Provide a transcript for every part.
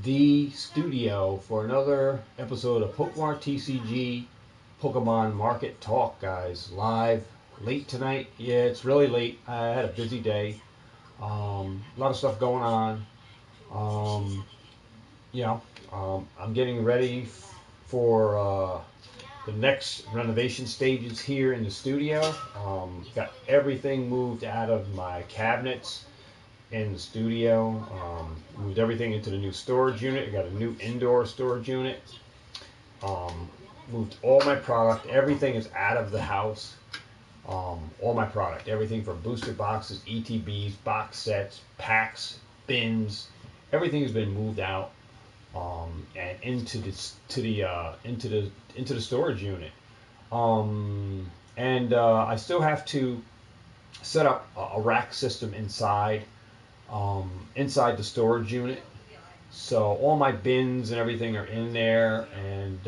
the studio for another episode of Pokemart TCG Pokemon Market Talk, guys. Live late tonight. Yeah, it's really late. I had a busy day. A lot of stuff going on. Um, you know, I'm getting ready for the next renovation stages here in the studio. Got everything moved out of my cabinets in the studio. Moved everything into the new storage unit. I got a new indoor storage unit. Um, Moved all my product. Everything is out of the house. All my product. Everything from booster boxes, ETBs, box sets, packs, bins. Everything has been moved out and into the storage unit. And I still have to set up a rack system inside the storage unit. So all my bins and everything are in there, and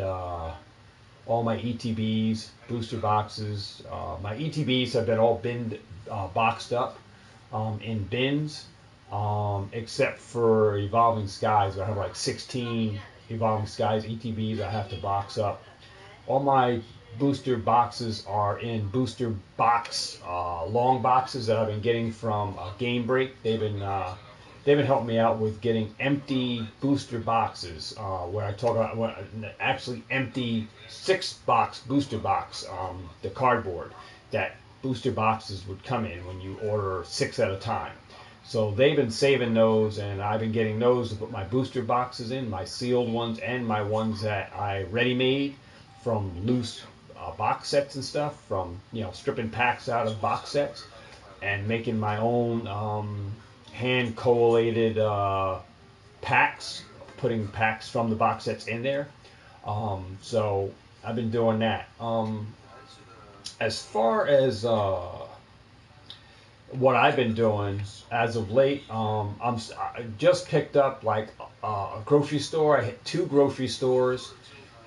all my ETBs, booster boxes. My ETBs have been all boxed up in bins, except for Evolving Skies. I have like 16 Evolving Skies ETBs I have to box up. All my booster boxes are in booster box long boxes that I've been getting from Game Break. They've been helping me out with getting empty booster boxes, where I talk about actually empty 6-box booster box, the cardboard that booster boxes would come in when you order 6 at a time. So they've been saving those, and I've been getting those to put my booster boxes in, my sealed ones and my ones that I ready made from loose box sets and stuff, from stripping packs out of box sets and making my own hand collated packs, putting packs from the box sets in there. So I've been doing that. As far as what I've been doing as of late, I just picked up like a grocery store. I hit 2 grocery stores.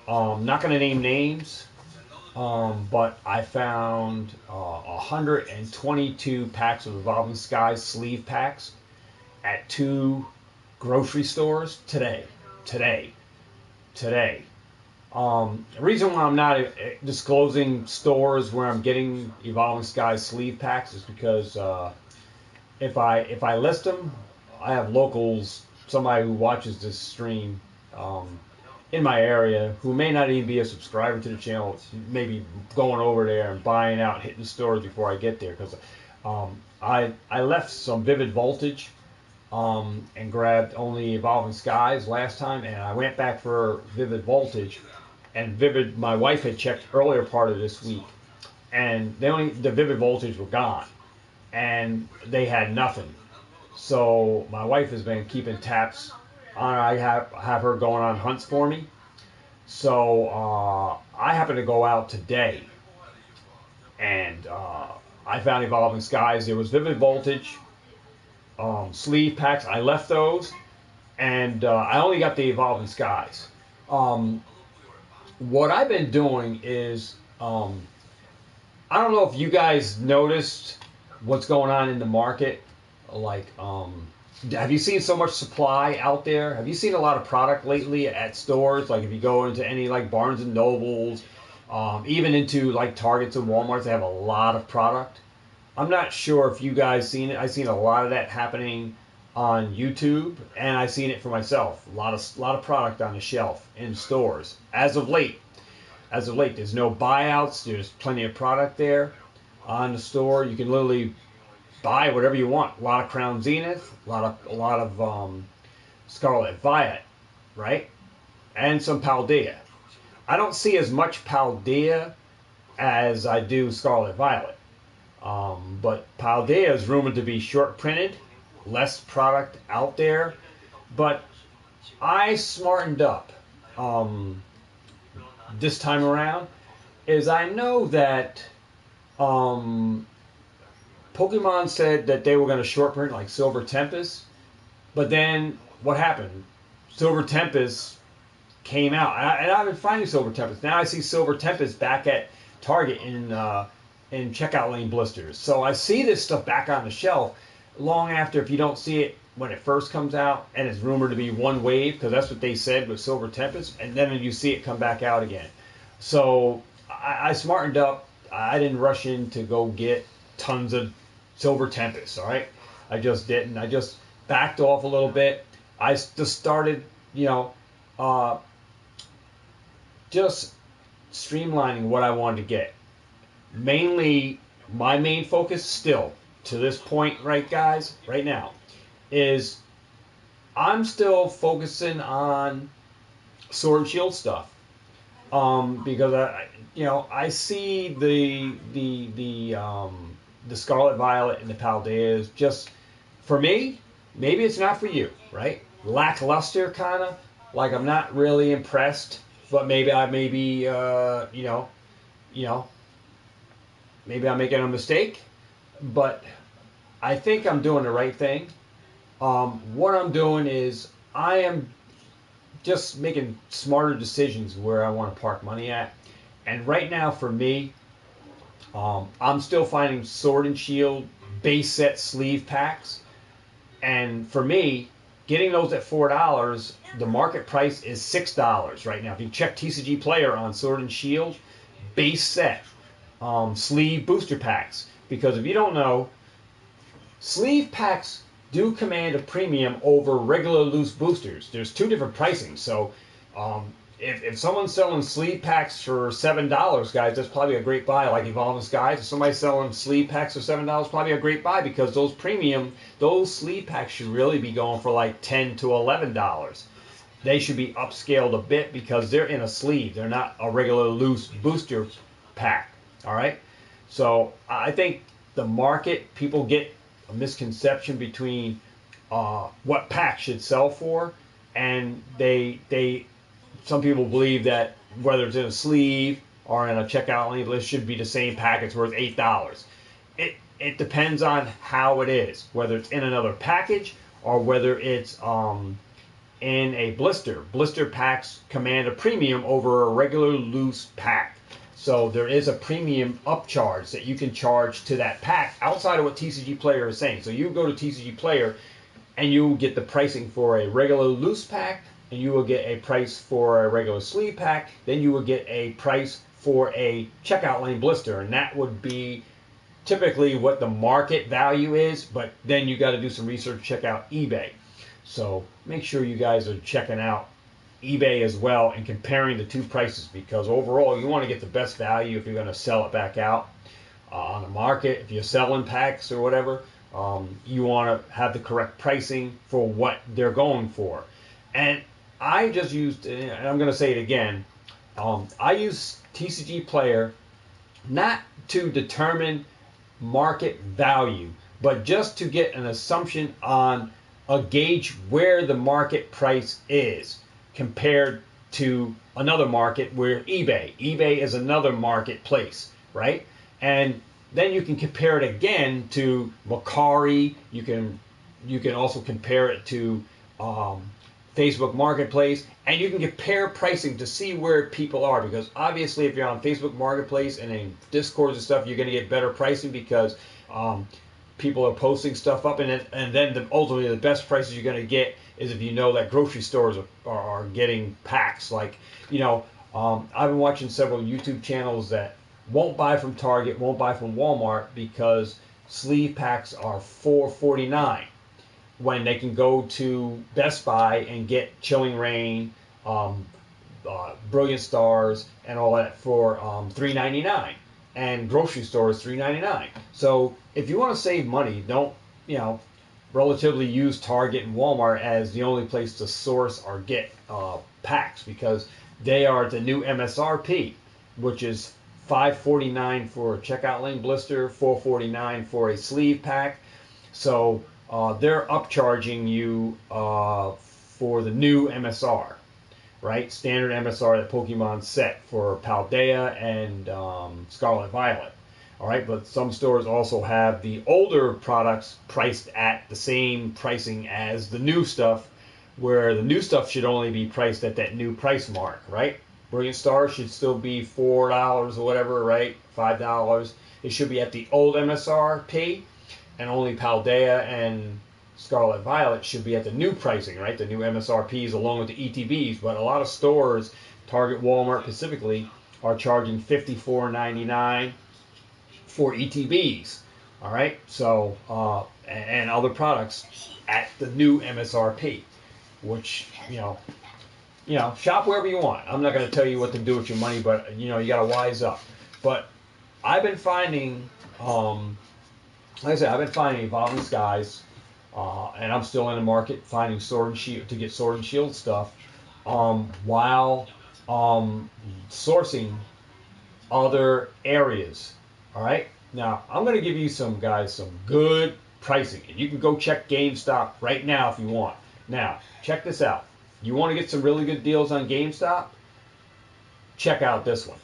Not going to name names, but I found 122 packs of Evolving Skies sleeve packs at 2 grocery stores today. Today. The reason why I'm not disclosing stores where I'm getting Evolving Skies sleeve packs is because if I list them, I have locals, somebody who watches this stream in my area who may not even be a subscriber to the channel, maybe going over there and buying out, hitting the stores before I get there, because I left some Vivid Voltage and grabbed only Evolving Skies last time, and I went back for Vivid Voltage. And my wife had checked earlier part of this week, and the Vivid Voltage were gone, and they had nothing. So my wife has been keeping taps on. I have her going on hunts for me. So I happened to go out today, and I found Evolving Skies. There was Vivid Voltage sleeve packs. I left those, and I only got the Evolving Skies. What I've been doing is, I don't know if you guys noticed what's going on in the market. Like, have you seen so much supply out there? Have you seen a lot of product lately at stores? Like, if you go into any like Barnes and Nobles, even into like Targets and Walmarts, they have a lot of product. I'm not sure if you guys seen it. I've seen a lot of that happening on YouTube, and I've seen it for myself. A lot of product on the shelf in stores as of late. There's no buyouts. There's plenty of product there on the store. You can literally buy whatever you want. A lot of Crown Zenith, a lot of Scarlet Violet, right? And some Paldea. I don't see as much Paldea as I do Scarlet Violet. But Paldea is rumored to be short printed, less product out there. But I smartened up this time around, is I know that Pokemon said that they were going to short print like Silver Tempest, but then what happened? Silver Tempest came out, and I've been finding Silver Tempest. Now I see Silver Tempest back at Target in checkout lane blisters. So I see this stuff back on the shelf long after, if you don't see it when it first comes out, and it's rumored to be one wave, because that's what they said with Silver Tempest, and then you see it come back out again. So I smartened up. I didn't rush in to go get tons of Silver Tempest, all right? I just didn't. I just backed off a little bit. I just started, uh, just streamlining what I wanted to get. Mainly, my main focus still, to this point, right, guys, right now, is I'm still focusing on Sword and Shield stuff. Because I see the Scarlet Violet and the Paldeas. Just for me, maybe it's not for you, right? Lackluster kind of, like I'm not really impressed, but maybe maybe I'm making a mistake, but I think I'm doing the right thing. What I'm doing is I am just making smarter decisions where I want to park money at. And right now, for me, I'm still finding Sword and Shield base set sleeve packs. And for me, getting those at $4, the market price is $6 right now. If you check TCG Player on Sword and Shield, base set sleeve booster packs. Because if you don't know, sleeve packs do command a premium over regular loose boosters. There's two different pricings. So if someone's selling sleeve packs for $7, guys, that's probably a great buy. Like Evolving Skies, if somebody's selling sleeve packs for $7, probably a great buy, because those sleeve packs should really be going for like $10 to $11. They should be upscaled a bit because they're in a sleeve. They're not a regular loose booster pack. All right. So I think the market, people get a misconception between what pack should sell for, and some people believe that whether it's in a sleeve or in a checkout link list should be the same pack. It's worth $8. It depends on how it is, whether it's in another package or whether it's in a blister. Blister packs command a premium over a regular loose pack. So there is a premium upcharge that you can charge to that pack outside of what TCG Player is saying. So you go to TCG Player and you will get the pricing for a regular loose pack, and you will get a price for a regular sleeve pack. Then you will get a price for a checkout lane blister, and that would be typically what the market value is. But then you got to do some research, check out eBay. So make sure you guys are checking out eBay as well and comparing the two prices, because overall you want to get the best value if you're going to sell it back out on the market. If you're selling packs or whatever, you want to have the correct pricing for what they're going for. And I just used, and I'm going to say it again, I use TCG Player not to determine market value, but just to get an assumption on a gauge where the market price is compared to another market where eBay is another marketplace, right? And then you can compare it again to Mercari. You can also compare it to Facebook Marketplace, and you can compare pricing to see where people are, because obviously if you're on Facebook Marketplace and in Discords and stuff, you're going to get better pricing because people are posting stuff up, and then ultimately the best prices you're going to get is if you know that grocery stores are getting packs. Like, I've been watching several YouTube channels that won't buy from Target, won't buy from Walmart, because sleeve packs are $4.49 when they can go to Best Buy and get Chilling Reign, Brilliant Stars, and all that for $3.99, and grocery stores $3.99. So if you want to save money, don't relatively use Target and Walmart as the only place to source or get packs, because they are the new MSRP, which is $5.49 for a checkout lane blister, $4.49 for a sleeve pack. So they're upcharging you for the new MSR, right? Standard MSR that Pokemon set for Paldea and Scarlet Violet. All right, but some stores also have the older products priced at the same pricing as the new stuff, where the new stuff should only be priced at that new price mark, right? Brilliant Stars should still be $4 or whatever, right? $5. It should be at the old MSRP, and only Paldea and Scarlet Violet should be at the new pricing, right? The new MSRPs along with the ETBs. But a lot of stores, Target, Walmart specifically, are charging $54.99 for ETBs. All right, so and other products at the new MSRP, which shop wherever you want. I'm not going to tell you what to do with your money, but you got to wise up. But I've been finding, like I said, I've been finding Evolving Skies, and I'm still in the market finding Sword and Shield to get Sword and Shield stuff, while sourcing other areas. All right. Now I'm going to give you some good pricing, and you can go check GameStop right now if you want. Now check this out. You want to get some really good deals on GameStop? Check out this one.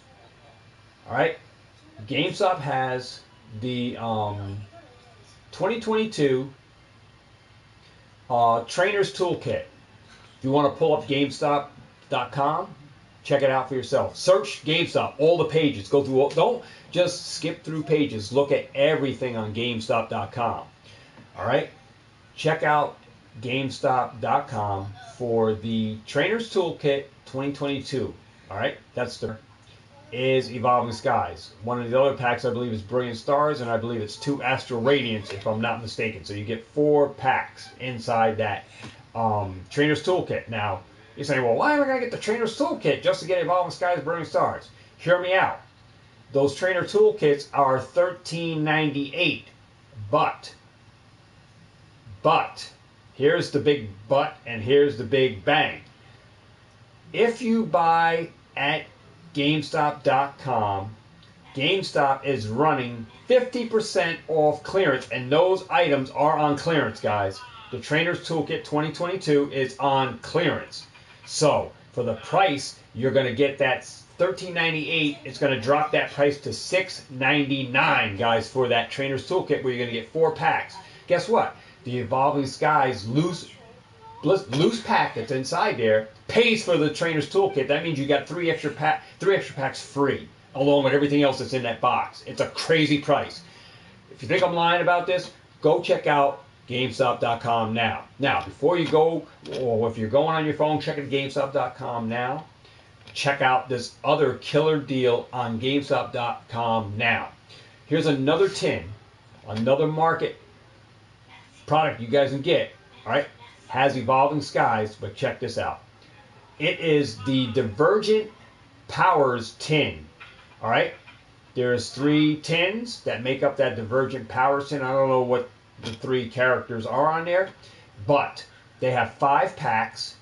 All right. GameStop has the 2022 Trainer's Toolkit. If you want to pull up GameStop.com, check it out for yourself. Search GameStop, all the pages. Go through all, don't just skip through pages. Look at everything on GameStop.com. All right? Check out GameStop.com for the Trainer's Toolkit 2022. All right? That's the is Evolving Skies. One of the other packs, I believe, is Brilliant Stars, and I believe it's 2 Astral Radiance, if I'm not mistaken. So you get 4 packs inside that Trainer's Toolkit. Now, you're saying, well, why am I going to get the Trainer's Toolkit just to get Evolving Skies, Brilliant Stars? Hear me out. Those Trainer Toolkits are $13.98, but, here's the big but, and here's the big bang. If you buy at GameStop.com, GameStop is running 50% off clearance, and those items are on clearance, guys. The Trainer's Toolkit 2022 is on clearance. So, for the price, you're going to get that $13.98. It's going to drop that price to $6.99, guys, for that Trainer's Toolkit, where you're going to get 4 packs. Guess what? The Evolving Skies loose pack that's inside there pays for the Trainer's Toolkit. That means you got 3 extra packs free, along with everything else that's in that box. It's a crazy price. If you think I'm lying about this, go check out GameStop.com now. Now, before you go, or if you're going on your phone, check out GameStop.com now. Check out this other killer deal on GameStop.com now. Here's another tin, another market product you guys can get. All right, has Evolving Skies, but check this out. It is the Divergent Powers tin. All right, there's 3 tins that make up that Divergent Powers tin. I don't know what the 3 characters are on there, but they have 5 packs.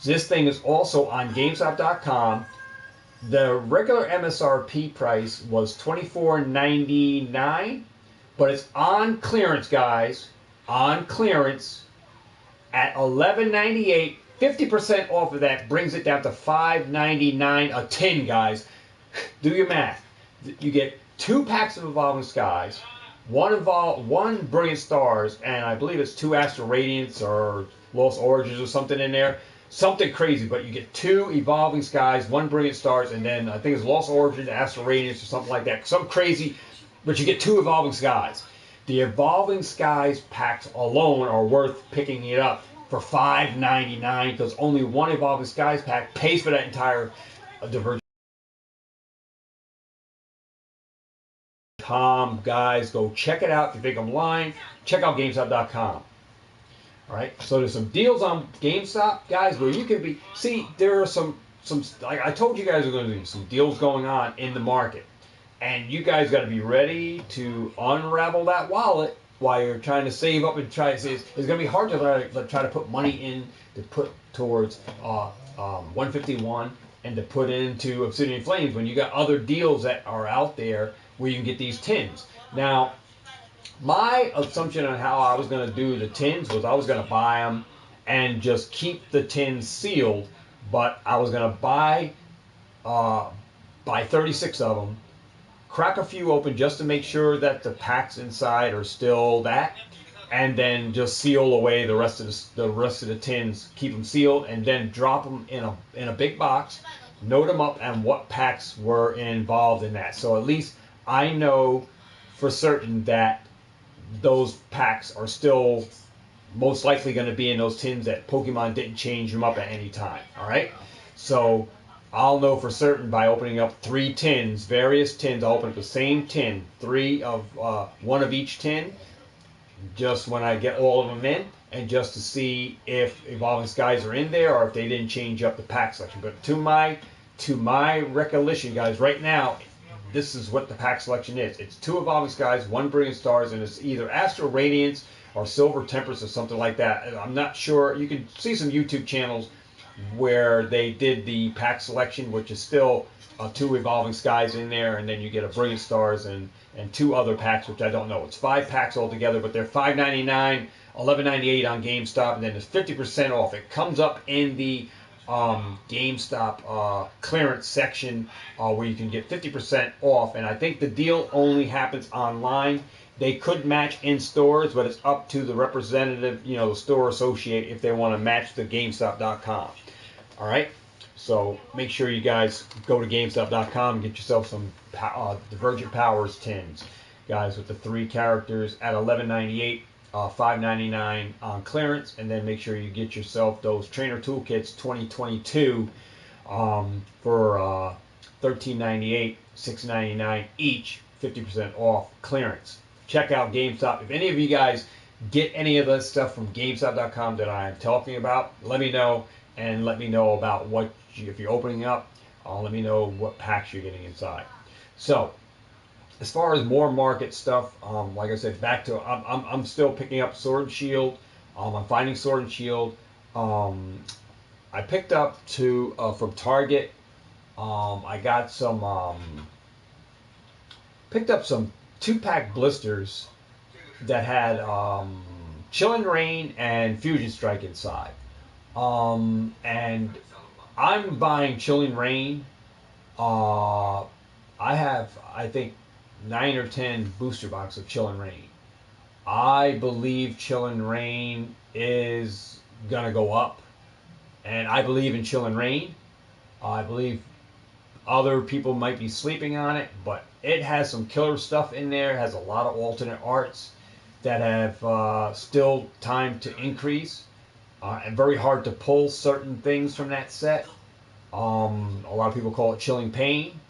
This thing is also on GameStop.com. The regular MSRP price was $24.99, but it's on clearance, guys. On clearance at $11.98. 50% off of that brings it down to $5.99 a tin, guys. Do your math. You get 2 packs of Evolving Skies, 1 Brilliant Stars, and I believe it's 2 Astral Radiance or Lost Origins or something in there. Something crazy, but you get 2 Evolving Skies, 1 Brilliant Stars, and then I think it's Lost Origin, Astral Radiance, or something like that. Something crazy, but you get 2 Evolving Skies. The Evolving Skies packs alone are worth picking it up for $5.99 because only 1 Evolving Skies pack pays for that entire Divergent. Guys, go check it out. If you think I'm lying, check out GameStop.com. All right, so there's some deals on GameStop, guys, where you can be. See, there are some. Like I told you guys, are going to be some deals going on in the market, and you guys got to be ready to unravel that wallet while you're trying to save up and try to save. It's going to be hard to try to put money in to put towards 151 and to put into Obsidian Flames when you got other deals that are out there where you can get these tins. Now, my assumption on how I was going to do the tins was I was going to buy them and just keep the tins sealed, but I was going to buy 36 of them, crack a few open just to make sure that the packs inside are still that, and then just seal away the rest of the tins, keep them sealed, and then drop them in a big box, note them up and what packs were involved in that. So at least I know for certain that those packs are still most likely going to be in those tins that Pokemon didn't change them up at any time. All right, so I'll know for certain by opening up 3 tins, various tins. I'll open up the same tin, 3 of one of each tin, just when I get all of them in, and just to see if Evolving Skies are in there or if they didn't change up the pack selection. But to my recollection, guys, right now, this is what the pack selection is. It's 2 Evolving Skies, 1 Brilliant Stars, and it's either Astral Radiance or Silver Temperance or something like that. I'm not sure. You can see some YouTube channels where they did the pack selection, which is still 2 Evolving Skies in there, and then you get a Brilliant Stars and 2 other packs, which I don't know. It's 5 packs altogether, but they're $5.99, $11.98 on GameStop, and then there's 50% off. It comes up in the GameStop clearance section where you can get 50% off, and I think the deal only happens online. They could match in stores, but it's up to the representative, the store associate, if they want to match the GameStop.com. All right, so make sure you guys go to GameStop.com and get yourself some Divergent Powers tins, guys, with the 3 characters at $11.98, $5.99 on clearance, and then make sure you get yourself those Trainer Toolkits 2022 for $13.98, $6.99 each, 50% off clearance. Check out GameStop. If any of you guys get any of the stuff from GameStop.com that I'm talking about, let me know, and let me know about what if you're opening up. Let me know what packs you're getting inside. So, as far as more market stuff, like I said, back to I'm still picking up Sword and Shield. I'm finding Sword and Shield. I picked up from Target. I got picked up some 2-pack blisters that had Chillin' Rain and Fusion Strike inside. And I'm buying Chillin' Rain. I have, I think, 9 or 10 booster boxes of Chillin' Rain. I believe Chillin' Rain is going to go up. And I believe in Chillin' Rain. I believe other people might be sleeping on it, but it has some killer stuff in there. It has a lot of alternate arts that have still time to increase. And very hard to pull certain things from that set. A lot of people call it Chilling Pain.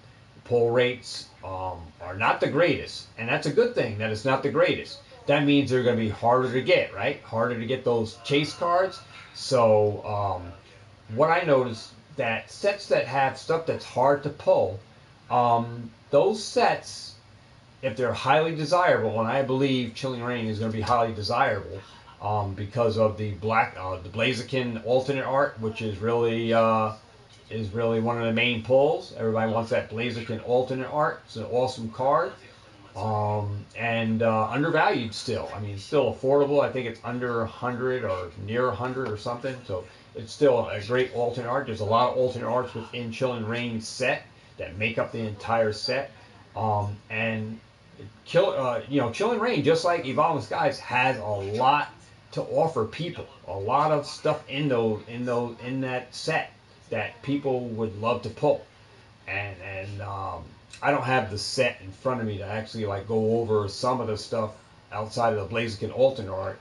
Pull rates are not the greatest, and that's a good thing that it's not the greatest. That means they're going to be harder to get, right? Harder to get those chase cards. So what I noticed, that sets that have stuff that's hard to pull, those sets, if they're highly desirable, and I believe Chilling Rain is going to be highly desirable because of the the Blaziken alternate art, which is really one of the main pulls. Everybody wants that Blaziken alternate art. It's an awesome card. And undervalued still. I mean, it's still affordable. I think it's under 100 or near 100 or something. So it's still a great alternate art. There's a lot of alternate arts within Chillin' Rain set that make up the entire set. And Chillin' Rain, just like Evolving Skies, has a lot to offer people. A lot of stuff in that set that people would love to pull. And I don't have the set in front of me to actually go over some of the stuff outside of the Blaziken alternate art.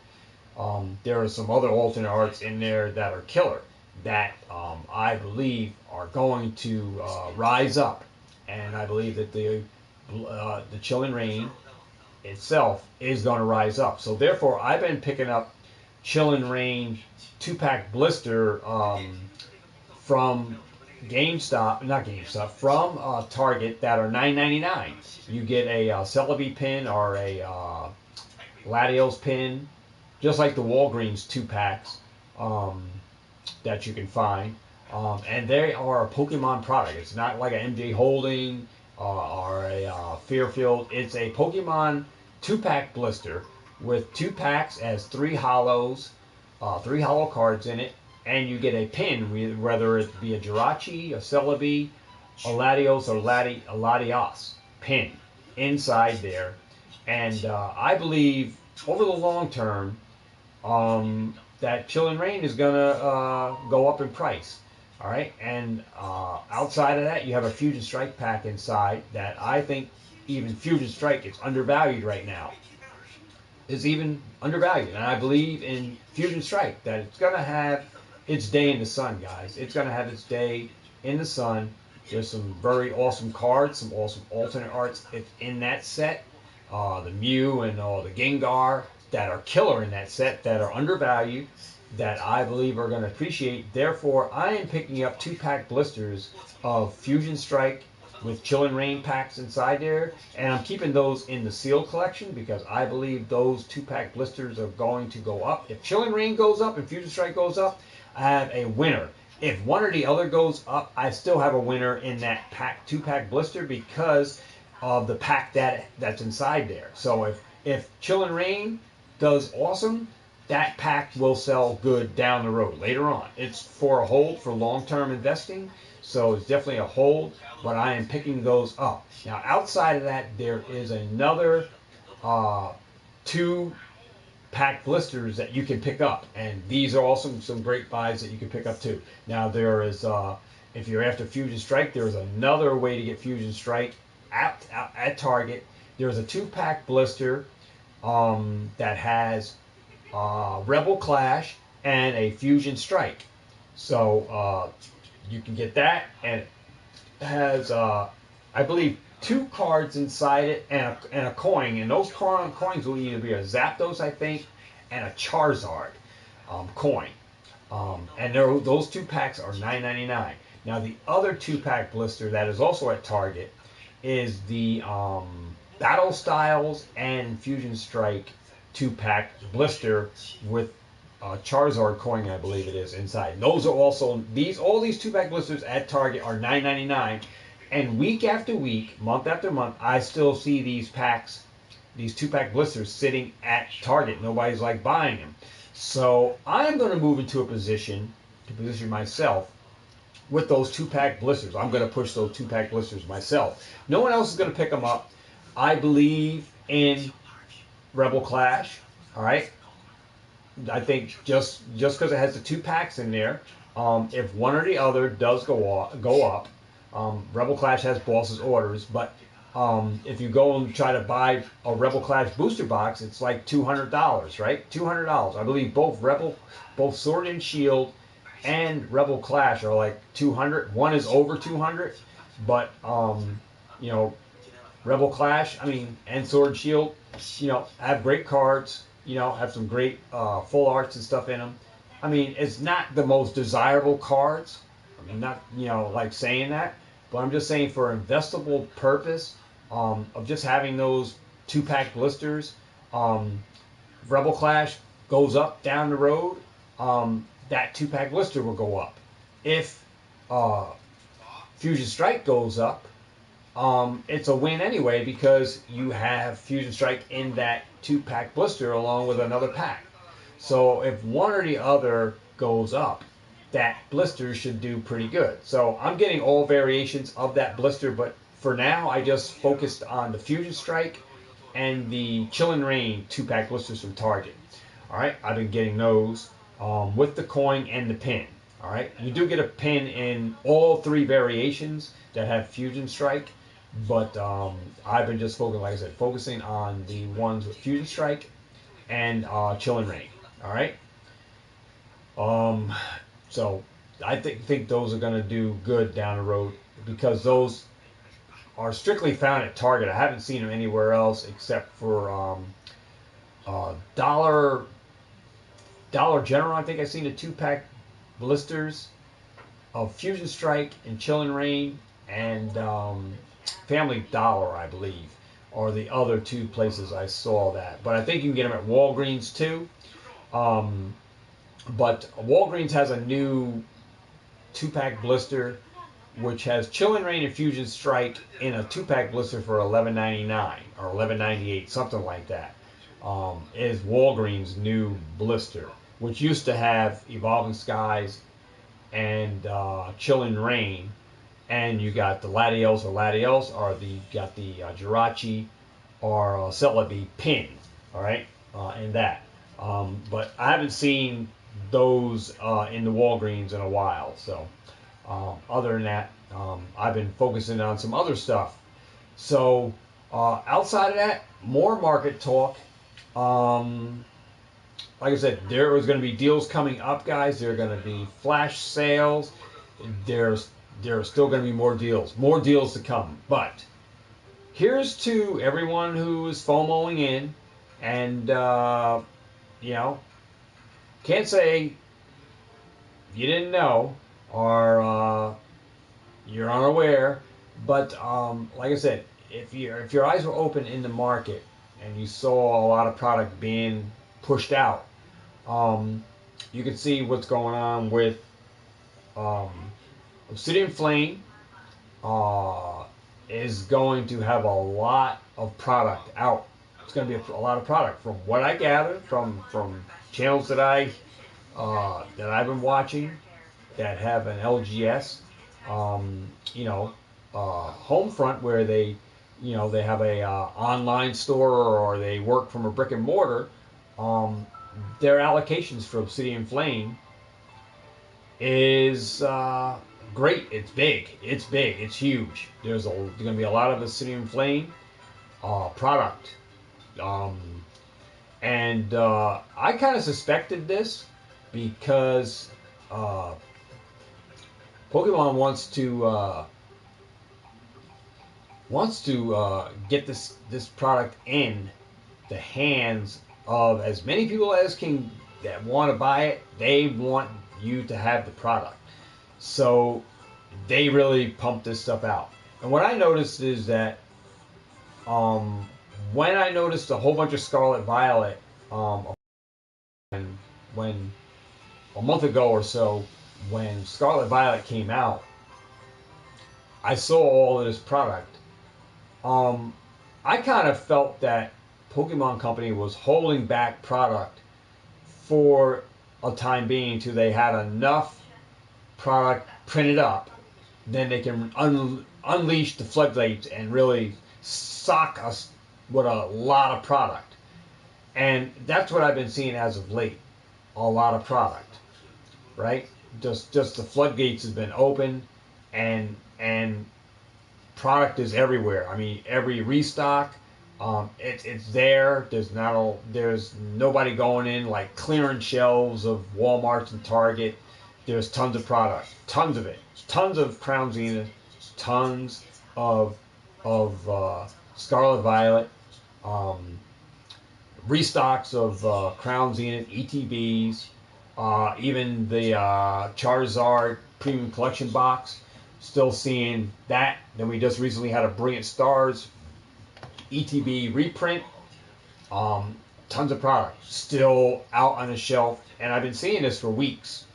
There are some other alternate arts in there that are killer that I believe are going to rise up, and I believe that the Chillin' Rain itself is going to rise up. So therefore, I've been picking up Chillin' Rain 2-pack blister from from Target that are $9.99. You get a Celebi pin or a Latios pin, just like the Walgreens 2-packs that you can find. And they are a Pokemon product. It's not like an MJ Holding or a Fairfield. It's a Pokemon 2-pack blister with 2 packs as 3 hollows, 3 hollow cards in it. And you get a pin, whether it be a Jirachi, a Celebi, a Latios, or a Latios pin inside there. And I believe over the long term that Chillin' Rain is going to go up in price. All right, and outside of that, you have a Fusion Strike pack inside that I think even Fusion Strike is undervalued right now. is even undervalued. And I believe in Fusion Strike, that it's going to have its day in the sun, guys. It's going to have its day in the sun. There's some very awesome cards, some awesome alternate arts in that set. The Mew and the Gengar that are killer in that set, that are undervalued, that I believe are going to appreciate. Therefore, I am picking up 2-pack blisters of Fusion Strike with Chill and Rain packs inside there, and I'm keeping those in the sealed collection because I believe those 2-pack blisters are going to go up. If Chill and Rain goes up and Fusion Strike goes up, I have a winner. If one or the other goes up, I still have a winner in that 2-pack blister because of the pack that's inside there. So if Chill and Rain does awesome, that pack will sell good down the road later on. It's for a hold for long-term investing, so it's definitely a hold, but I am picking those up. Now, outside of that, there is another 2-pack blisters that you can pick up, and these are also some great buys that you can pick up too. Now, there is, if you're after Fusion Strike, there is another way to get Fusion Strike at Target. There's a 2-pack blister that has Rebel Clash and a Fusion Strike. So you can get that, and it has, I believe, 2 cards inside it and a coin. And those coins will either be a Zapdos, I think, and a Charizard coin. And those 2 packs are $9.99. Now, the other 2-pack blister that is also at Target is the Battle Styles and Fusion Strike 2-pack blister with Charizard coin, I believe it is, inside. And those are also all these 2-pack blisters at Target are $9.99, and week after week, month after month, I still see these packs, these 2-pack blisters sitting at Target. Nobody's like buying them, so I'm going to move into a position to position myself with those 2-pack blisters. I'm going to push those 2-pack blisters myself. No one else is going to pick them up. I believe in Rebel Clash. All right. I think just because it has the 2 packs in there, if one or the other does go up, Rebel Clash has boss's orders, but if you go and try to buy a Rebel Clash booster box, it's like $200, right? $200. I believe both Sword and Shield and Rebel Clash are like $200. One is over $200, but Rebel Clash, and Sword and Shield, have great cards. Have some great full arts and stuff in them. It's not the most desirable cards. Not, like saying that, but I'm just saying for investable purpose of just having those 2-pack blisters. Rebel Clash goes up down the road. That 2-pack blister will go up. If Fusion Strike goes up, it's a win anyway because you have Fusion Strike in that 2-pack blister along with another pack. So if one or the other goes up, that blister should do pretty good. So I'm getting all variations of that blister, but for now I just focused on the Fusion Strike and the Chill and Rain 2-pack blisters from Target. All right, I've been getting those with the coin and the pin. All right, you do get a pin in all 3 variations that have Fusion Strike. But I've been just focusing on the ones with Fusion Strike and Chill and Rain. All right. So I think those are going to do good down the road because those are strictly found at Target. I haven't seen them anywhere else except for Dollar General. I think I've seen the 2-pack blisters of Fusion Strike and Chill and Rain, and Family Dollar, I believe, are the other 2 places I saw that. But I think you can get them at Walgreens too. But Walgreens has a new 2-pack blister which has Chill and Rain and Fusion Strike in a 2-pack blister for $11.99 or $11.98, something like that. Is Walgreens' new blister, which used to have Evolving Skies and Chill and Rain. And you got the Latios, or got the Jirachi or Celebi pin, all right, in that. But I haven't seen those in the Walgreens in a while. So other than that, I've been focusing on some other stuff. So outside of that, more market talk. Like I said, there was going to be deals coming up, guys. There are going to be flash sales. There's still going to be more deals to come. But here's to everyone who is FOMOing in, and you know, can't say you didn't know or you're unaware. But like I said, if your eyes were open in the market and you saw a lot of product being pushed out, you can see what's going on with um, Obsidian Flame. Uh, is going to have a lot of product out. It's going to be a lot of product, from what I gather from channels that I've been watching that have an LGS, you know, home front where they have a online store or they work from a brick and mortar. Um, their allocations for Obsidian Flame is great. It's big. It's big. It's huge. There's going to be a lot of Obsidian Flame product. Um, and I kind of suspected this because Pokemon wants to get this product in the hands of as many people as can that want to buy it. They want you to have the product. So they really pump this stuff out. And what I noticed is that when I noticed a whole bunch of Scarlet Violet, when a month ago or so, when Scarlet Violet came out, I saw all of this product. I kind of felt that Pokemon Company was holding back product for a time being until they had enough product printed up, then they can unleash the floodgates and really sock us with a lot of product. And that's what I've been seeing as of late. A lot of product, right? Just the floodgates has been open, and product is everywhere. I mean, every restock, it's there. There's nobody going in like clearing shelves of Walmart's and Target. There's tons of product, tons of it, tons of Crown Zenith, tons of Scarlet Violet, um, restocks of Crown Zenith, ETBs, even the Charizard Premium Collection box. Still seeing that. Then we just recently had a Brilliant Stars ETB reprint. Tons of product still out on the shelf, and I've been seeing this for weeks.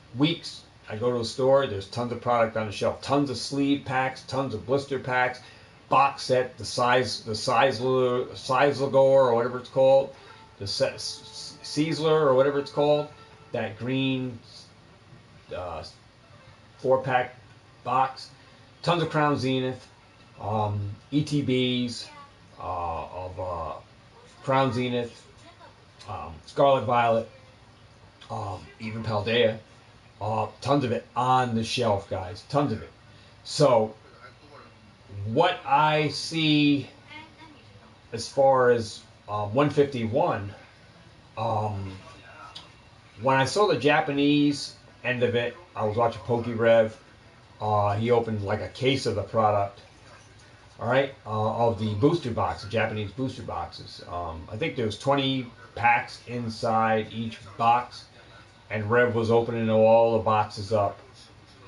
I go to a store, there's tons of product on the shelf, tons of sleeve packs, tons of blister packs, box set, the size or whatever it's called, the Sizzler or whatever it's called, that green 4-pack box, tons of Crown Zenith, ETBs of Crown Zenith, Scarlet Violet, even Paldea. Tons of it on the shelf, guys. Tons of it. So, what I see as far as 151, when I saw the Japanese end of it, I was watching PokeRev. He opened like a case of the product. All right, of the booster box, the Japanese booster boxes. I think there was 20 packs inside each box, and Rev was opening all the boxes up.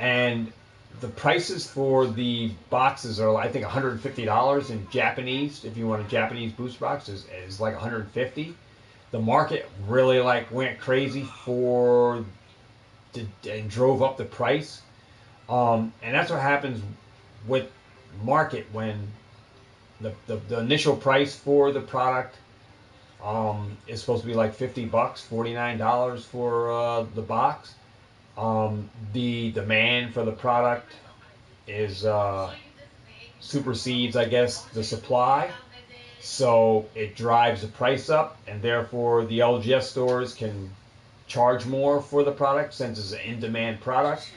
And the prices for the boxes are, I think, $150 in Japanese. If you want a Japanese booster box, is like $150. The market really went crazy and drove up the price. And that's what happens with market when the initial price for the product is supposed to be like $50, $49 for the box. The demand for the product is supersedes, I guess, the supply, so it drives the price up, and therefore the LGS stores can charge more for the product since it's an in-demand product,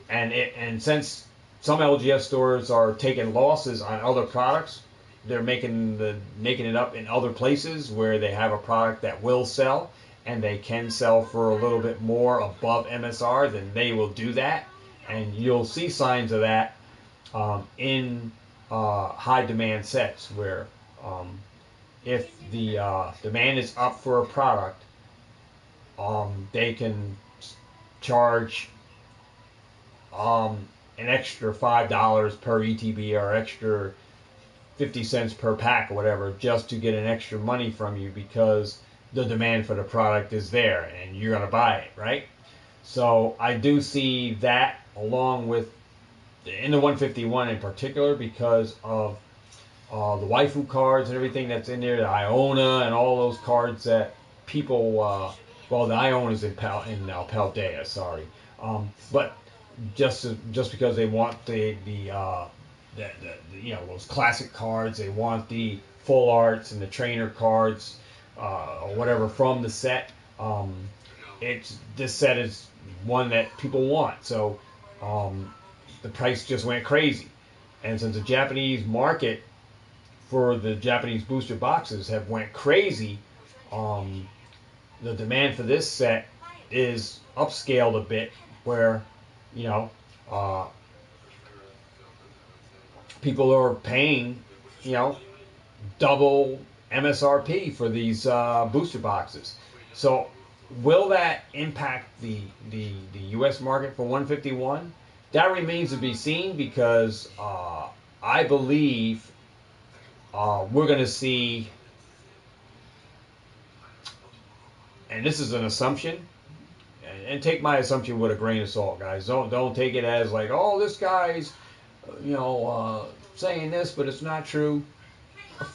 and since some LGS stores are taking losses on other products, they're making it up in other places where they have a product that will sell and they can sell for a little bit more above MSR, then they will do that, and you'll see signs of that in high demand sets where if the demand is up for a product, they can charge an extra $5 per ETB or extra 50 cents per pack or whatever just to get an extra money from you because the demand for the product is there and you're going to buy it, right? So I do see that along with in the 151 in particular because of the waifu cards and everything that's in there, the Iona and all those cards that people, well, the Iona's in Paldea, sorry, but just because they want the you know those classic cards, they want the full arts and the trainer cards or whatever from the set. This set is one that people want, so the price just went crazy, and since the Japanese market for the Japanese booster boxes have went crazy, the demand for this set is upscaled a bit, where you know people are paying double MSRP for these booster boxes. So will that impact the U.S. market for 151? That remains to be seen because I believe we're going to see, and this is an assumption, and take my assumption with a grain of salt, guys. Don't take it as like, oh, this guy's saying this, but it's not true.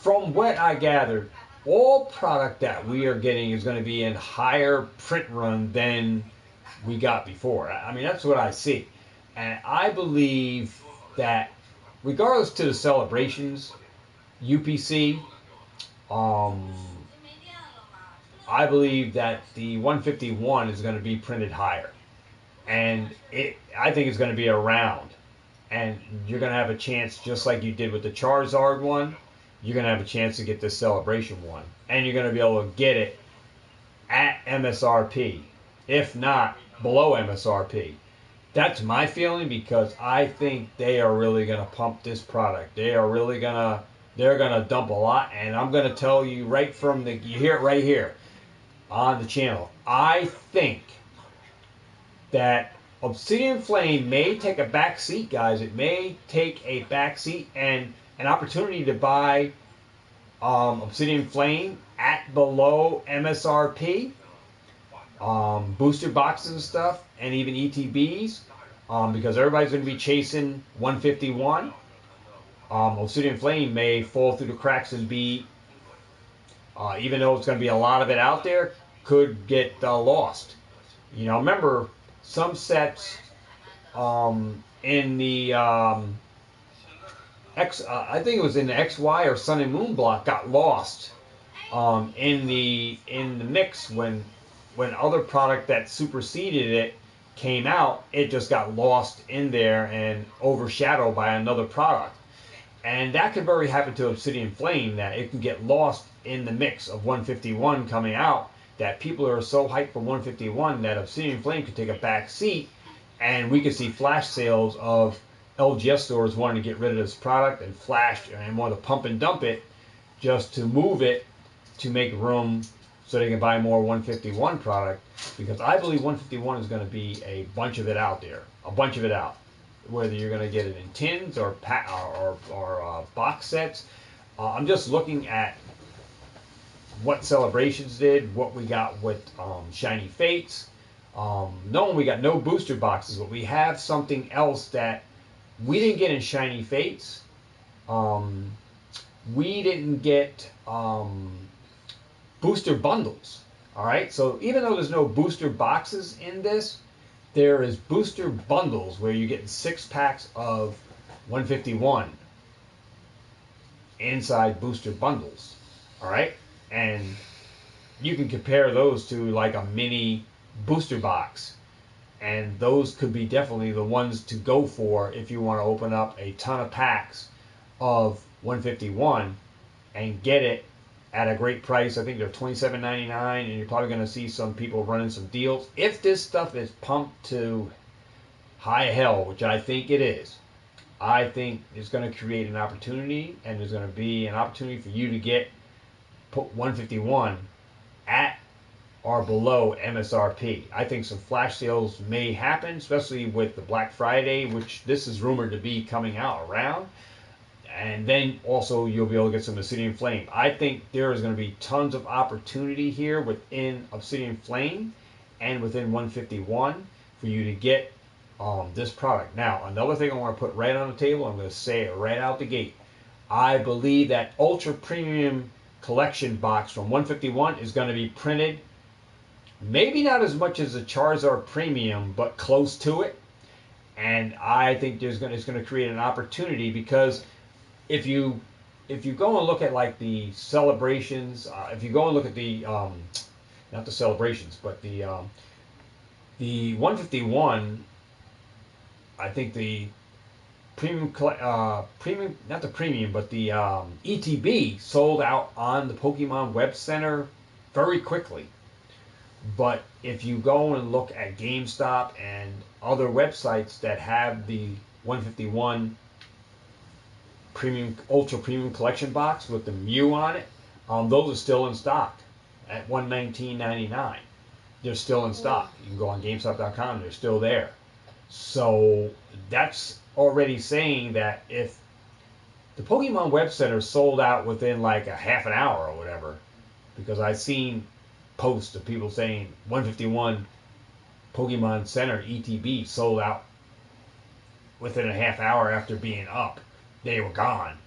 From what I gathered, all product that we are getting is going to be in higher print run than we got before. I mean, that's what I see. And I believe that regardless to the celebrations, UPC, I believe that the 151 is going to be printed higher. And I think it's going to be around. And you're going to have a chance, just like you did with the Charizard one, you're going to have a chance to get this celebration one. And you're going to be able to get it at MSRP, if not below MSRP. That's my feeling because I think they are really going to pump this product. They're going to dump a lot. And I'm going to tell you right from you hear it right here on the channel. I think that Obsidian Flame may take a back seat, guys. It may take a back seat and an opportunity to buy Obsidian Flame at below MSRP, booster boxes and stuff, and even ETBs, because everybody's going to be chasing 151. Obsidian Flame may fall through the cracks and be, even though it's going to be a lot of it out there, could get lost. Remember, some sets in the I think it was in the XY or Sun and Moon block got lost in the mix when other product that superseded it came out. It just got lost in there and overshadowed by another product. And that could very happen to Obsidian Flame, that it can get lost in the mix of 151 coming out, that people are so hyped for 151 that Obsidian Flame could take a back seat, and we could see flash sales of LGS stores wanting to get rid of this product and flash and want to pump and dump it just to move it to make room so they can buy more 151 product, because I believe 151 is going to be a bunch of it out there, a bunch of it out. Whether you're going to get it in tins or box sets. I'm just looking at what Celebrations did, what we got with Shiny Fates. Knowing we got no booster boxes, but we have something else that we didn't get in Shiny Fates. We didn't get booster bundles. All right, so even though there's no booster boxes in this, there is booster bundles where you get 6 packs of 151 inside booster bundles. All right, and you can compare those to like a mini booster box, and those could be definitely the ones to go for if you want to open up a ton of packs of 151 and get it at a great price. I think they're $27.99, and you're probably going to see some people running some deals. If this stuff is pumped to high hell, which I think it is, I think it's going to create an opportunity, and there's going to be an opportunity for you to get 151 at or below MSRP. I think some flash sales may happen, especially with the Black Friday, which this is rumored to be coming out around. And then also you'll be able to get some Obsidian Flame. I think there is going to be tons of opportunity here within Obsidian Flame and within 151 for you to get this product. Now, another thing I want to put right on the table, I'm going to say it right out the gate. I believe that Ultra Premium Collection box from 151 is going to be printed, maybe not as much as a Charizard Premium, but close to it. And I think it's going to create an opportunity, because if you go and look at like the celebrations, if you go and look at the not the celebrations, but the 151, I think the premium, not the premium, but the ETB sold out on the Pokemon Web Center very quickly. But if you go and look at GameStop and other websites that have the 151 premium, ultra premium collection box with the Mew on it, those are still in stock at $119.99. They're still in stock. You can go on GameStop.com; they're still there. So that's already saying that if the Pokemon Web Center sold out within like a half an hour or whatever, because I've seen posts of people saying 151 Pokemon Center ETB sold out within a half hour after being up. They were gone.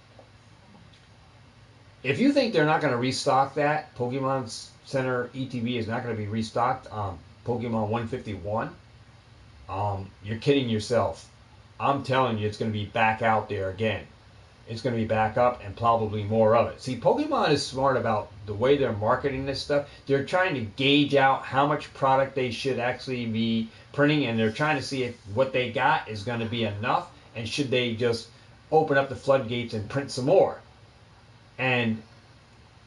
If you think they're not going to restock that, Pokemon Center ETB is not going to be restocked on Pokemon 151, you're kidding yourself. I'm telling you, it's going to be back out there again. It's going to be back up, and probably more of it. See, Pokemon is smart about the way they're marketing this stuff. They're trying to gauge out how much product they should actually be printing, and they're trying to see if what they got is going to be enough, and should they just open up the floodgates and print some more. And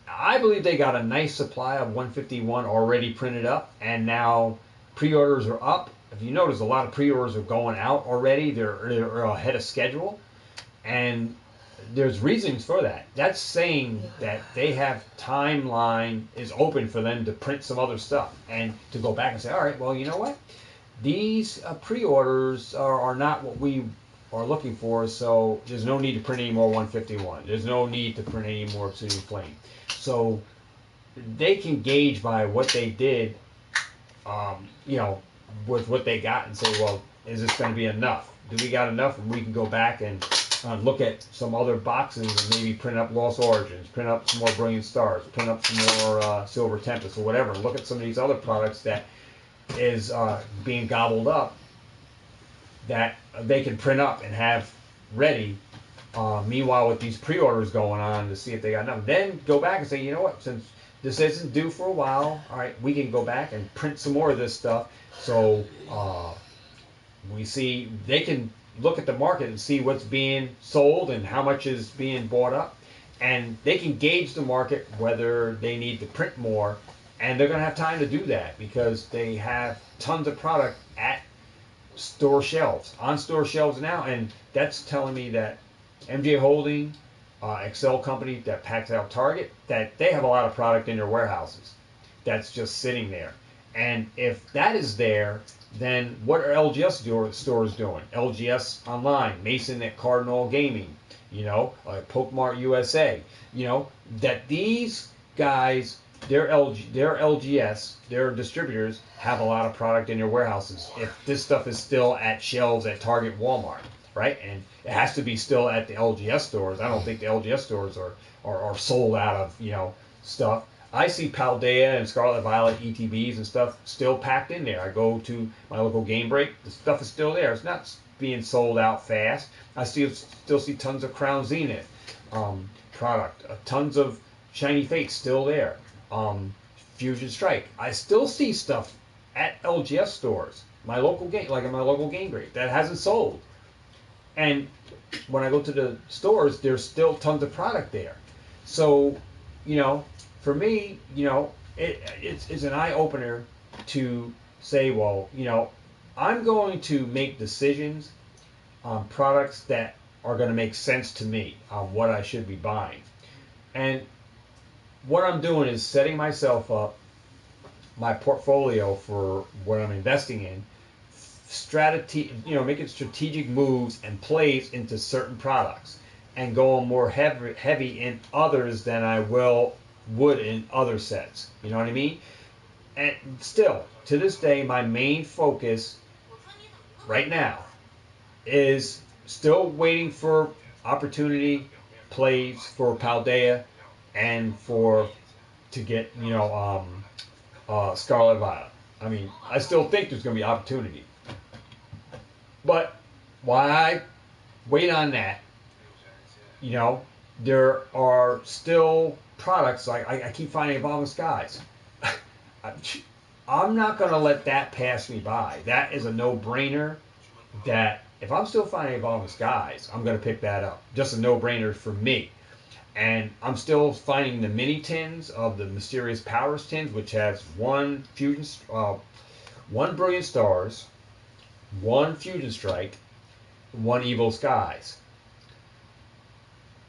I believe they got a nice supply of 151 already printed up, and now pre-orders are up. If you notice, a lot of pre-orders are going out already. They're ahead of schedule, and there's reasons for that. That's saying that they have timeline is open for them to print some other stuff and to go back and say, all right, well, you know what? These pre-orders are not what we are looking for, so there's no need to print any more 151. There's no need to print any more Obsidian Flame. So they can gauge by what they did, with what they got, and say, well, is this going to be enough? Do we got enough? And we can go back and look at some other boxes and maybe print up Lost Origins, print up some more Brilliant Stars, print up some more Silver Tempest or whatever. Look at some of these other products that is being gobbled up that they can print up and have ready. Meanwhile, with these pre-orders going on, to see if they got enough. Then go back and say, you know what, since this isn't due for a while, all right, we can go back and print some more of this stuff. So we see, they can look at the market and see what's being sold and how much is being bought up. And they can gauge the market whether they need to print more. And they're going to have time to do that because they have tons of product at store shelves, on store shelves now. And that's telling me that MJ Holding, Excel company that packs out Target, that they have a lot of product in their warehouses that's just sitting there. And if that is there, then what are LGS stores doing? LGS Online, Mason at Cardinal Gaming, Pokemart USA, that these guys, their LGS, their distributors have a lot of product in their warehouses. If this stuff is still at shelves at Target, Walmart, right? And it has to be still at the LGS stores. I don't think the LGS stores are sold out of, stuff. I see Paldea and Scarlet Violet ETBs and stuff still packed in there. I go to my local Game Break, the stuff is still there. It's not being sold out fast. I still see tons of Crown Zenith product, tons of Shiny Fates still there. Fusion Strike. I still see stuff at LGS stores, my local game, like in my local Game Break, that hasn't sold. And when I go to the stores, there's still tons of product there. So, you know, for me, you know, it's an eye opener to say, well, you know, I'm going to make decisions on products that are going to make sense to me on what I should be buying. And what I'm doing is setting myself up, my portfolio for what I'm investing in, strategy, you know, making strategic moves and plays into certain products, and going more heavy in others than I would in other sets. You know what I mean? And still, to this day, my main focus right now is still waiting for opportunity plays for Paldea and for to get, you know, Scarlet Violet. I mean, I still think there's going to be opportunity. But while I wait on that, you know, there are still products like I keep finding Evolving Skies. I'm not going to let that pass me by. That is a no-brainer. That if I'm still finding Evolving Skies, I'm going to pick that up. Just a no-brainer for me. And I'm still finding the mini tins of the Mysterious Powers tins, which has one Brilliant Stars, one Fusion Strike, one Evil Skies.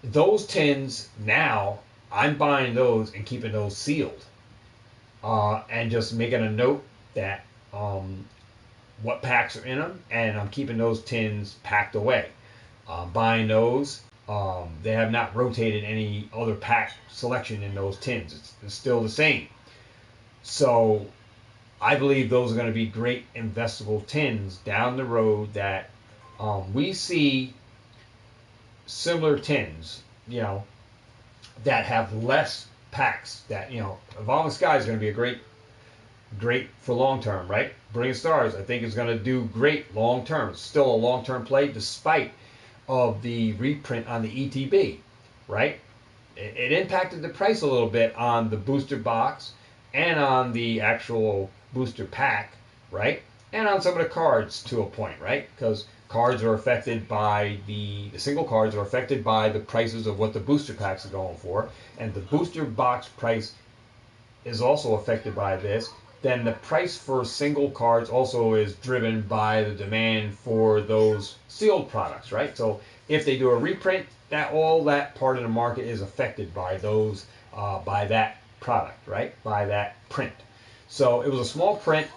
Those tins now, I'm buying those and keeping those sealed, and just making a note that what packs are in them, and I'm keeping those tins packed away. Buying those. They have not rotated any other pack selection in those tins. It's still the same. So I believe those are going to be great investable tins down the road that we see similar tins, you know, that have less packs. That, you know, Evolving Sky is going to be a great for long term, right? Brilliant Stars, I think, is going to do great long term. It's still a long term play despite of the reprint on the ETB, right? It impacted the price a little bit on the booster box and on the actual booster pack, right? And on some of the cards to a point, right? Because cards are affected by the single cards are affected by the prices of what the booster packs are going for, and the booster box price is also affected by this. Then the price for single cards also is driven by the demand for those sealed products, right? So if they do a reprint, all that part of the market is affected by those, by that product, right? By that print. So it was a small print.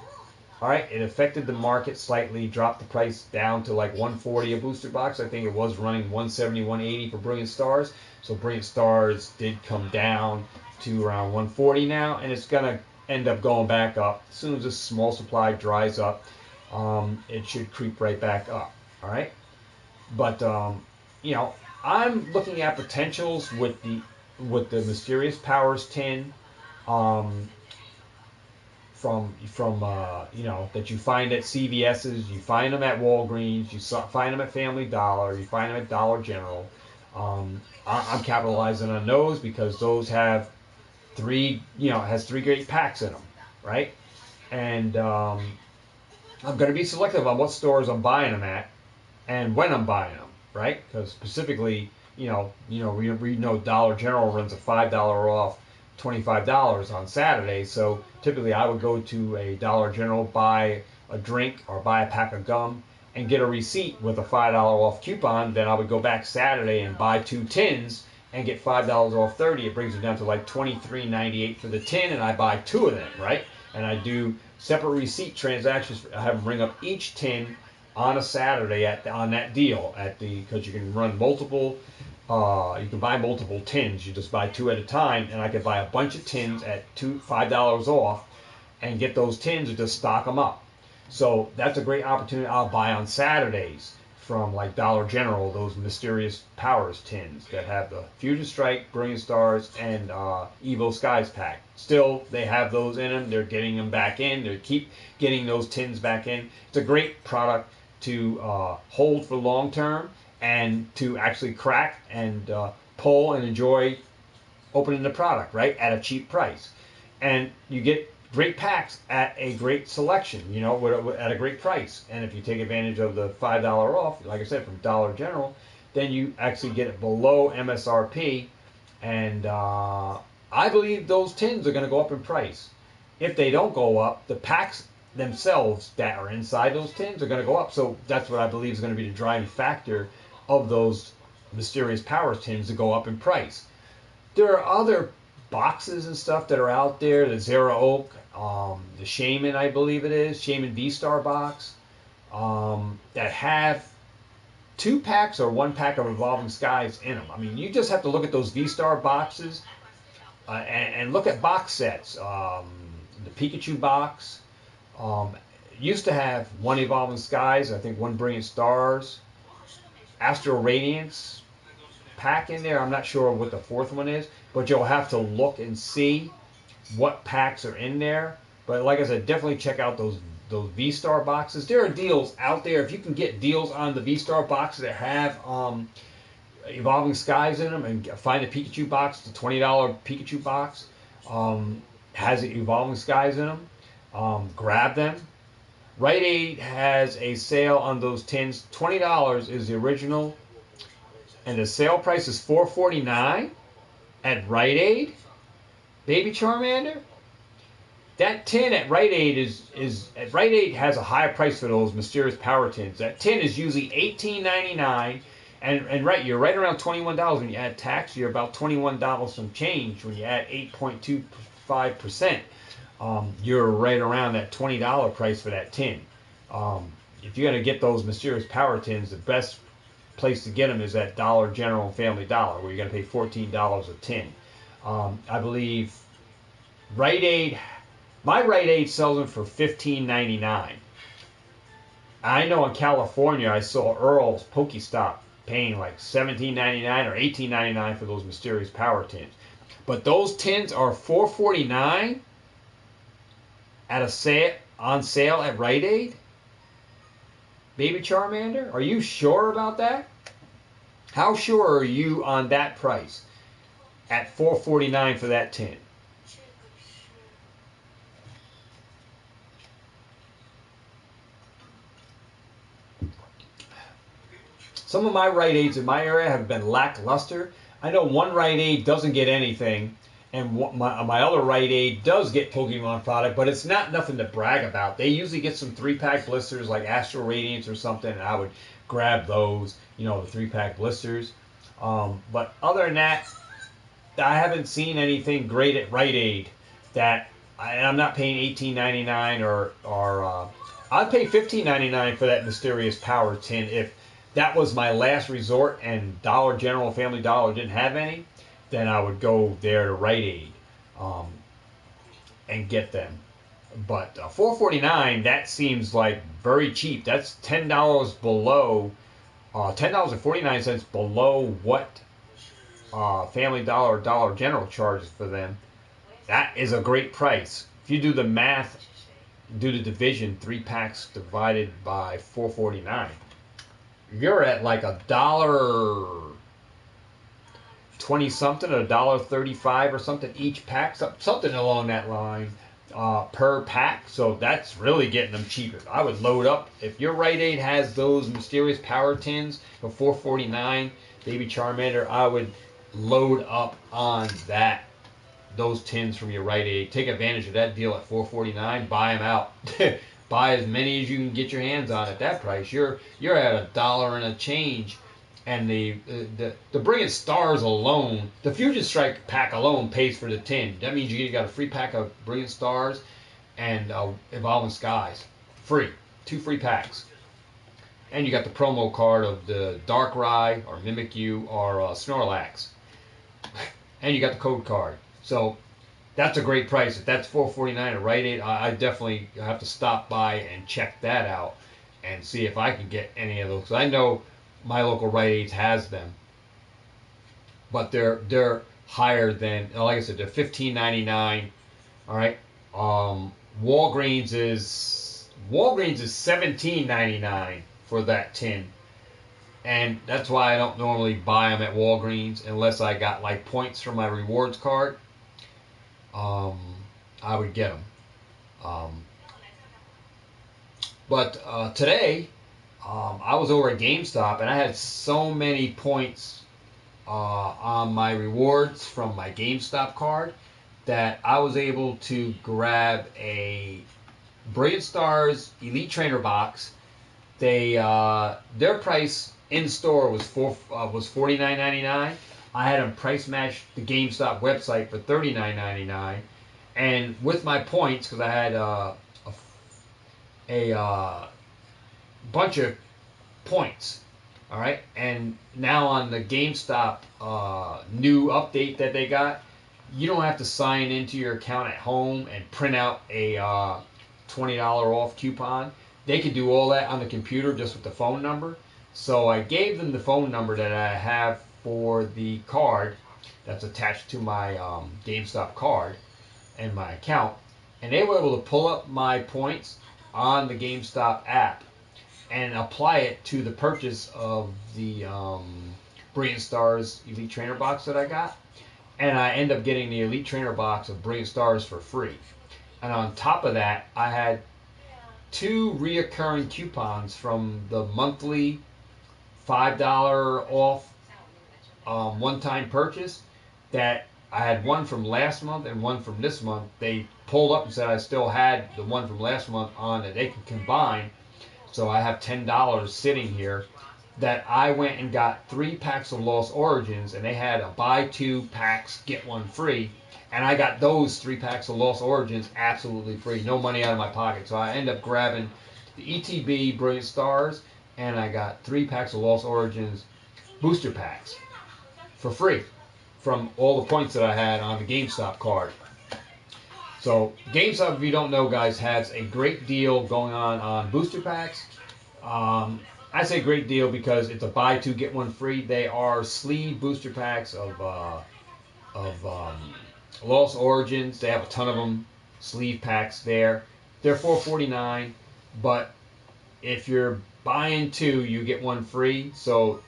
All right, it affected the market slightly, dropped the price down to like 140 a booster box. I think it was running 170, 180 for Brilliant Stars. So Brilliant Stars did come down to around 140 now, and it's gonna end up going back up. As soon as this small supply dries up, it should creep right back up. All right, but you know, I'm looking at potentials with the Mysterious Powers tin, from you know, that you find at CVS's, you find them at Walgreens, you find them at Family Dollar, you find them at Dollar General. I'm capitalizing on those because those have has three great packs in them, right? And I'm going to be selective on what stores I'm buying them at and when I'm buying them, right? Because specifically, we know Dollar General runs a $5 off, $25 on Saturday. So typically, I would go to a Dollar General, buy a drink or buy a pack of gum, and get a receipt with a $5 off coupon. Then I would go back Saturday and buy 2 tins and get $5 off 30. It brings it down to like $23.98 for the tin, and I buy 2 of them, right? And I do separate receipt transactions. I have them ring up each tin on a Saturday on that deal because you can run multiple. You can buy multiple tins. You just buy 2 at a time, and I could buy a bunch of tins at $5 off, and get those tins and just stock them up. So that's a great opportunity. I'll buy on Saturdays from like Dollar General, those Mysterious Powers tins that have the Fusion Strike, Brilliant Stars, and Evo Skies pack. Still, they have those in them. They're getting them back in. They keep getting those tins back in. It's a great product to hold for long term and to actually crack and pull and enjoy opening the product, right, at a cheap price. And you get great packs at a great selection, at a great price. And if you take advantage of the $5 off, like I said, from Dollar General, then you actually get it below MSRP. And I believe those tins are going to go up in price. If they don't go up, the packs themselves that are inside those tins are going to go up. So that's what I believe is going to be the driving factor of those Mysterious Powers tins to go up in price. There are other boxes and stuff that are out there. The Zero Oak, the Shaman, I believe it is, Shaman V-Star box, that have 2 packs or 1 pack of Evolving Skies in them. I mean, you just have to look at those V-Star boxes and look at box sets. The Pikachu box used to have 1 Evolving Skies, I think 1 Brilliant Stars, Astral Radiance pack in there. I'm not sure what the 4th one is, but you'll have to look and see what packs are in there. But like I said, definitely check out those V-Star boxes. There are deals out there. If you can get deals on the V-Star boxes that have Evolving Skies in them, and find a Pikachu box, the $20 Pikachu box, has Evolving Skies in them, grab them. Rite Aid has a sale on those tins. $20 is the original, and the sale price is $4.49 at Rite Aid. Baby Charmander. That tin at Rite Aid is at Rite Aid has a higher price for those Mysterious Power tins. That tin is usually $18.99, and you're right around $21 when you add tax. You're about $21 some change when you add 8.25%. You're right around that $20 price for that tin. If you're going to get those Mysterious Power tins, the best place to get them is at Dollar General and Family Dollar, where you're going to pay $14 a tin. I believe Rite Aid, my Rite Aid sells them for $15.99. I know in California I saw Earl's Pokestop paying like $17.99 or $18.99 for those Mysterious Power tins. But those tins are $4.49 at on sale at Rite Aid? Baby Charmander? Are you sure about that? How sure are you on that price? At $4.49 for that tin. Some of my Rite Aids in my area have been lackluster. I know one Rite Aid doesn't get anything, and my other Rite Aid does get Pokemon product, but it's not nothing to brag about. They usually get some 3-pack blisters like Astral Radiance or something, and I would grab those, the 3-pack blisters. But other than that, I haven't seen anything great at Rite Aid that I'm not paying $18.99 or I'd pay $15.99 for that Mysterious Power tin if that was my last resort and Dollar General, Family Dollar didn't have any. Then I would go there to Rite Aid and get them. But $4.49, that seems like very cheap. That's $10 below, $10.49 below what Family Dollar or Dollar General charges for them. That is a great price. If you do the math, do the division, 3 packs divided by $4.49, you're at like $1.20 something, or $1.35 or something each pack, something along that line per pack. So that's really getting them cheaper. I would load up if your Rite Aid has those Mysterious Power tins for $4.49, Baby Charmander. I would load up on those tins from your Rite Aid. Take advantage of that deal at $4.49. Buy them out. Buy as many as you can get your hands on at that price. You're at $1 and a change. And the Brilliant Stars alone, the Fusion Strike pack alone pays for the tin. That means you got a free pack of Brilliant Stars and Evolving Skies. Free. 2 free packs. And you got the promo card of the Darkrai or Mimikyu or Snorlax. And you got the code card. So that's a great price. If that's $4.49 at Rite Aid, I definitely have to stop by and check that out and see if I can get any of those. 'Cause I know my local Rite Aid has them, but they're higher than, like I said, they're $15.99. All right. Walgreens is $17.99 for that tin, and that's why I don't normally buy them at Walgreens unless I got like points from my rewards card. I would get them. Um, but today, I was over at GameStop and I had so many points on my rewards from my GameStop card that I was able to grab a Brilliant Stars Elite Trainer box. They their price in store was $49.99. I had them price match the GameStop website for $39.99, and with my points because I had a bunch of points. All right, and now on the GameStop new update that they got, you don't have to sign into your account at home and print out a $20 off coupon. They can do all that on the computer just with the phone number. So I gave them the phone number that I have for the card that's attached to my GameStop card and my account, and they were able to pull up my points on the GameStop app and apply it to the purchase of the Brilliant Stars Elite Trainer box that I got. And I end up getting the Elite Trainer box of Brilliant Stars for free. And on top of that, I had 2 reoccurring coupons from the monthly $5 off one-time purchase that I had one from last month and one from this month. They pulled up and said I still had the one from last month on that they can combine. So I have $10 sitting here that I went and got 3 packs of Lost Origins, and they had a buy 2 packs, get 1 free. And I got those 3 packs of Lost Origins absolutely free, no money out of my pocket. So I end up grabbing the ETB Brilliant Stars, and I got 3 packs of Lost Origins booster packs for free from all the points that I had on the GameStop card. So GameStop, if you don't know, guys, has a great deal going on booster packs. I say great deal because it's a buy 2 get 1 free. They are sleeve booster packs of Lost Origins. They have a ton of them, sleeve packs there. They're $4.49, but if you're buying 2, you get 1 free. So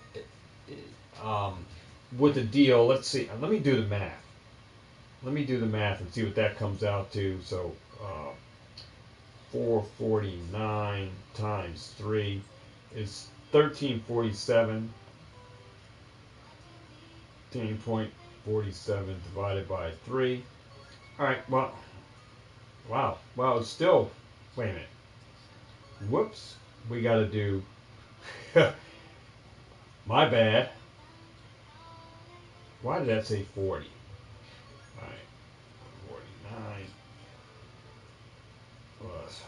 with the deal, let's see. Let me do the math. Let me do the math and see what that comes out to. So 449 times 3 is 1347. 13.47 divided by 3. All right, well, wow. Well, it's still, wait a minute. Whoops. We got to do, my bad. Why did that say 40? All right, 49 plus.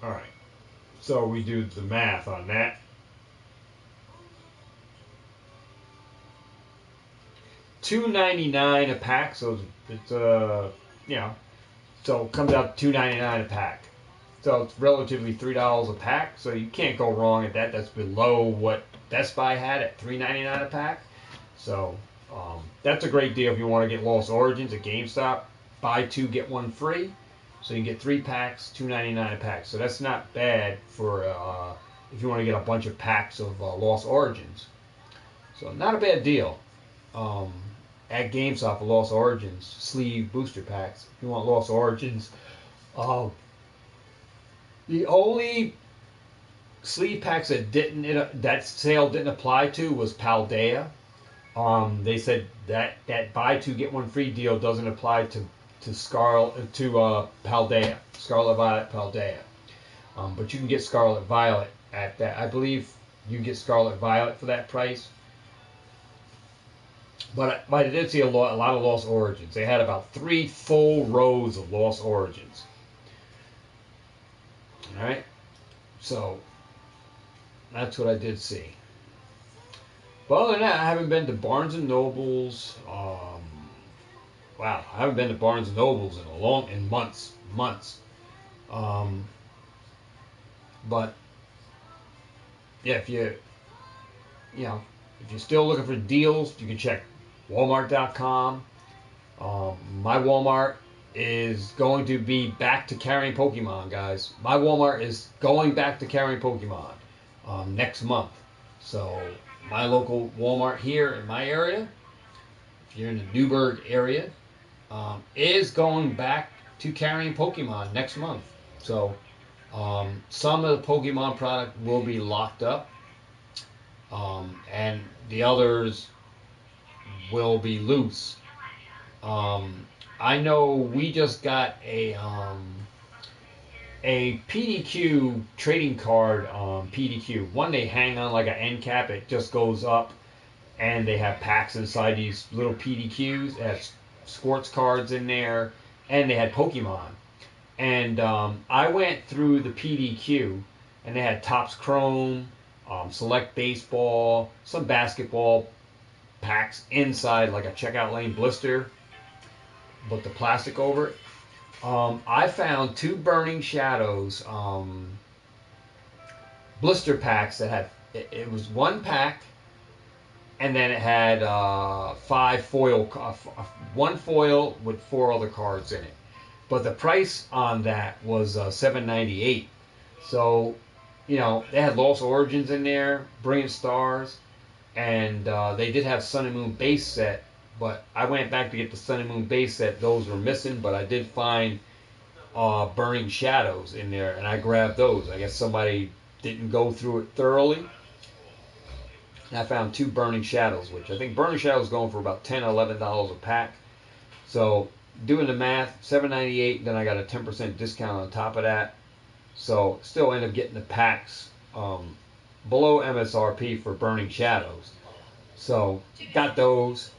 All right, so we do the math on that. $2.99 a pack, so it's so it comes out to $2.99 a pack. So it's relatively $3 a pack. So you can't go wrong at that. That's below what Best Buy had at $3.99 a pack. So that's a great deal if you want to get Lost Origins at GameStop. Buy 2 get 1 free. So you can get 3 packs, $2.99 a pack. So that's not bad for if you want to get a bunch of packs of Lost Origins. So not a bad deal. At GameStop for Lost Origins sleeve booster packs. If you want Lost Origins, the only sleeve packs that sale didn't apply to was Paldea. They said that buy 2 get 1 free deal doesn't apply to Paldea, Scarlet Violet Paldea. But you can get Scarlet Violet at that. I believe you can get Scarlet Violet for that price. But I did see a lot of Lost Origins. They had about 3 full rows of Lost Origins. All right, so that's what I did see. But other than that, I haven't been to Barnes and Nobles. Wow, I haven't been to Barnes and Nobles in months. But yeah, if you're still looking for deals, you can check Walmart.com. My Walmart is going to be back to carrying Pokemon, guys. My Walmart is going back to carrying Pokemon next month. So my local Walmart here in my area, if you're in the Newburgh area, is going back to carrying Pokemon next month. So some of the Pokemon product will be locked up, and the others will be loose. Um, I know we just got a PDQ trading card, PDQ. One they hang on like an end cap. It just goes up, and they have packs inside these little PDQs. It has sports cards in there, and they had Pokemon. And I went through the PDQ, and they had Topps Chrome, Select Baseball, some basketball packs inside like a checkout lane blister, but the plastic over it. I found two Burning Shadows blister packs that had it was one pack, and then it had five foil, one foil with four other cards in it. But the price on that was $7.98. So, they had Lost Origins in there, Brilliant Stars, and they did have Sun and Moon base set. But I went back to get the Sun and Moon base set; those were missing. But I did find Burning Shadows in there, and I grabbed those. I guess somebody didn't go through it thoroughly. And I found two Burning Shadows, which I think Burning Shadows is going for about $10, $11 a pack. So doing the math, $7.98. Then I got a 10% discount on top of that. So still end up getting the packs below MSRP for Burning Shadows. So got those.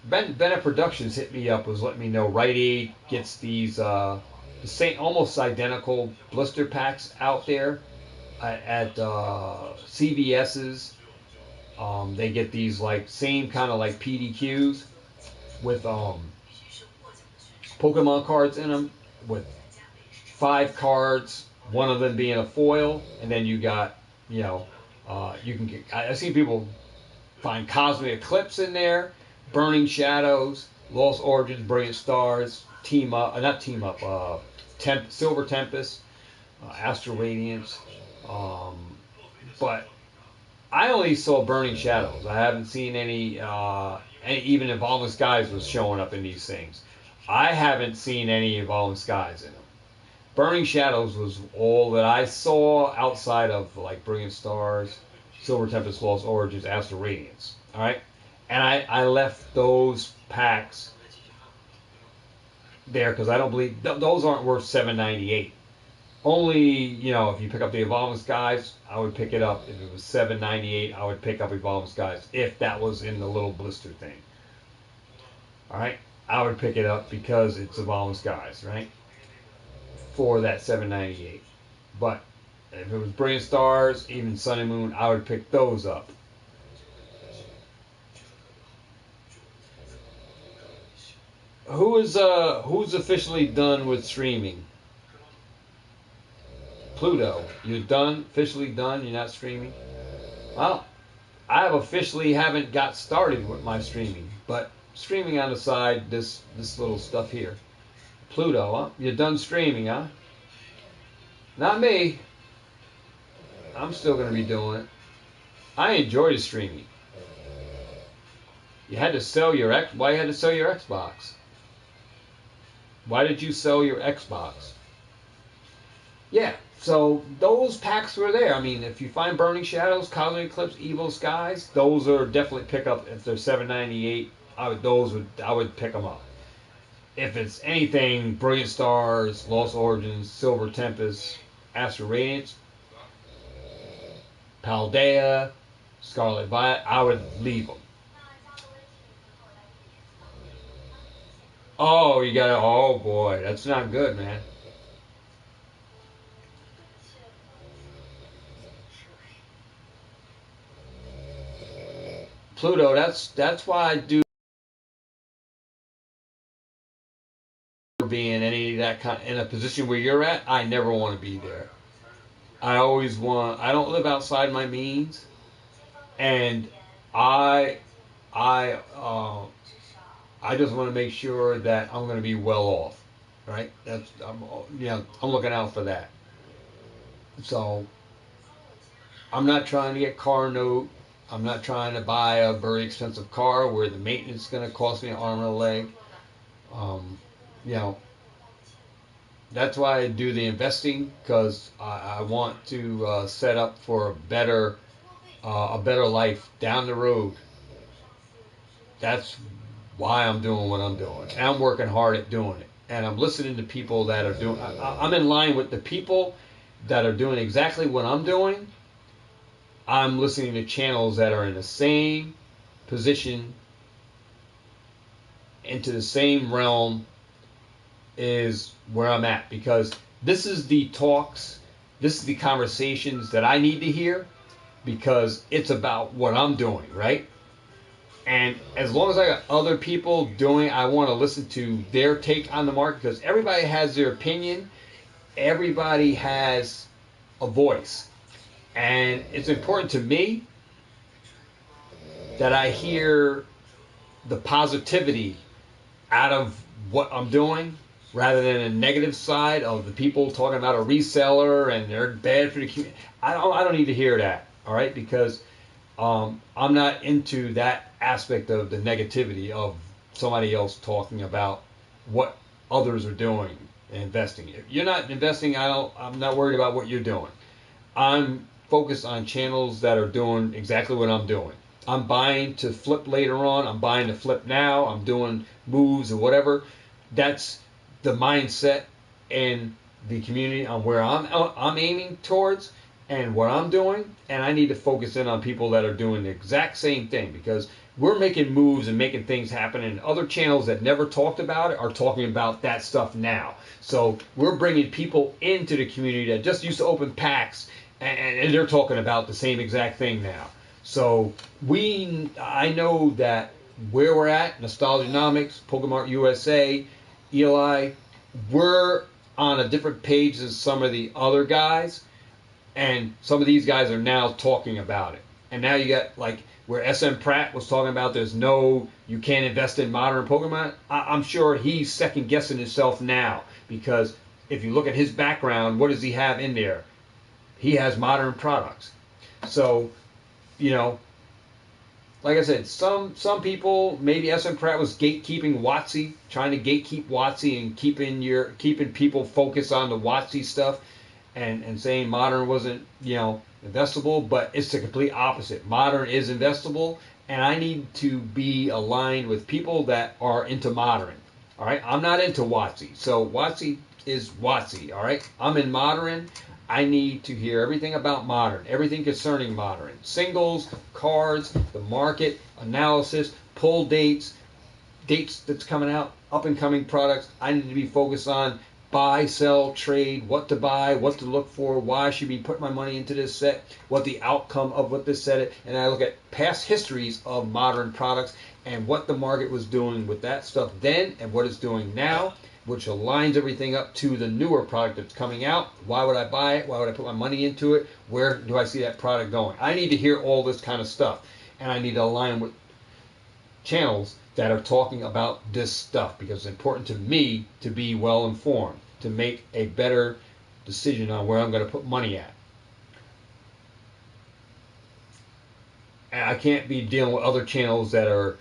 Bennett Productions hit me up, was letting me know Rite Aid gets these the same, almost identical blister packs out there at CVS's. They get these like same kind of like PDQs with Pokemon cards in them, with five cards, one of them being a foil, and then you got you can get. I've seen people find Cosmic Eclipse in there, Burning Shadows, Lost Origins, Brilliant Stars, Team Up, not Team Up, Silver Tempest, Astral Radiance. But I only saw Burning Shadows. I haven't seen any even Evolving Skies was showing up in these things. I haven't seen any Evolving Skies in them. Burning Shadows was all that I saw outside of like Brilliant Stars, Silver Tempest, Lost Origins, Astral Radiance. All right, and I left those packs there because I don't believe those aren't worth $7.98. Only if you pick up the Evolving Skies, I would pick it up. If it was $7.98, I would pick up Evolving Skies if that was in the little blister thing. All right, I would pick it up because it's Evolving Skies, right? For that $7.98. But if it was Brilliant Stars, even Sun and Moon, I would pick those up. Who's officially done with streaming? Pluto, you're done, officially done. You're not streaming. Well, I have officially haven't got started with my streaming, but streaming on the side. This little stuff here. Pluto, huh? You're done streaming, huh? Not me. I'm still going to be doing it. I enjoy the streaming. You had to sell your Why you had to sell your Xbox? Why did you sell your Xbox? Yeah, so those packs were there. I mean, if you find Burning Shadows, Cosmic Eclipse, Evil Skies, those are definitely pick up. If they're $7.98, I would pick them up. If it's anything, Brilliant Stars, Lost Origins, Silver Tempest, Astral Radiance, Paldea, Scarlet Violet, I would leave them. Oh, oh boy, that's not good, man. Pluto, that's why I do being any that kind in a position where you're at. I never want to be there. I don't live outside my means, and I I I just want to make sure that I'm going to be well off, right? I'm looking out for that. So I'm not trying to get car note. I'm not trying to buy a very expensive car where the maintenance is going to cost me an arm and a leg. You know, that's why I do the investing, because I want to set up for a better life down the road. That's why I'm doing what I'm doing. And I'm working hard at doing it. And I'm listening to people that are doing. I'm in line with the people that are doing exactly what I'm doing. I'm listening to channels that are in the same position, into the same realm is where I'm at, because this is the talks, this is the conversations that I need to hear, because it's about what I'm doing, right? And as long as I got other people doing, I want to listen to their take on the market, because everybody has their opinion, everybody has a voice, and it's important to me that I hear the positivity out of what I'm doing, rather than a negative side of the people talking about a reseller and they're bad for the community. I don't need to hear that, all right? Because I'm not into that aspect of the negativity of somebody else talking about what others are doing and investing. If you're not investing, I'm not worried about what you're doing. I'm focused on channels that are doing exactly what I'm doing. I'm buying to flip later on. I'm buying to flip now. I'm doing moves or whatever. That's the mindset in the community on where I'm aiming towards and what I'm doing. And I need to focus in on people that are doing the exact same thing, because we're making moves and making things happen, and other channels that never talked about it are talking about that stuff now. So we're bringing people into the community that just used to open packs, and they're talking about the same exact thing now. So I know that where we're at, Nostalgianomics, Pokemart USA, Eli, we're on a different page than some of the other guys, and some of these guys are now talking about it. And now you got like where SM Pratt was talking about you can't invest in modern Pokemon. I'm sure he's second guessing himself now, because if you look at his background, what does he have in there? He has modern products. So, you know, like I said, some people, maybe SM Pratt was gatekeeping WotC, trying to gatekeep WotC and keeping people focused on the WotC stuff, and saying modern wasn't, investable. But it's the complete opposite. Modern is investable, and I need to be aligned with people that are into modern. All right, I'm not into WotC, so WotC is WotC. All right, I'm in modern. I need to hear everything about modern, everything concerning modern. Singles, cards, the market, analysis, pull dates that's coming out, up and coming products. I need to be focused on buy, sell, trade, what to buy, what to look for, why I should be putting my money into this set, what the outcome of what this set is. And I look at past histories of modern products and what the market was doing with that stuff then and what it's doing now, which aligns everything up to the newer product that's coming out. Why would I buy it? Why would I put my money into it? Where do I see that product going? I need to hear all this kind of stuff, and I need to align with channels that are talking about this stuff, because it's important to me to be well informed, to make a better decision on where I'm going to put money at. And I can't be dealing with other channels that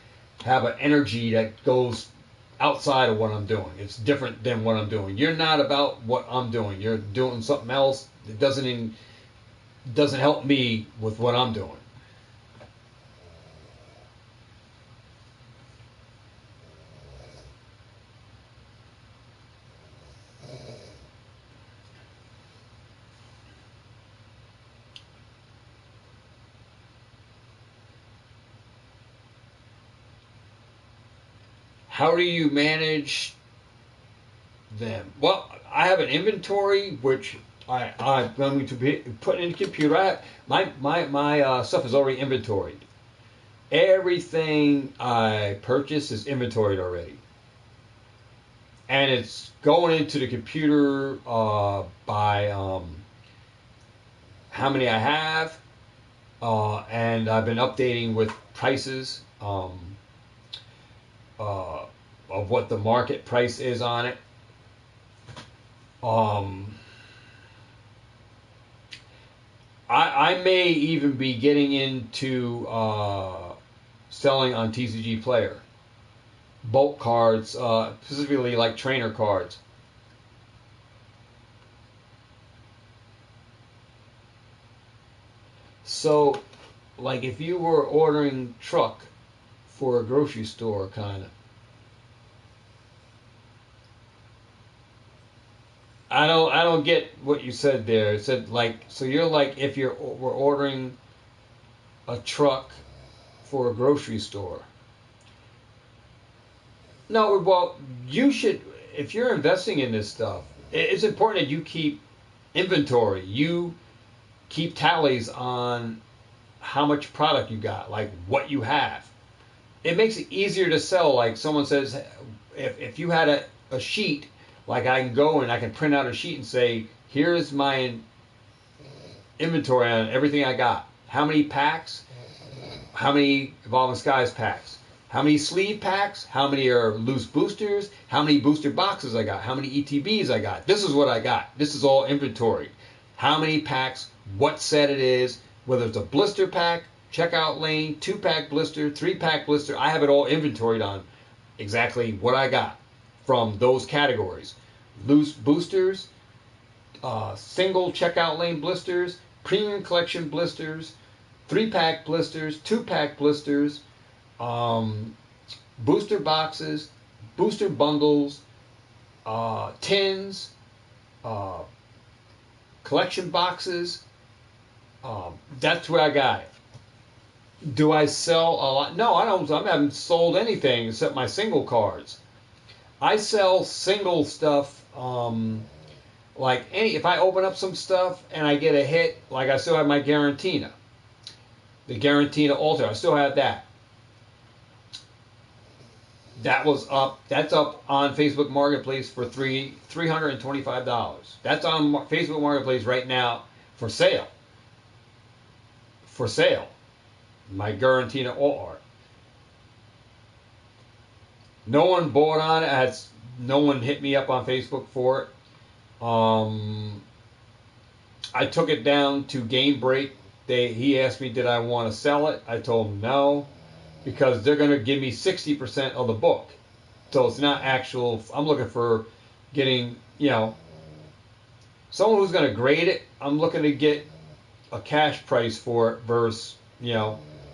have an energy that goes outside of what I'm doing. It's different than what I'm doing. You're not about what I'm doing. You're doing something else that doesn't help me with what I'm doing. How do you manage them? Well, I have an inventory which I'm going to be put in the computer. My stuff is already inventoried. Everything I purchase is inventoried already, and it's going into the computer by how many I have, and I've been updating with prices of what the market price is on it. I may even be getting into selling on TCG Player, bulk cards, specifically like trainer cards. So, like if you were ordering truck for a grocery store, kind of. I don't get what you said there. It said like so you're like if we're ordering a truck for a grocery store. No, well, you should if you're investing in this stuff. It's important that you keep inventory. You keep tallies on how much product you got, like what you have. It makes it easier to sell. Like someone says, if you had a sheet, like I can go and I can print out a sheet and say, here's my inventory on everything I got. How many packs? How many Evolving Skies packs? How many sleeve packs? How many are loose boosters? How many booster boxes I got? How many ETBs I got? This is what I got. This is all inventory. How many packs? What set it is? Whether it's a blister pack, checkout lane, 2-pack blister, 3-pack blister. I have it all inventoried on exactly what I got from those categories. Loose boosters, single checkout lane blisters, premium collection blisters, 3-pack blisters, 2-pack blisters, booster boxes, booster bundles, tins, collection boxes. That's where I got it. Do I sell a lot? No, I don't. I haven't sold anything except my single cards. I sell single stuff. Like if I open up some stuff and I get a hit, like I still have my Garantina, the Garantina Altar. I still have that. That was up. That's up on Facebook Marketplace for $325. That's on Facebook Marketplace right now for sale. For sale. My Garantina Alt Art. No one bought on it. No one hit me up on Facebook for it. I took it down to Game Break. He asked me, did I want to sell it? I told him no, because they're going to give me 60% of the book. So it's not actual. I'm looking for getting, someone who's going to grade it. I'm looking to get a cash price for it versus,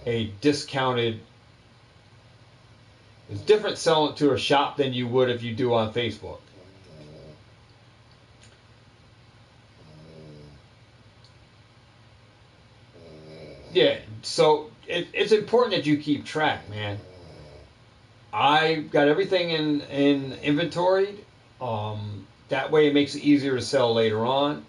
a discounted. It's different selling it to a shop than you would if you do on Facebook. Yeah, so it's important that you keep track, man. I got everything in inventory. That way it makes it easier to sell later on.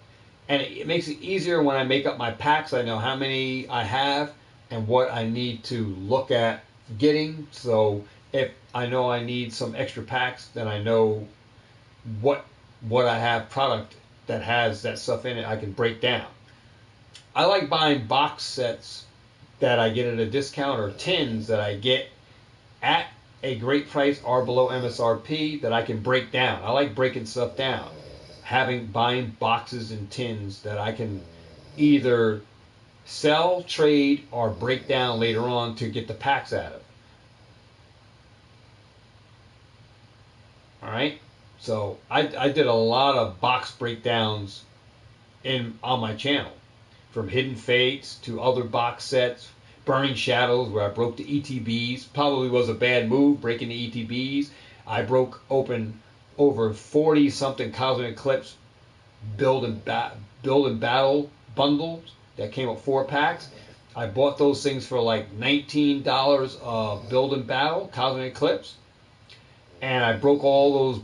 And it makes it easier when I make up my packs. I know how many I have and what I need to look at getting. So if I know I need some extra packs, then I know what I have product that has that stuff in it I can break down. I like buying box sets that I get at a discount or tins that I get at a great price or below MSRP that I can break down. I like breaking stuff down. Buying boxes and tins that I can either sell, trade, or break down later on to get the packs out of. All right. So I did a lot of box breakdowns on my channel, from Hidden Fates to other box sets, Burning Shadows, where I broke the ETBs. Probably was a bad move breaking the ETBs. I broke open over 40 something Cosmic Eclipse build and battle bundles that came with 4 packs. I bought those things for like $19 build and battle Cosmic Eclipse, and I broke all those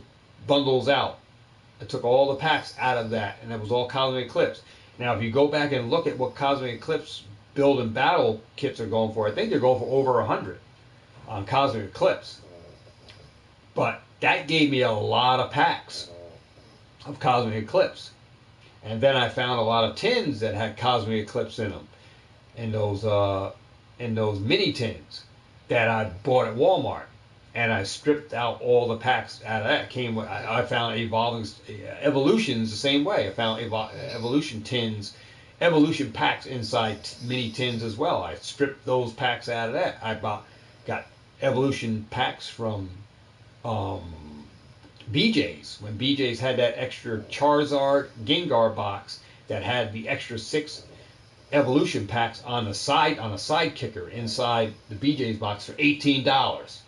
bundles out. I took all the packs out of that, and it was all Cosmic Eclipse. Now, if you go back and look at what Cosmic Eclipse build and battle kits are going for, I think they're going for over 100 on Cosmic Eclipse. But that gave me a lot of packs of Cosmic Eclipse. And then I found a lot of tins that had Cosmic Eclipse in them, and those mini tins that I bought at Walmart. And I stripped out all the packs out of that. I found Evolutions the same way. I found Evolution tins, Evolution packs inside mini tins as well. I stripped those packs out of that. Got Evolution packs from um, BJ's, when BJ's had that extra Charizard Gengar box that had the extra 6 evolution packs on the side, on a side kicker inside the BJ's box for $18.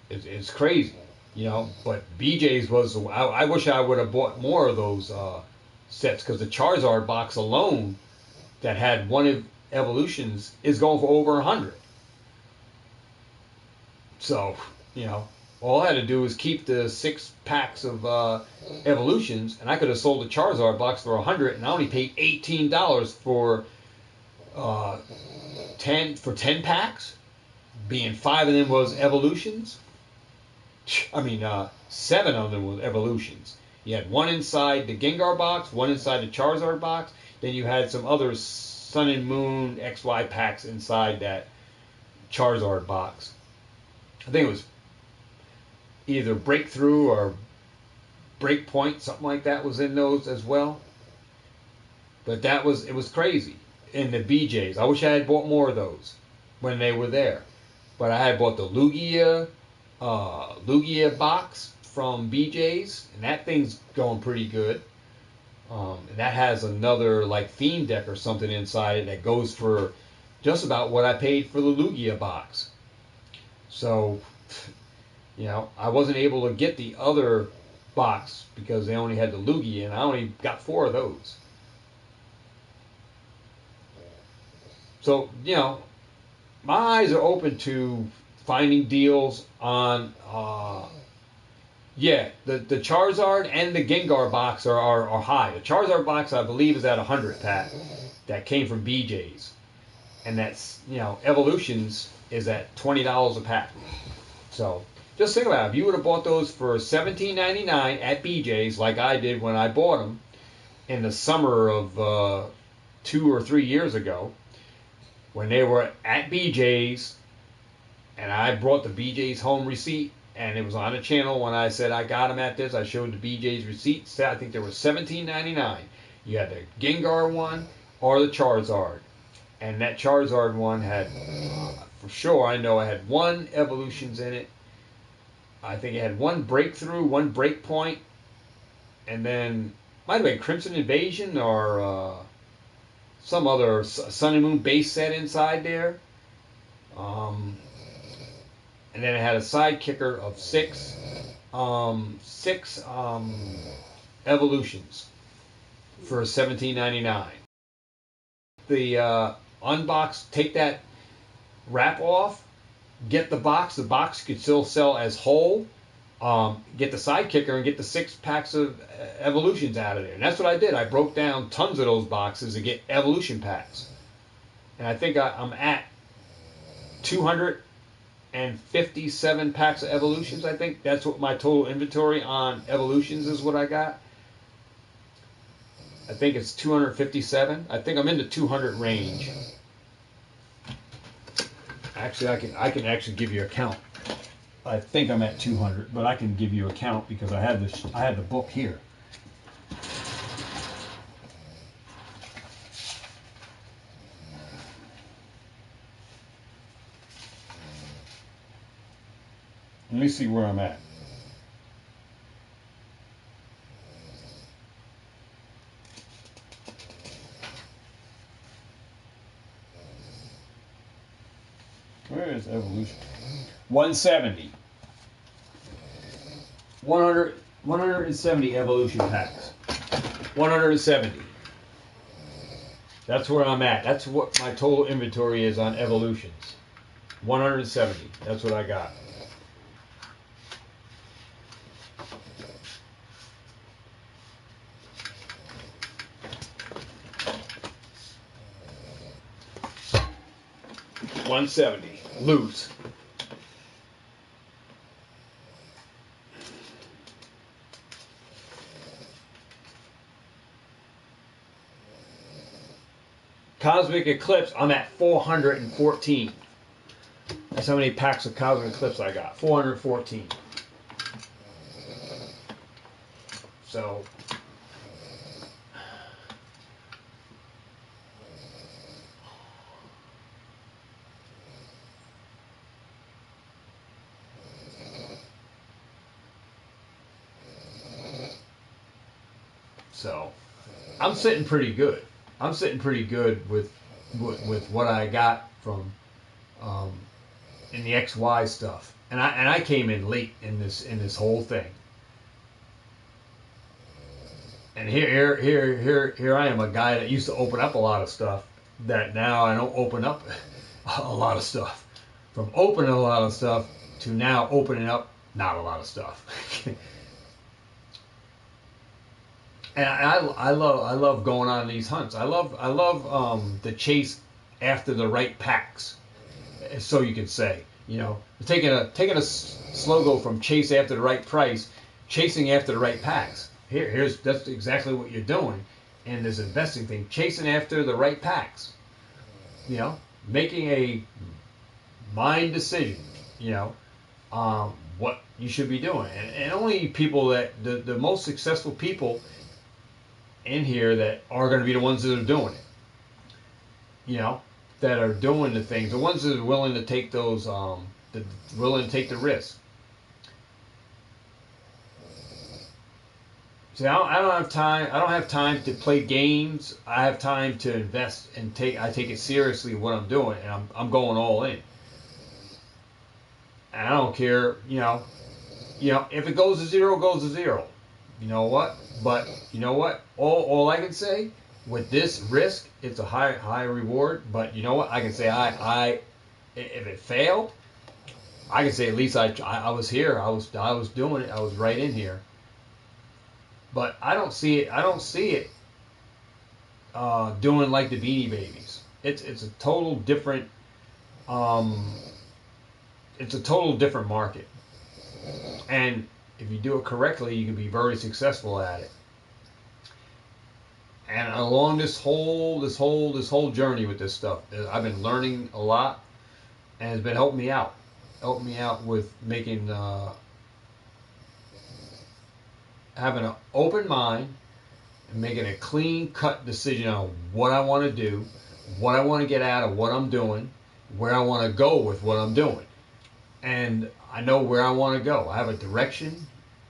It's crazy, you know. But BJ's was. I wish I would have bought more of those sets, because the Charizard box alone that had one of evolutions is going for over 100. So, you know, all I had to do was keep the 6 packs of evolutions, and I could have sold the Charizard box for 100, and I only paid $18 for uh, 10 packs, being 5 of them was evolutions. I mean, 7 of them was evolutions. You had one inside the Gengar box, one inside the Charizard box. Then you had some other Sun and Moon XY packs inside that Charizard box. I think it was either Breakthrough or Breakpoint, something like that was in those as well. But it was crazy in the BJ's. I wish I had bought more of those when they were there. But I had bought the Lugia box from BJ's, and that thing's going pretty good. And that has another like theme deck or something inside it that goes for just about what I paid for the Lugia box. So, you know, I wasn't able to get the other box because they only had the Lugia, and I only got 4 of those. So, you know, my eyes are open to finding deals on, the Charizard and the Gengar box are high. The Charizard box, I believe, is at 100 pack that came from BJ's. And that's, you know, Evolutions is at $20 a pack. So just think about it. If you would have bought those for $17.99 at BJ's, like I did when I bought them in the summer of 2 or 3 years ago, when they were at BJ's, and I brought the BJ's home receipt, and it was on the channel when I said I got them at this. I showed the BJ's receipt. I think there was $17.99. You had the Gengar one or the Charizard, and that Charizard one had, for sure, I know it had 1 evolutions in it. I think it had 1 breakthrough, 1 breakpoint, and then might have been Crimson Invasion or some other Sun and Moon base set inside there. And then it had a side kicker of 6 evolutions for $17.99. The unbox, take that wrap off, get the box. The box could still sell as whole. Get the side kicker and get the 6 packs of evolutions out of there. And that's what I did. I broke down tons of those boxes to get evolution packs. And I think I'm at 257 packs of evolutions. I think that's what my total inventory on evolutions is, what I got. I think it's 257. I think I'm in the 200 range. Actually, I can actually give you a count. I think I'm at 200, but I can give you a count because I had the book here. Let me see where I'm at. Where is evolution? 170. 170 evolution packs. 170. That's where I'm at. That's what my total inventory is on evolutions. 170. That's what I got. $170 loose. Cosmic Eclipse, I'm at 414. That's how many packs of Cosmic Eclipse I got. 414. So So I'm sitting pretty good. I'm sitting pretty good with what I got from um, in the XY stuff, and I came in late in this whole thing. And here I am, a guy that used to open up a lot of stuff that now I don't open up a lot of stuff. From opening a lot of stuff to now opening up not a lot of stuff. And I love going on these hunts. I love the chase after the right packs, so you could say. You know, taking a slogan from chase after the right price, chasing after the right packs. That's exactly what you're doing in this investing thing, chasing after the right packs. You know, making a mind decision. You know, what you should be doing, and only people that the most successful people in here that are going to be the ones that are doing it. You know, that are doing the things, the ones that are willing to take those, willing to take the risk. See, I don't have time. I don't have time to play games. I have time to invest and I take it seriously what I'm doing, and I'm going all in. And I don't care. You know, if it goes to zero, it goes to zero. You know what? But you know what? All I can say with this risk, it's a high reward. But you know what? I can say if it failed, I can say at least I was here. I was doing it. I was right in here. But I don't see it. I don't see it doing like the Beanie Babies. It's a total different. It's a total different market. And if you do it correctly, you can be very successful at it. And along this whole journey with this stuff, I've been learning a lot, and it's been helping me out. Helping me out with making having an open mind and making a clean cut decision on what I want to do, what I want to get out of what I'm doing, where I want to go with what I'm doing. And I know where I want to go. I have a direction.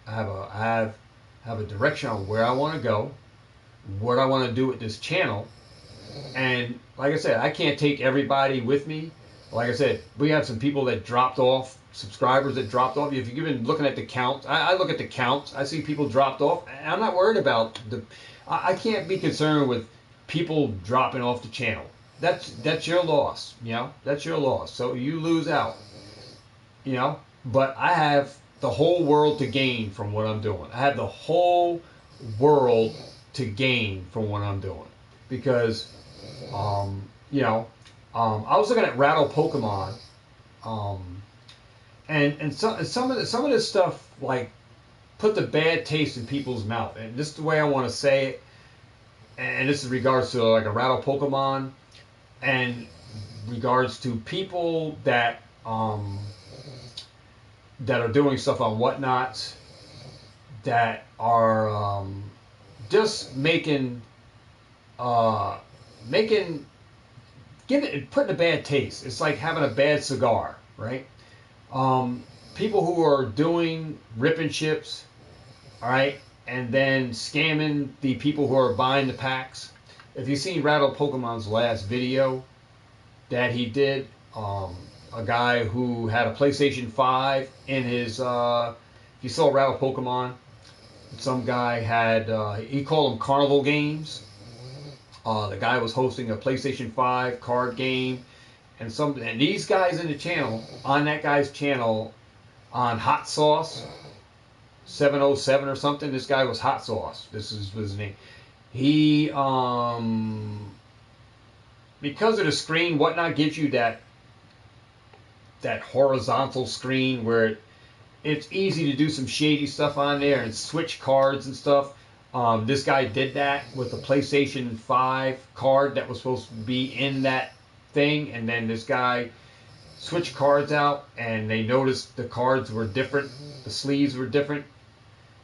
I have a direction on where I want to go, what I want to do with this channel. And like I said, I can't take everybody with me. Like I said, we have some people that dropped off, subscribers that dropped off. If you've been looking at the counts, I look at the counts. I see people dropped off. And I'm not worried about I can't be concerned with people dropping off the channel. That's your loss. You know, that's your loss. So you lose out. You know, but I have the whole world to gain from what I'm doing. I have the whole world to gain from what I'm doing because, you know, I was looking at Rattle Pokemon, and some of this stuff like put the bad taste in people's mouth, and this is the way I want to say it, and this is regards to like a Rattle Pokemon, and regards to people that that are doing stuff on whatnots that are just putting a bad taste. It's like having a bad cigar, right? People who are doing ripping ships, all right, and then scamming the people who are buying the packs. If you've seen Rattle Pokemon's last video that he did, a guy who had a PlayStation 5 in his, if you saw Rattle Pokemon, some guy had, he called them carnival games. The guy was hosting a PlayStation 5 card game, and these guys in the channel, on that guy's channel, on Hot Sauce 707 or something, this guy was Hot Sauce. This is his name. He, because of the screen, whatnot gives you that horizontal screen where it's easy to do some shady stuff on there and switch cards and stuff. This guy did that with the PlayStation 5 card that was supposed to be in that thing, and then this guy switched cards out, and they noticed the cards were different, the sleeves were different.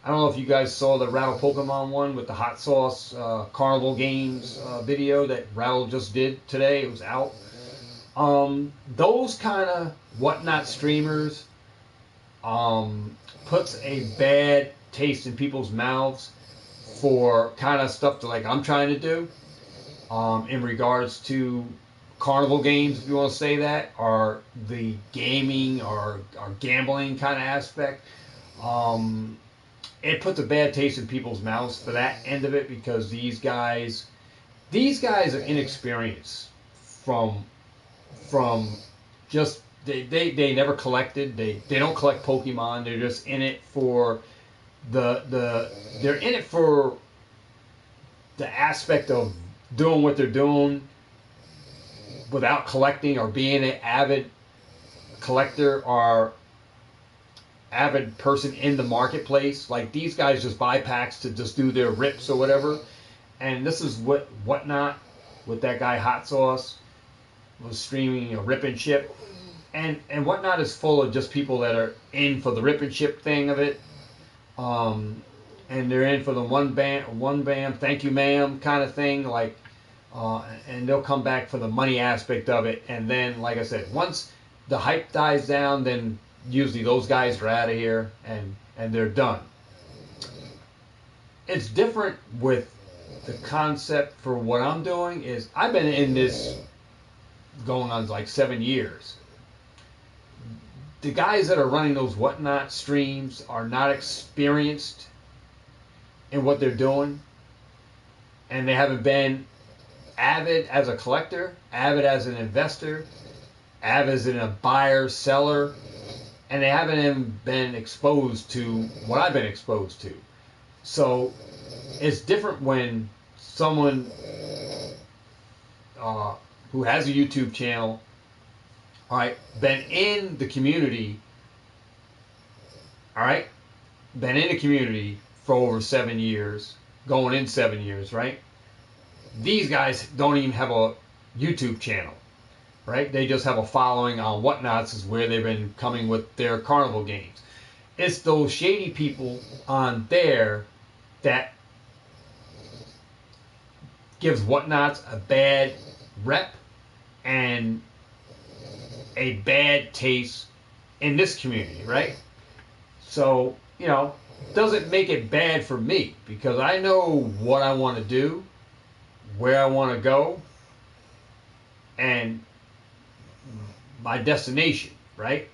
I don't know if you guys saw the Rattle Pokemon one with the Hot Sauce Carnival Games video that Rattle just did today. It was out. Those kind of whatnot streamers puts a bad taste in people's mouths for kind of stuff that like I'm trying to do, in regards to carnival games, if you want to say that, or the gaming or gambling kind of aspect. Um, it puts a bad taste in people's mouths for that end of it, because these guys are inexperienced from from just they never collected. They don't collect Pokemon. They're just in it for they're in it for the aspect of doing what they're doing without collecting, or being an avid collector or avid person in the marketplace. Like, these guys just buy packs to just do their rips or whatever. And this is what Whatnot, with that guy Hot Sauce, was streaming, rip and ship. And Whatnot is full of just people that are in for the rip and ship thing of it. And they're in for the one bam, thank you ma'am kind of thing. Like, and they'll come back for the money aspect of it. And then, like I said, once the hype dies down, then usually those guys are out of here and they're done. It's different with the concept for what I'm doing. Is I've been in this going on like 7 years. The guys that are running those Whatnot streams are not experienced in what they're doing, and they haven't been avid as a collector, avid as an investor, avid as a buyer, seller, and they haven't even been exposed to what I've been exposed to. So it's different when someone who has a YouTube channel, all right, been in the community, all right, been in the community for over 7 years, going in 7 years, right? These guys don't even have a YouTube channel, right? They just have a following on Whatnots, is where they've been coming with their carnival games. It's those shady people on there that gives Whatnots a bad rep and a bad taste in this community, right? So, doesn't make it bad for me, because I know what I want to do, where I want to go, and my destination, right?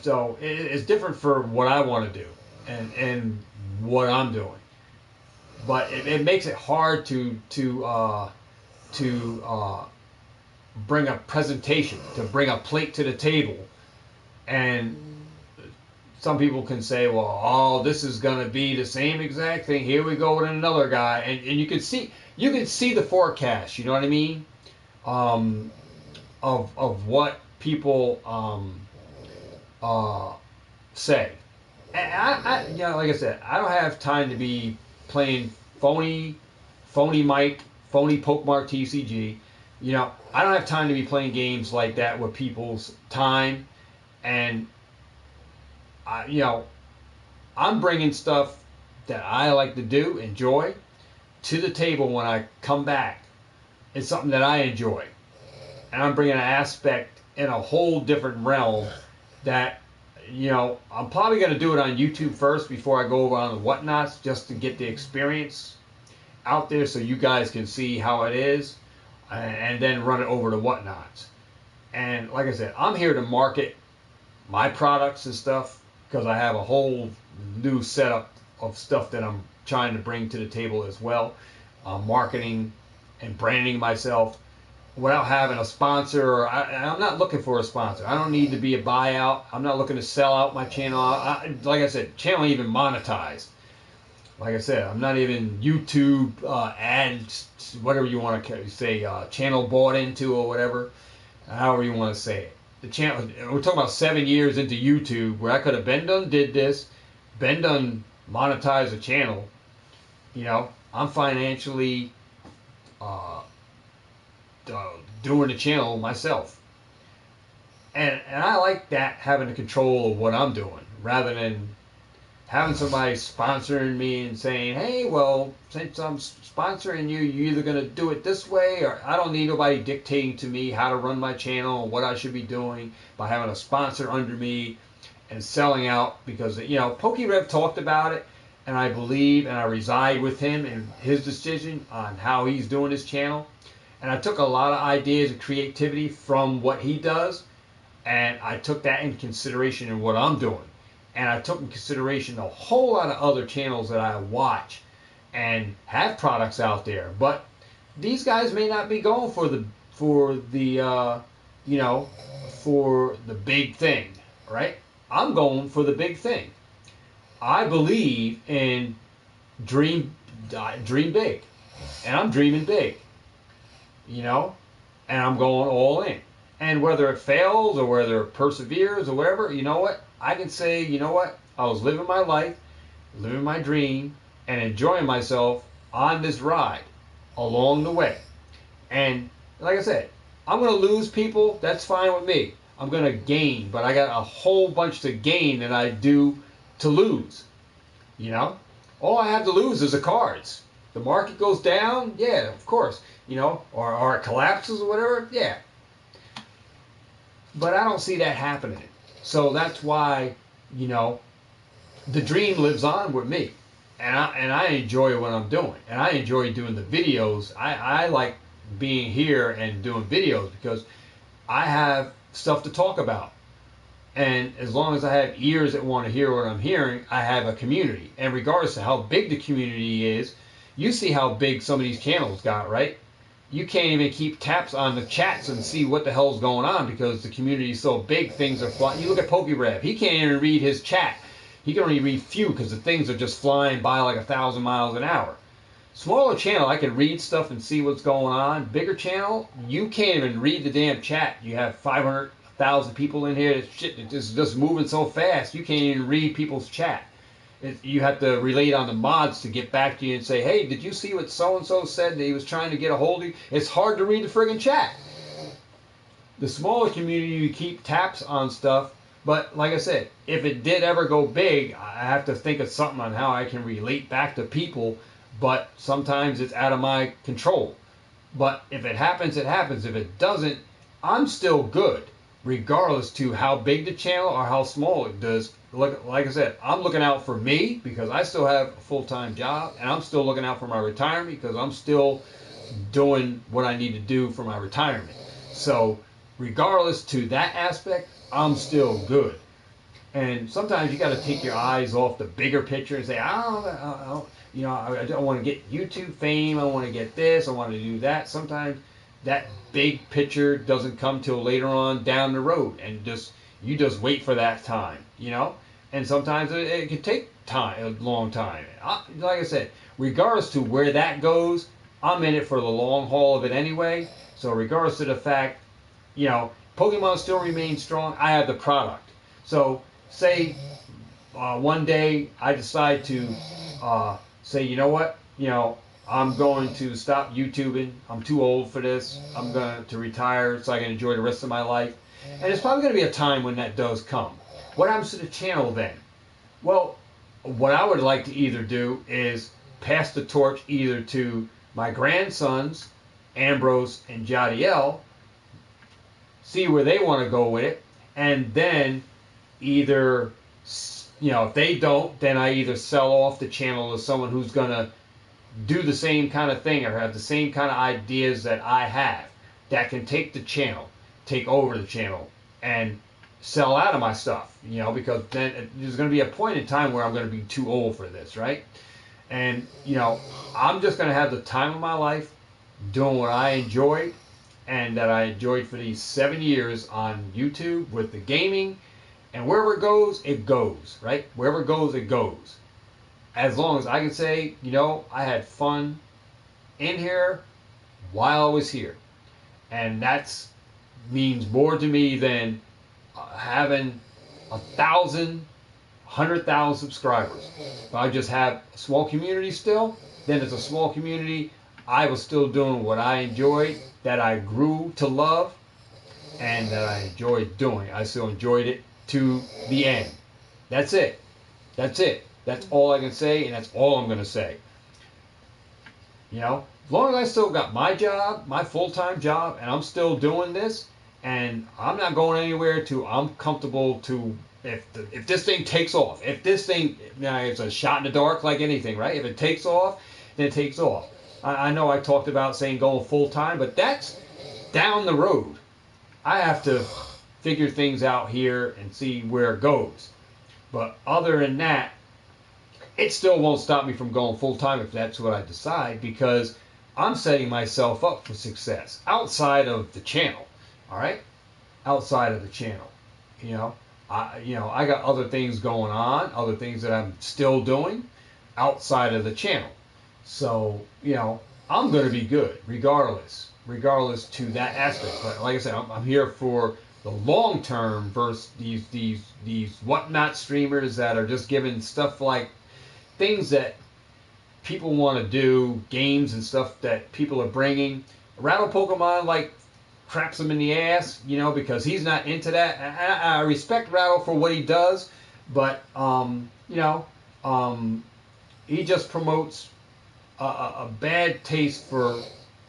So it's different for what I want to do and what I'm doing, but it makes it hard to bring a presentation, to bring a plate to the table. And some people can say, well, this is going to be the same exact thing. Here we go with another guy. And you can see the forecast, you know what I mean? Of what people say. And I like I said, I don't have time to be playing phony Mike, phony Pokemart TCG. I don't have time to be playing games like that with people's time. And I'm bringing stuff that I like to do, enjoy, to the table when I come back. It's something that I enjoy, and I'm bringing an aspect in a whole different realm that I'm probably going to do it on YouTube first before I go over on the Whatnots, just to get the experience out there so you guys can see how it is, and then run it over to Whatnots. And like I said, I'm here to market my products and stuff, because I have a whole new setup of stuff that I'm trying to bring to the table as well. Marketing and branding myself without having a sponsor. I'm not looking for a sponsor. I don't need to be a buyout. I'm not looking to sell out my channel. Like I said, channel ain't even monetized. Like I said, I'm not even YouTube ads, whatever you want to say, channel bought into or whatever, however you want to say it. The channel, we're talking about 7 years into YouTube, where I could have been done did this, been done monetized a channel. I'm financially doing the channel myself, and I like that, having the control of what I'm doing, rather than having somebody sponsoring me and saying, hey, well, since I'm sponsoring you, you're either going to do it this way, or I don't need nobody dictating to me how to run my channel and what I should be doing by having a sponsor under me and selling out because, PokeRev talked about it, and I believe and I reside with him and his decision on how he's doing his channel. And I took a lot of ideas and creativity from what he does, and I took that in consideration in what I'm doing. And I took in consideration a whole lot of other channels that I watch and have products out there. But these guys may not be going for the big thing, right? I'm going for the big thing. I believe in dream big, and I'm dreaming big, and I'm going all in. And whether it fails or whether it perseveres or whatever, you know what? I can say, I was living my life, living my dream, and enjoying myself on this ride along the way. And like I said, I'm going to lose people. That's fine with me. I'm going to gain, but I got a whole bunch to gain than I do to lose. All I have to lose is the cards. The market goes down, yeah, of course. Or it collapses or whatever, yeah. But I don't see that happening. So that's why, the dream lives on with me. And I enjoy what I'm doing. And I enjoy doing the videos. I like being here and doing videos because I have stuff to talk about. And as long as I have ears that want to hear what I'm hearing, I have a community. And regardless of how big the community is, you see how big some of these channels got, right? You can't even keep tabs on the chats and see what the hell's going on because the community is so big, things are flying. You look at PokeRev, he can't even read his chat. He can only read few because the things are just flying by like 1,000 miles an hour. Smaller channel, I can read stuff and see what's going on. Bigger channel, you can't even read the damn chat. You have 500,000 people in here. Shit, it's just moving so fast. You can't even read people's chat. You have to relate on the mods to get back to you and say, hey, did you see what so-and-so said that he was trying to get a hold of you? It's hard to read the friggin' chat. The smaller community, you keep taps on stuff. But like I said, if it did ever go big, I have to think of something on how I can relate back to people. But sometimes it's out of my control. But if it happens, it happens. If it doesn't, I'm still good, regardless to how big the channel or how small it does. Like I said, I'm looking out for me because I still have a full-time job, and I'm still looking out for my retirement because I'm still doing what I need to do for my retirement. So regardless to that aspect, I'm still good. And sometimes you got to take your eyes off the bigger picture and say, I don't want to get YouTube fame. I want to get this. I want to do that. Sometimes that big picture doesn't come till later on down the road, and you just wait for that time, And sometimes it can take time, a long time. Like I said, regardless to where that goes, I'm in it for the long haul of it anyway. So regardless to the fact, Pokemon still remains strong. I have the product. So say one day I decide to say, you know what, I'm going to stop YouTubing. I'm too old for this. I'm going to retire so I can enjoy the rest of my life. And there's probably going to be a time when that does come. What happens to the channel then? Well, what I would like to either do is pass the torch either to my grandsons, Ambrose and Jadiel, see where they want to go with it, and then either, if they don't, then I either sell off the channel to someone who's going to do the same kind of thing or have the same kind of ideas that I have that can take over the channel and sell out of my stuff, because then there's going to be a point in time where I'm going to be too old for this, right? And, I'm just going to have the time of my life doing what I enjoyed and that I enjoyed for these 7 years on YouTube with the gaming. And wherever it goes, right? Wherever it goes. As long as I can say, I had fun in here while I was here. And that means more to me than having 1,000, 100,000 subscribers. If I just have a small community still, then it's a small community. I was still doing what I enjoyed, that I grew to love, and that I enjoyed doing. I still enjoyed it to the end. That's it. That's all I can say, and that's all I'm going to say. As long as I still got my job, my full-time job, and I'm still doing this, and I'm not going anywhere I'm comfortable to if this thing takes off, if this thing, now it's a shot in the dark like anything, right? If it takes off, then it takes off. I know I talked about saying going full time, but that's down the road. I have to figure things out here and see where it goes. But other than that, it still won't stop me from going full time if that's what I decide, because I'm setting myself up for success outside of the channel. All right, outside of the channel, you know, I got other things going on, other things that I'm still doing outside of the channel. So I'm going to be good regardless to that aspect. But like I said, I'm here for the long term versus these whatnot streamers that are just giving stuff like things that people want to do, games and stuff that people are bringing. Rattle Pokemon like craps him in the ass, because he's not into that. I respect Rattle for what he does, but he just promotes a bad taste for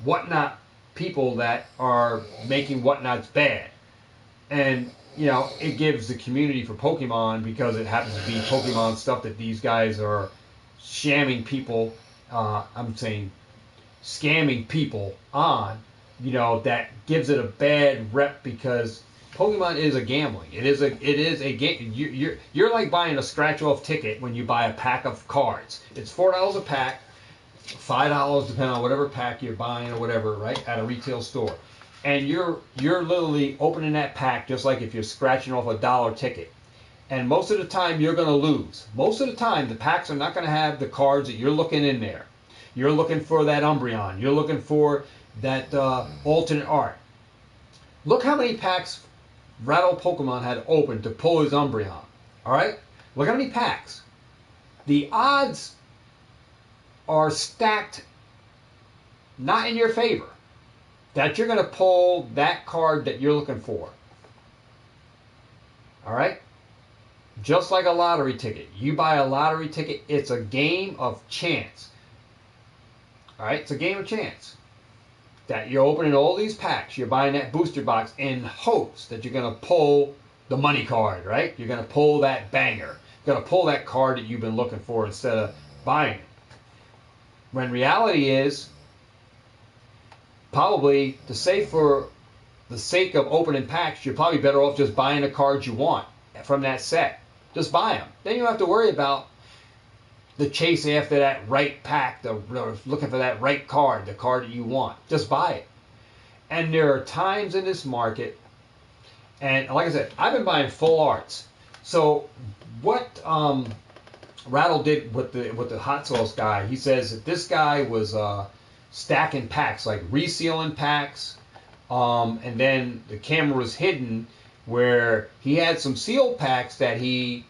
whatnot people that are making whatnots bad. And it gives the community for Pokemon, because it happens to be Pokemon stuff that these guys are shamming people, I'm saying scamming people on, that gives it a bad rep, because Pokemon is a gambling. It is a game. You're like buying a scratch off ticket when you buy a pack of cards. It's $4 a pack, $5 depending on whatever pack you're buying or whatever, right, at a retail store. And you're literally opening that pack just like if you're scratching off a dollar ticket. And most of the time you're going to lose. Most of the time the packs are not going to have the cards that you're looking in there. You're looking for that Umbreon. You're looking for that alternate art. Look how many packs Rattle Pokemon had opened to pull his Umbreon. Alright? Look how many packs. The odds are stacked not in your favor that you're going to pull that card that you're looking for. Alright? Just like a lottery ticket. You buy a lottery ticket, it's a game of chance. Alright? It's a game of chance. That you're opening all these packs, you're buying that booster box in hopes that you're going to pull the money card, right? You're going to pull that banger. You're going to pull that card that you've been looking for instead of buying it. When reality is, probably, for the sake of opening packs, you're probably better off just buying the cards you want from that set. Just buy them. Then you don't have to worry about the chase after that right pack, looking for that right card, the card that you want. Just buy it. And there are times in this market, and like I said, I've been buying full arts. So what Rattle did with the hot sauce guy, he says that this guy was stacking packs, like resealing packs, and then the camera was hidden where he had some sealed packs that he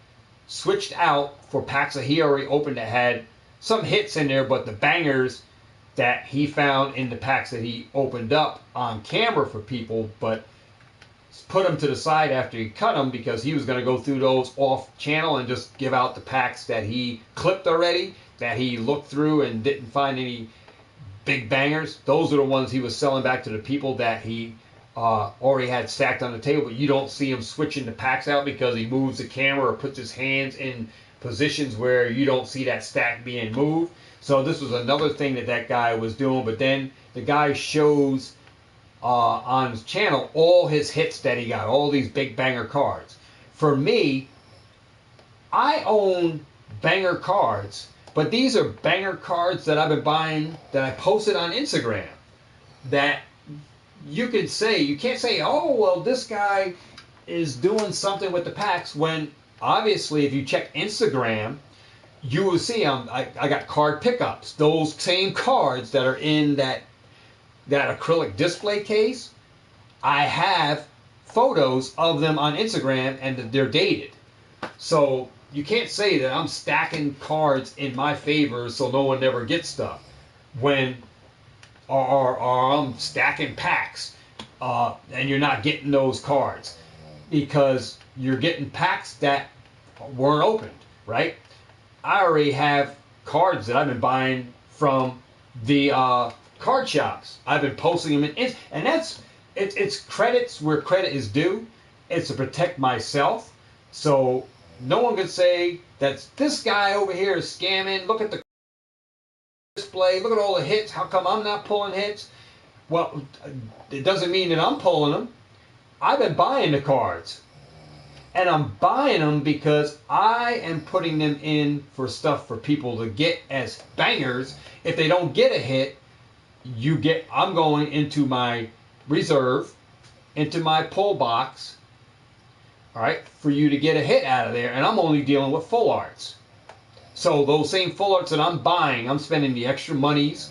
switched out for packs that he already opened that had some hits in there, but the bangers that he found in the packs that he opened up on camera for people, but put them to the side after he cut them because he was going to go through those off channel and just give out the packs that he clipped already, that he looked through and didn't find any big bangers. Those are the ones he was selling back to the people that he already had stacked on the table, but you don't see him switching the packs out because he moves the camera or puts his hands in positions where you don't see that stack being moved. So this was another thing that guy was doing, but then the guy shows on his channel all his hits that he got, all these big banger cards. For me, I own banger cards, but these are banger cards that I've been buying that I posted on Instagram that you can't say, oh, well, this guy is doing something with the packs, when obviously if you check Instagram, you will see I got card pickups. Those same cards that are in that acrylic display case, I have photos of them on Instagram and they're dated. So you can't say that I'm stacking cards in my favor so no one ever gets stuff, when or I'm stacking packs and you're not getting those cards because you're getting packs that weren't opened, right? I already have cards that I've been buying from the card shops. I've been posting them in, and it's credits where credit is due. It's to protect myself. So no one could say that this guy over here is scamming. Look at the display. Look at all the hits. How come I'm not pulling hits? Well, it doesn't mean that I'm pulling them. I've been buying the cards. And I'm buying them because I am putting them in for stuff for people to get as bangers. If they don't get a hit, I'm going into my reserve, into my pull box, all right, for you to get a hit out of there. And I'm only dealing with full arts. So those same full arts that I'm buying, I'm spending the extra monies,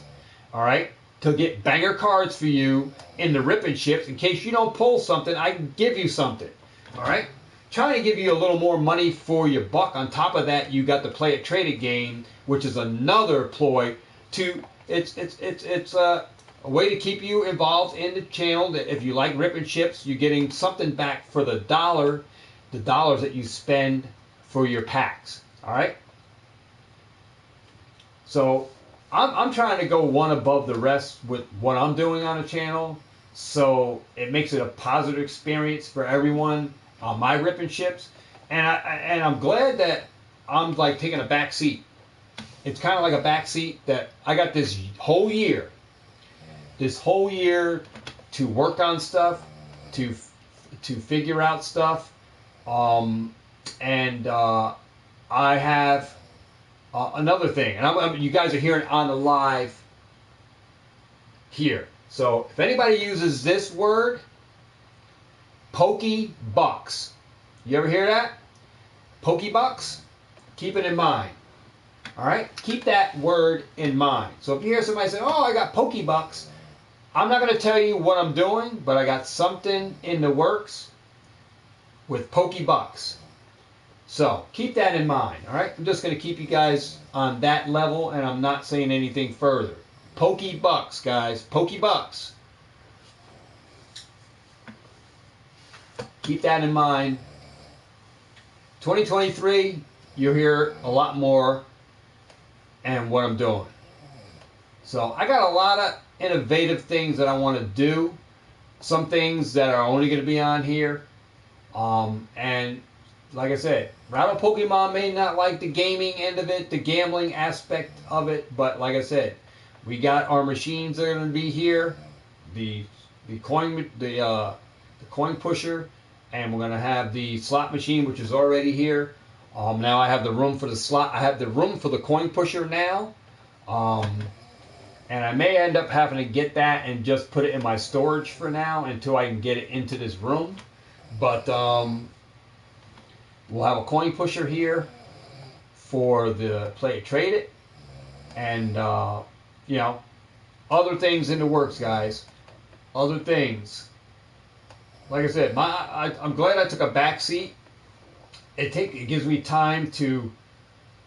all right, to get banger cards for you in the rip and ships. In case you don't pull something, I can give you something, all right? Trying to give you a little more money for your buck. On top of that, you got the play it trade it game, which is another ploy to it's a way to keep you involved in the channel. That if you like rip and ships, you're getting something back for the dollars that you spend for your packs. All right. So I'm trying to go one above the rest with what I'm doing on the channel, so it makes it a positive experience for everyone on my rip and ships, and I'm glad that I'm like taking a back seat. It's kind of like a back seat that I got this whole year to work on stuff, to figure out stuff, and I have another thing, and you guys are hearing on the live here. So if anybody uses this word, Pokebucks. You ever hear that? Pokebucks? Keep it in mind. All right? Keep that word in mind. So if you hear somebody say, oh, I got Pokebucks, I'm not going to tell you what I'm doing, but I got something in the works with Pokebucks. So keep that in mind. All right? I'm just going to keep you guys on that level, and I'm not saying anything further. Pokebucks, guys. Pokebucks. Keep that in mind. 2023, you'll hear a lot more and what I'm doing. So I got a lot of innovative things that I want to do. Some things that are only going to be on here. And like I said, Rattle Pokemon may not like the gaming end of it, the gambling aspect of it, but like I said, we got our machines that are going to be here, the coin pusher, and we're going to have the slot machine, which is already here. Now I have the room for the slot. I have the room for the coin pusher now. And I may end up having to get that and just put it in my storage for now until I can get it into this room. But we'll have a coin pusher here for the play it trade it. And, you know, other things in the works, guys. Other things. Like I said, I'm glad I took a back seat. It gives me time to,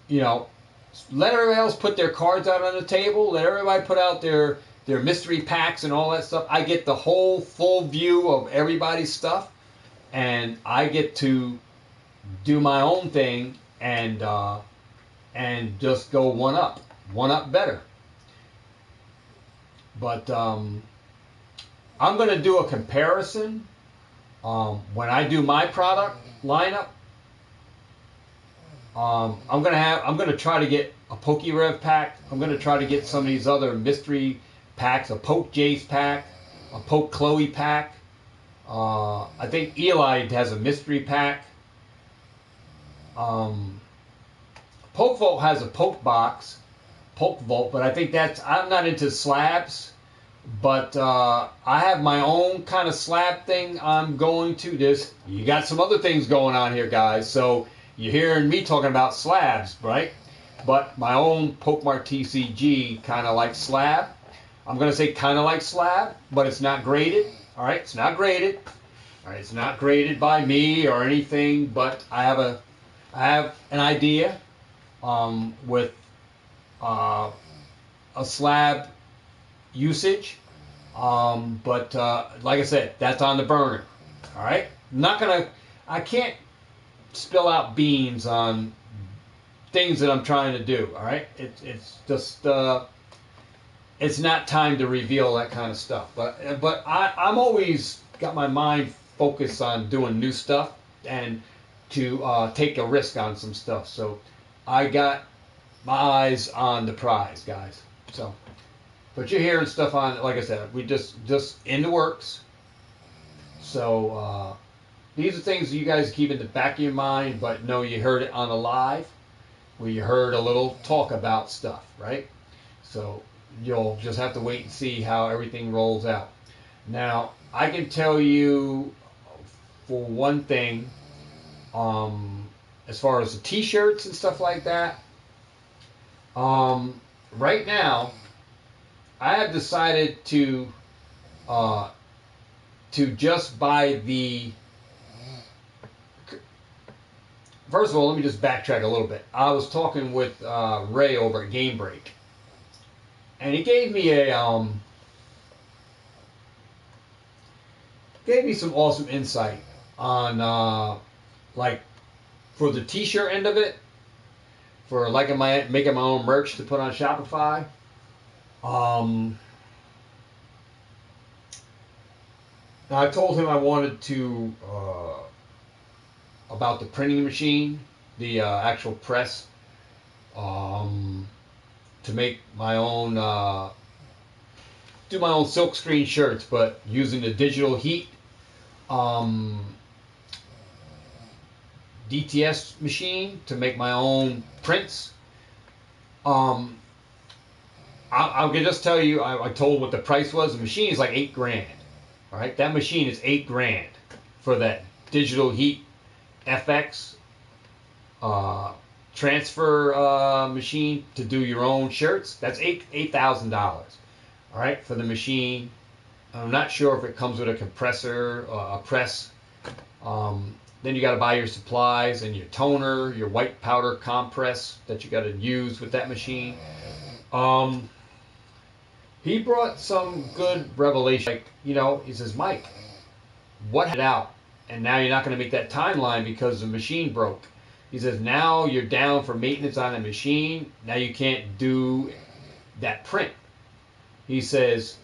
you know, let everybody else put their cards out on the table. Let everybody put out their mystery packs and all that stuff. I get the whole full view of everybody's stuff, and I get to do my own thing and just go one up better. But I'm going to do a comparison when I do my product lineup. I'm gonna try to get a PokeRev pack. I'm gonna try to get some of these other mystery packs, a Poke Jace pack, a Poke Chloe pack. I think Eli has a mystery pack. Poke Vault has a Poke box, Poke Vault, but I think I'm not into slabs. But I have my own kind of slab thing I'm going to. You got some other things going on here, guys. So you're hearing me talking about slabs, right? But my own Pokemart TCG kind of like slab. I'm going to say kind of like slab, but it's not graded. All right, it's not graded. All right, it's not graded by me or anything, but I have an idea with a slab usage. But like I said, that's on the burner. All right, I can't spill out beans on things that I'm trying to do. All right, it's just it's not time to reveal that kind of stuff. But I'm always got my mind focused on doing new stuff, and to take a risk on some stuff. So I got my eyes on the prize, guys. So, but you're hearing stuff on, like I said, we just in the works. So these are things you guys keep in the back of your mind, but know you heard it on the live, where you heard a little talk about stuff, right? So you'll just have to wait and see how everything rolls out. Now, I can tell you for one thing, as far as the t-shirts and stuff like that, right now, I have decided to just buy the. First of all, let me just backtrack a little bit. I was talking with Ray over at Game Break, and he gave me some awesome insight on like for the t-shirt end of it, for making my own merch to put on Shopify. I told him I wanted to about the printing machine, the actual press, to make my own do my own silk screen shirts, but using the digital heat DTS machine to make my own prints. I can just tell you, I told what the price was. The machine is like $8,000. All right, that machine is $8,000 for that digital heat FX transfer machine to do your own shirts. That's $8,000. All right, for the machine. I'm not sure if it comes with a compressor, a press. Then you got to buy your supplies and your toner, your white powder compress that you got to use with that machine. He brought some good revelation. Like, he says, Mike, what had it out? And now you're not going to make that timeline because the machine broke. He says, now you're down for maintenance on the machine. Now you can't do that print. He says,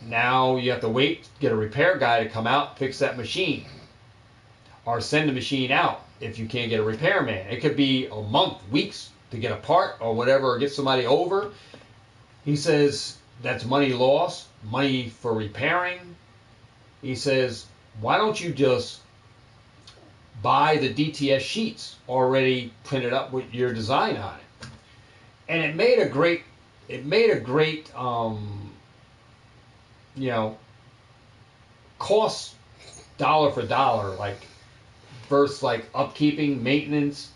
now you have to wait, get a repair guy to come out, fix that machine. Or send the machine out if you can't get a repairman. It could be a month, weeks to get a part or whatever, or get somebody over. He says, that's money lost, money for repairing. He says, why don't you just buy the DTS sheets already printed up with your design on it? And it made a great cost dollar for dollar, like versus like upkeeping, maintenance,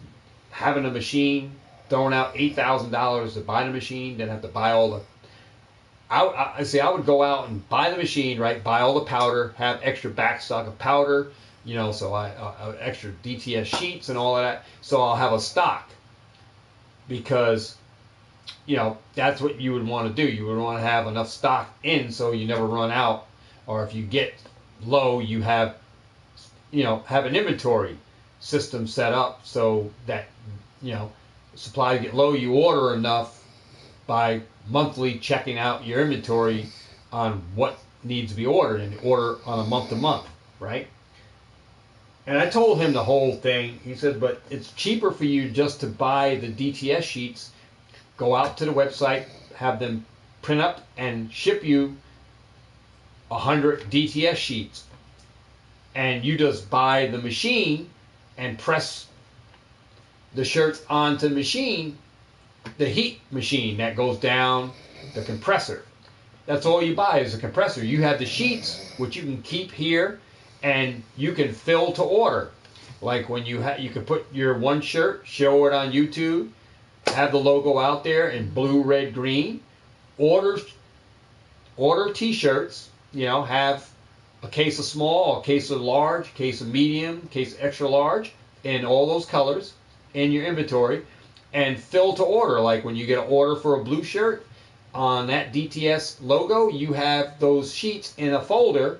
having a machine, throwing out $8,000 to buy the machine, then have to buy all the. I would go out and buy the machine, right? Buy all the powder, have extra backstock of powder, so I extra DTS sheets and all of that. So I'll have a stock because, that's what you would want to do. You would want to have enough stock in so you never run out, or if you get low, you have an inventory system set up so that, supplies get low, you order enough by monthly checking out your inventory on what needs to be ordered and order on a month to month, right? And I told him the whole thing. He said, but it's cheaper for you just to buy the DTS sheets, go out to the website, have them print up and ship you 100 DTS sheets. And you just buy the machine and press the shirts onto the machine, the heat machine that goes down the compressor. That's all you buy is a compressor. You have the sheets, which you can keep here, and you can fill to order. Like when you can put your one shirt, show it on YouTube, have the logo out there in blue, red, green. Order t-shirts. Have a case of small, a case of large, a case of medium, a case of extra large, in all those colors in your inventory, and fill to order. Like when you get an order for a blue shirt, on that DTS logo, you have those sheets in a folder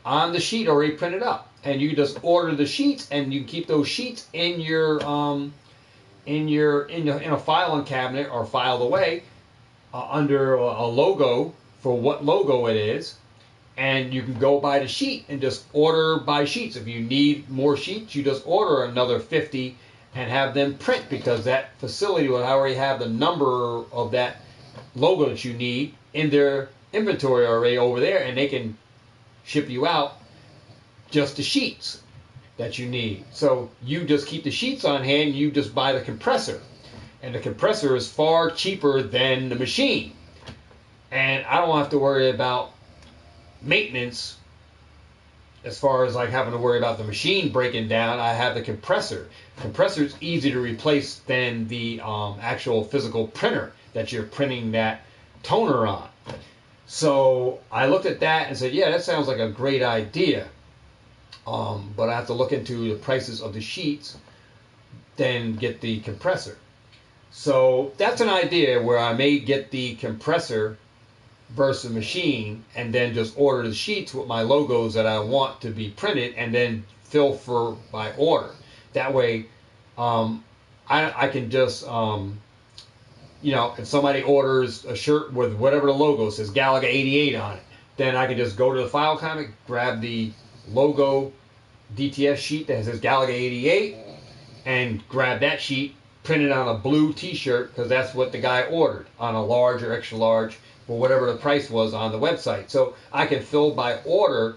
on the sheet already printed up, and you just order the sheets, and you keep those sheets in your in a filing cabinet or filed away under a logo for what logo it is. and you can go by the sheet and just order by sheets. If you need more sheets, you just order another 50 and have them print, because that facility will already have the number of that logo that you need in their inventory already over there, and they can ship you out just the sheets that you need. So you just keep the sheets on hand, you just buy the compressor. And the compressor is far cheaper than the machine. And I don't have to worry about maintenance as far as like having to worry about the machine breaking down. I have the compressor. Compressor is easy to replace than the actual physical printer that you're printing that toner on. So I looked at that and said, yeah, that sounds like a great idea. But I have to look into the prices of the sheets, then get the compressor. So that's an idea where I may get the compressor versus machine, and then just order the sheets with my logos that I want to be printed, and then fill for by order. That way, I can just, if somebody orders a shirt with whatever the logo says, Galaga 88 on it, then I can just go to the file comic, grab the logo DTS sheet that says Galaga 88, and grab that sheet, print it on a blue t-shirt, because that's what the guy ordered, on a large or extra large, or whatever the price was on the website. So I can fill by order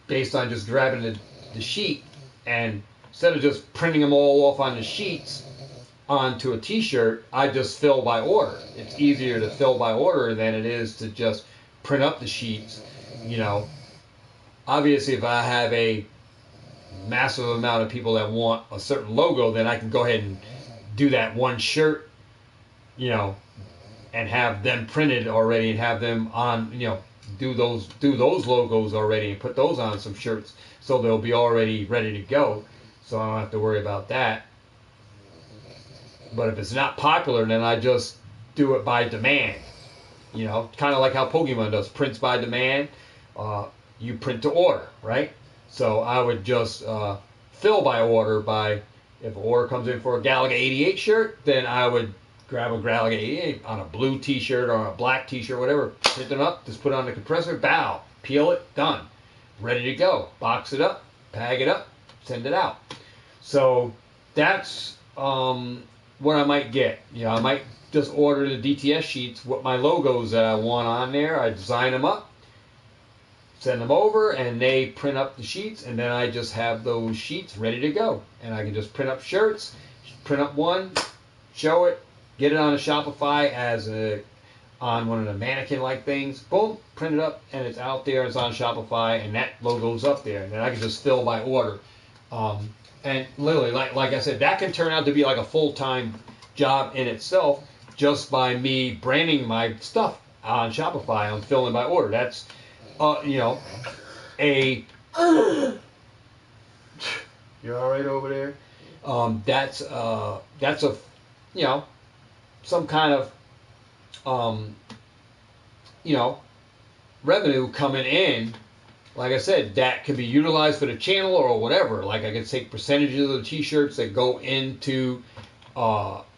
based on just grabbing the sheet, and instead of just printing them all off on the sheets onto a t-shirt, I just fill by order. It's easier to fill by order than it is to just print up the sheets. Obviously, if I have a massive amount of people that want a certain logo, then I can go ahead and do that one shirt, and have them printed already, and have them on, do those logos already, and put those on some shirts, so they'll be already ready to go. So I don't have to worry about that. But if it's not popular, then I just do it by demand. Kind of like how Pokemart does, prints by demand. You print to order, right? So I would just fill by order. If an order comes in for a Galaga 88 shirt, then I would grab a Galaga 88 on a blue t-shirt or a black t-shirt, whatever, print it up, just put it on the compressor, bow, peel it, done. Ready to go. Box it up, bag it up, send it out. So that's what I might get. I might just order the DTS sheets with my logos that I want on there. I design them up, send them over, and they print up the sheets, and then I just have those sheets ready to go. And I can just print up shirts, print up one, show it, get it on a Shopify on one of the mannequin-like things, boom, print it up, and it's out there, it's on Shopify, and that logo's up there. And then I can just fill by order. And literally, like I said, that can turn out to be like a full-time job in itself, just by me branding my stuff on Shopify. I'm filling by order. That's you're all right over there. That's a some kind of revenue coming in. Like I said, that can be utilized for the channel or whatever. Like I can take percentages of the t-shirts that go into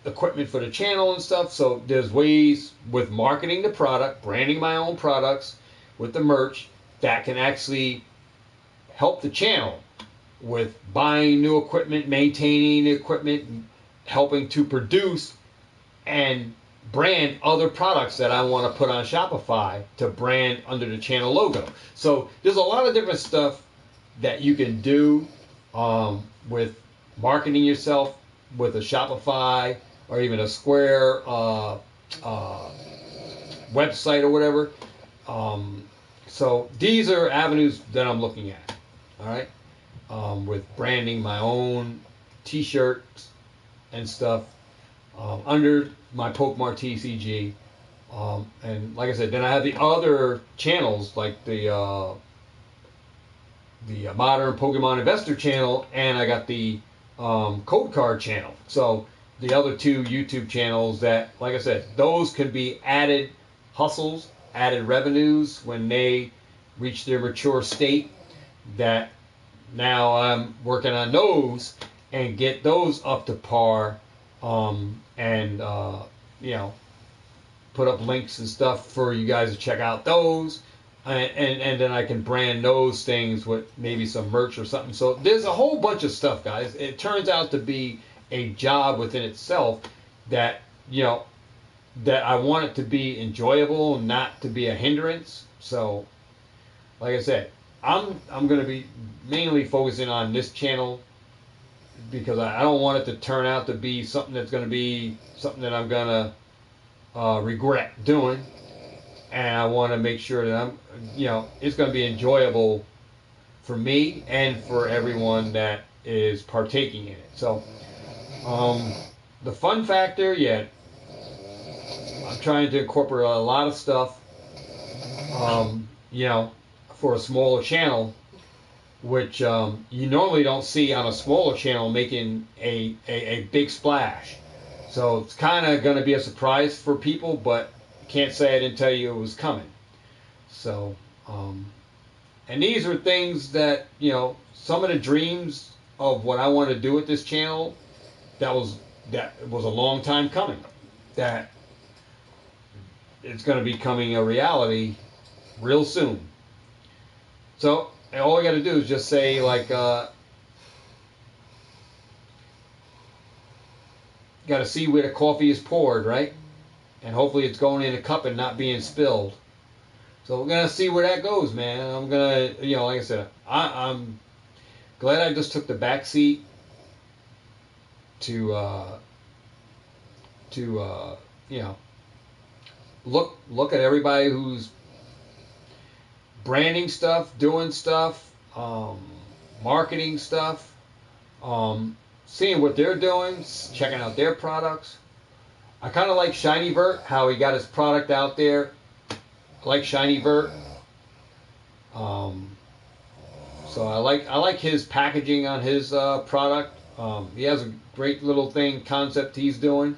equipment for the channel and stuff. So there's ways with marketing the product, branding my own products with the merch, that can actually help the channel with buying new equipment, maintaining the equipment, helping to produce and brand other products that I want to put on Shopify to brand under the channel logo. So there's a lot of different stuff that you can do with marketing yourself with a Shopify or even a Square website or whatever. So these are avenues that I'm looking at, all right, with branding my own t-shirts and stuff under my Pokemart TCG. And like I said, then I have the other channels like the Modern Pokemon Investor channel, and I got the Code Card channel. So the other two YouTube channels that, like I said, those can be added hustles, added revenues when they reach their mature state, that now I'm working on those and get those up to par, and put up links and stuff for you guys to check out those, and then I can brand those things with maybe some merch or something. So there's a whole bunch of stuff, guys. It turns out to be a job within itself that, you know, that I want it to be enjoyable, not to be a hindrance. So, like I said, I'm going to be mainly focusing on this channel because I don't want it to turn out to be something that's going to be something that I'm going to regret doing. And I want to make sure that it's going to be enjoyable for me and for everyone that is partaking in it. So, the fun factor, yeah, I'm trying to incorporate a lot of stuff, for a smaller channel, which you normally don't see on a smaller channel making a big splash. So it's kind of going to be a surprise for people, but can't say I didn't tell you it was coming. So, and these are things that, some of the dreams of what I want to do with this channel, that was a long time coming. That it's going to be coming a reality real soon. So all I got to do is just say, like, got to see where the coffee is poured, right? And hopefully it's going in a cup and not being spilled. So we're going to see where that goes, man. I'm going to, like I said, I'm glad I just took the back seat to look at everybody who's branding stuff, doing stuff, marketing stuff, seeing what they're doing, checking out their products. I kind of like Shiny Vert, how he got his product out there. I like Shiny Vert. So I like his packaging on his product. He has a great little concept he's doing.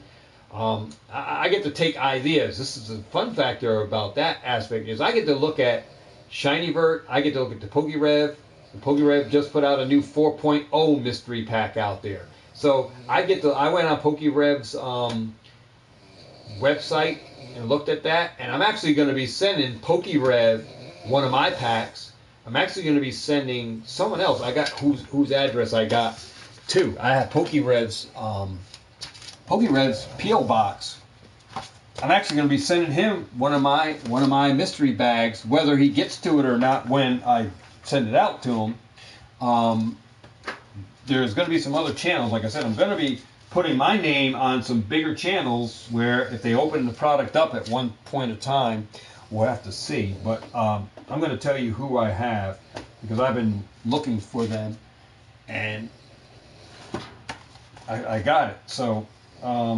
I get to take ideas. This is a fun factor about that aspect is I get to look at Shiny Vert. I get to look at the PokeRev. The PokeRev just put out a new 4.0 mystery pack out there. So I went on PokeRev's website and looked at that, and I'm actually going to be sending PokeRev one of my packs. I'm actually going to be sending someone else. I got whose address I got too. I have PokeRev's PO box. I'm actually going to be sending him one of my mystery bags, whether he gets to it or not when I send it out to him. There's going to be some other channels. Like I said, I'm going to be putting my name on some bigger channels where if they open the product up at one point in time, we'll have to see. But I'm going to tell you who I have because I've been looking for them and I got it. So let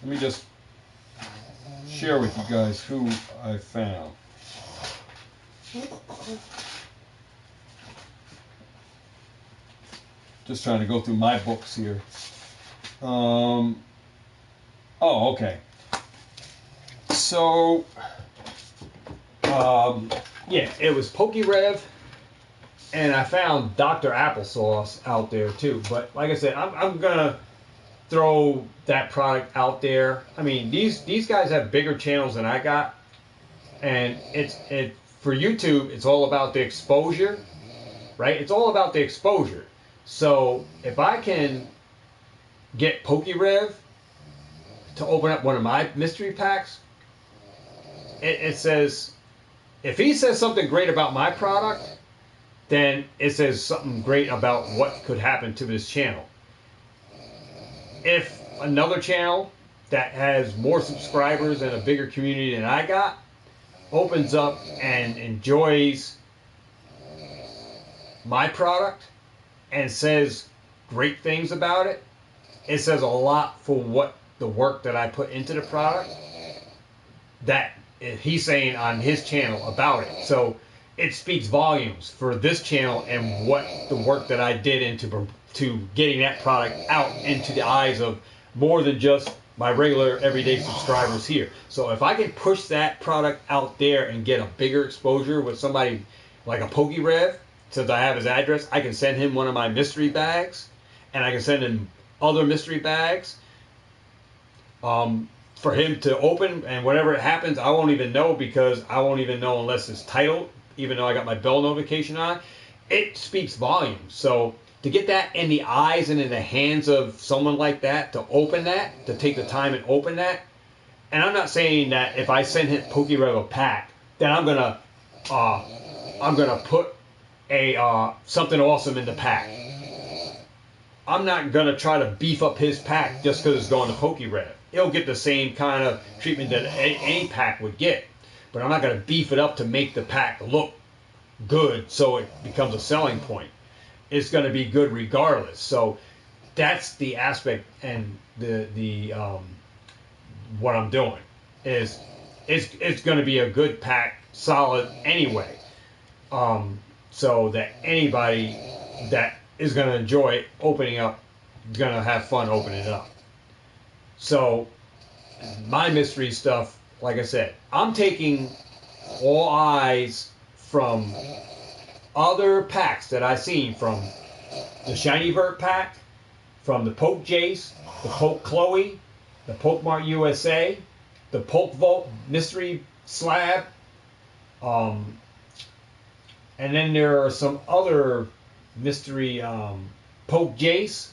me just share with you guys who I found. Just trying to go through my books here. Okay. So, yeah, it was PokeRev, and I found Dr. Applesauce out there too. But like I said, I'm gonna throw that product out there. I mean, these guys have bigger channels than I got, and it for YouTube, it's all about the exposure, right? It's all about the exposure. So if I can get PokeRev to open up one of my mystery packs, it says, if he says something great about my product, then it says something great about what could happen to this channel. If another channel that has more subscribers and a bigger community than I got opens up and enjoys my product and says great things about it, it says a lot for what the work that I put into the product that he's saying on his channel about it. So it speaks volumes for this channel and what the work that I did into getting that product out into the eyes of more than just my regular everyday subscribers here. So if I can push that product out there and get a bigger exposure with somebody like a PokeRev, since I have his address, I can send him one of my mystery bags, and I can send him other mystery bags. for him to open, and whenever it happens, I won't even know, because I won't even know unless it's titled, even though I got my bell notification on. It speaks volumes. So to get that in the eyes and in the hands of someone like that, to open that, to take the time and open that, and I'm not saying that if I send him PokeRev a pack, that I'm gonna put a something awesome in the pack. I'm not gonna try to beef up his pack just because it's going to PokeRev. It'll get the same kind of treatment that any pack would get, but I'm not gonna beef it up to make the pack look good so it becomes a selling point. It's gonna be good regardless. So that's the aspect, and the what I'm doing is it's going to be a good pack, solid anyway, so that anybody that is going to enjoy opening up is going to have fun opening it up. So my mystery stuff, like I said, I'm taking all eyes from other packs that I've seen, from the Shiny Vert pack, from the Poke Jace, the Poke Chloe, the Pokemart USA, the Poke Vault Mystery Slab, and then there are some other mystery Poke Jace.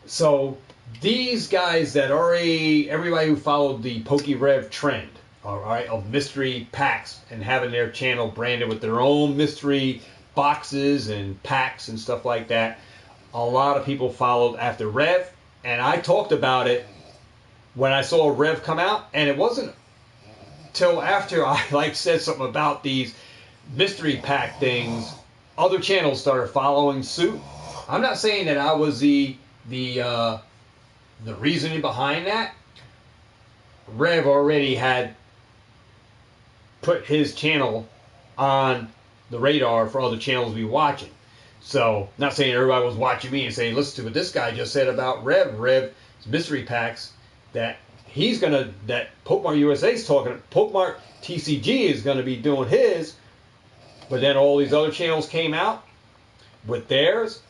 So these guys that already, everybody who followed the PokeRev trend, all right, of mystery packs and having their channel branded with their own mystery boxes and packs and stuff like that, a lot of people followed after Rev, and I talked about it when I saw Rev come out, and it wasn't till after I said something about these mystery pack things, other channels started following suit. I'm not saying that I was the reasoning behind that. Rev already had put his channel on the radar for other channels to be watching. So, not saying everybody was watching me and saying, listen to what this guy just said about Rev's mystery packs, that Pokemart USA is talking, Pokemart TCG is going to be doing his, but then all these other channels came out with theirs.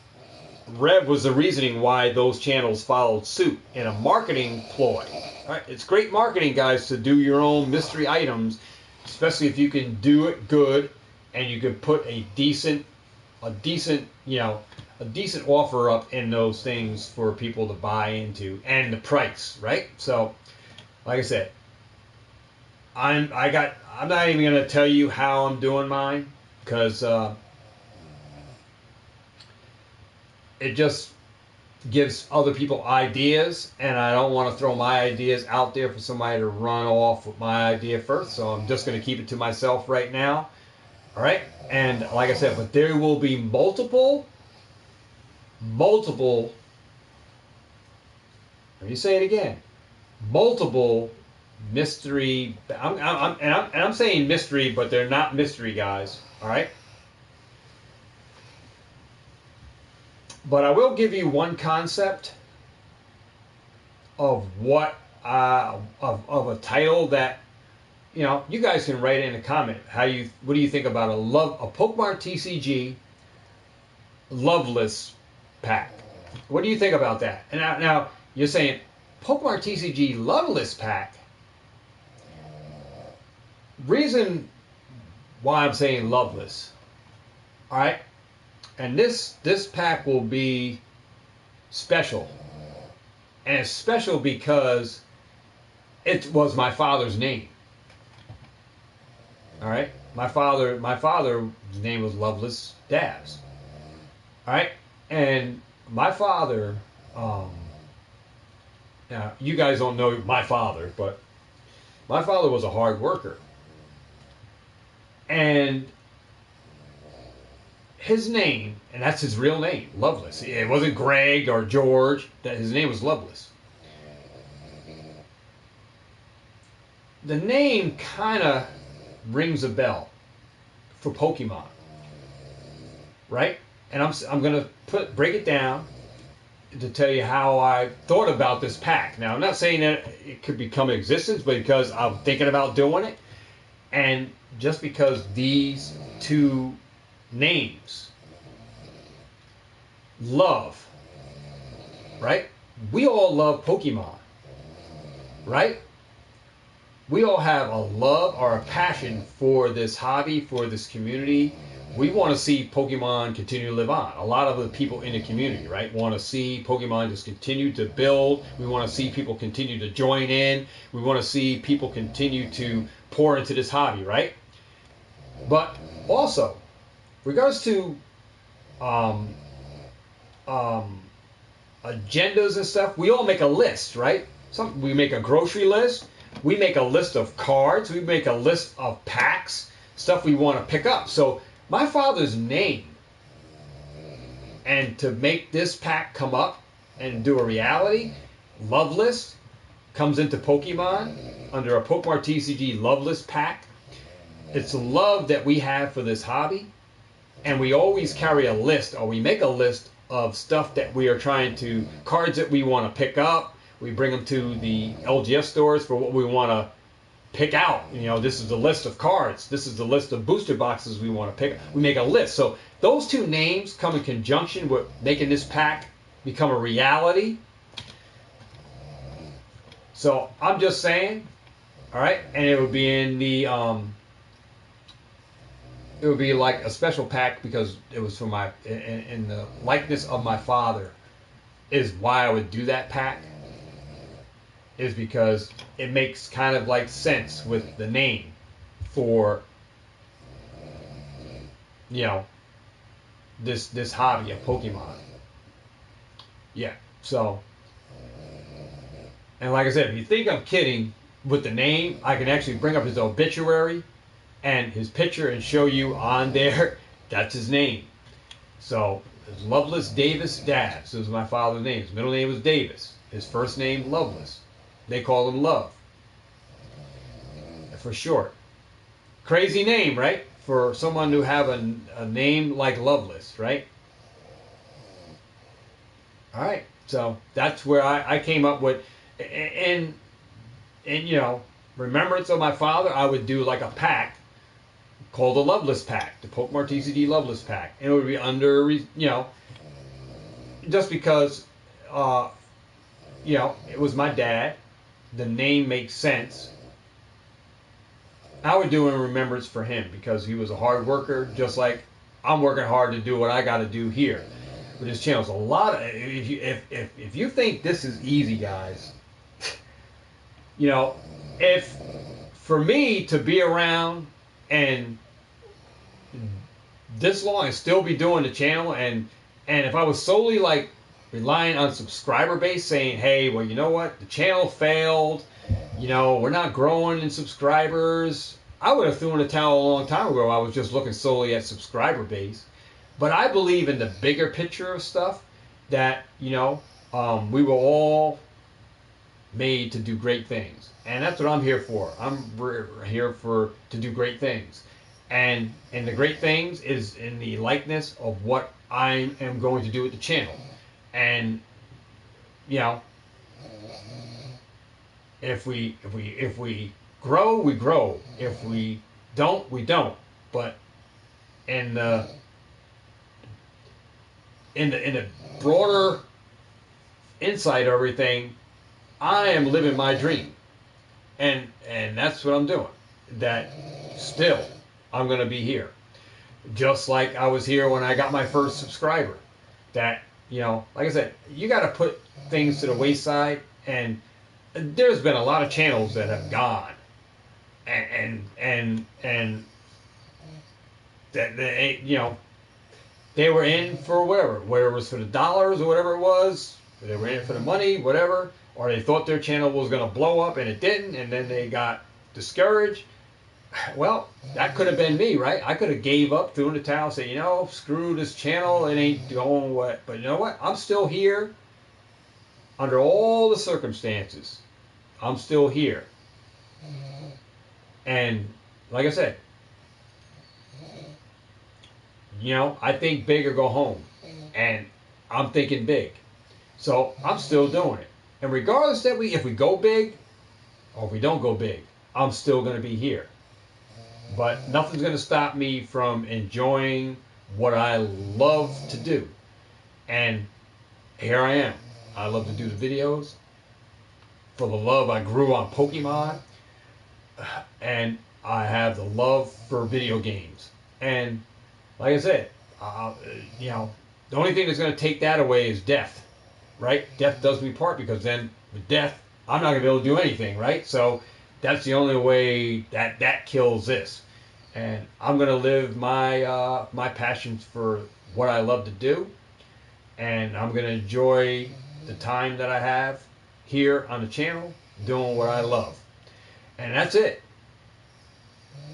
Rev was the reasoning why those channels followed suit in a marketing ploy. All right, it's great marketing, guys, to do your own mystery items, especially if you can do it good and you can put a decent offer up in those things for people to buy into, and the price, right? So, like I said, I'm not even gonna tell you how I'm doing mine, because it just gives other people ideas, and I don't want to throw my ideas out there for somebody to run off with my idea first. So I'm just going to keep it to myself right now. All right, and like I said, but there will be multiple. Let me say it again. Multiple mystery. I'm saying mystery, but they're not mystery, guys. All right. But I will give you one concept of what of a title that, you guys can write in a comment what do you think about a Pokemart TCG Loveless pack? What do you think about that? And now you're saying Pokemart TCG Loveless pack. Reason why I'm saying Loveless. All right. And this pack will be special. And it's special because it was my father's name. All right? My father's name was Loveless Dabs. All right? And my father, now you guys don't know my father, but my father was a hard worker. And his name, and that's his real name, Loveless. It wasn't Greg or George. His name was Loveless. The name kind of rings a bell for Pokemon, right? And I'm gonna break it down to tell you how I thought about this pack. Now, I'm not saying that it could become existence, but because I'm thinking about doing it, and just because these two names, love, right? We all love Pokemon, right? we all have a love or a passion for this hobby, for this community. We want to see Pokemon continue to live on. A lot of the people in the community, right, want to see Pokemon just continue to build. We want to see people continue to join in. We want to see people continue to pour into this hobby, right? But also, regards to um, um, agendas and stuff, we all make a list, right? We make a grocery list. We make a list of cards. We make a list of packs, stuff we want to pick up. So my father's name, and to make this pack come up and do a reality, love list comes into Pokemon under a Pokemart TCG love list pack. It's love that we have for this hobby, and we always carry a list, or we make a list of stuff that we are trying to, cards that we want to pick up. We bring them to the LGS stores for what we want to pick out. You know, this is the list of cards. This is the list of booster boxes we want to pick. We make a list. So those two names come in conjunction with making this pack become a reality. So I'm just saying, all right, and it would be in the it would be like a special pack because it was for my in the likeness of my father is why I would do that pack, is because it makes kind of like sense with the name for, you know, this hobby of Pokemon. Yeah, so, and like I said, if you think I'm kidding with the name, I can actually bring up his obituary and his picture and show you on there that's his name. So it's Loveless Davis Dabbs. This was my father's name. His middle name was Davis. His first name Loveless. They call him Love for short. Crazy name, right? For someone to have a name like Loveless, right? All right. So that's where I came up with, and you know, remembrance of my father, I would do like a pack called the Loveless Pack, the Pokemart TCG Loveless Pack, and it would be under, you know, just because, you know, it was my dad. The name makes sense. I would do it in remembrance for him because he was a hard worker, just like I'm working hard to do what I got to do here with this channel. It's a lot of, if you think this is easy, guys, you know, if for me to be around and this long and still be doing the channel, and if I was solely like relying on subscriber base saying, hey, well, you know what, the channel failed, you know, we're not growing in subscribers, I would have thrown in the towel a long time ago. I was just looking solely at subscriber base. But I believe in the bigger picture of stuff, that, you know, we were all made to do great things, and that's what I'm here for. I'm here to do great things, and the great things is in the likeness of what I am going to do with the channel. And you know, if we grow, we grow. If we don't, we don't. But in the broader insight of everything, I am living my dream, and that's what I'm doing. That still, I'm going to be here, just like I was here when I got my first subscriber. That, you know, like I said, you got to put things to the wayside, and there's been a lot of channels that have gone, and that they, you know, they were in for whatever, whether it was for the dollars or whatever it was, they were in it for the money, whatever, or they thought their channel was going to blow up and it didn't, and then they got discouraged. Well, that could have been me, right? I could have gave up, threw in the towel, say, you know, screw this channel, it ain't going what. But you know what? I'm still here under all the circumstances. I'm still here. And like I said, you know, I think big or go home. And I'm thinking big. So I'm still doing it. And regardless that if we go big or if we don't go big, I'm still going to be here. But nothing's going to stop me from enjoying what I love to do. And here I am. I love to do the videos. For the love I grew on Pokemon. and I have the love for video games. And like I said, you know, the only thing that's going to take that away is death, right? Death does me part, because then with death, I'm not going to be able to do anything, right? So that's the only way that kills this. And I'm going to live my passions for what I love to do, and I'm going to enjoy the time that I have here on the channel doing what I love. And that's it.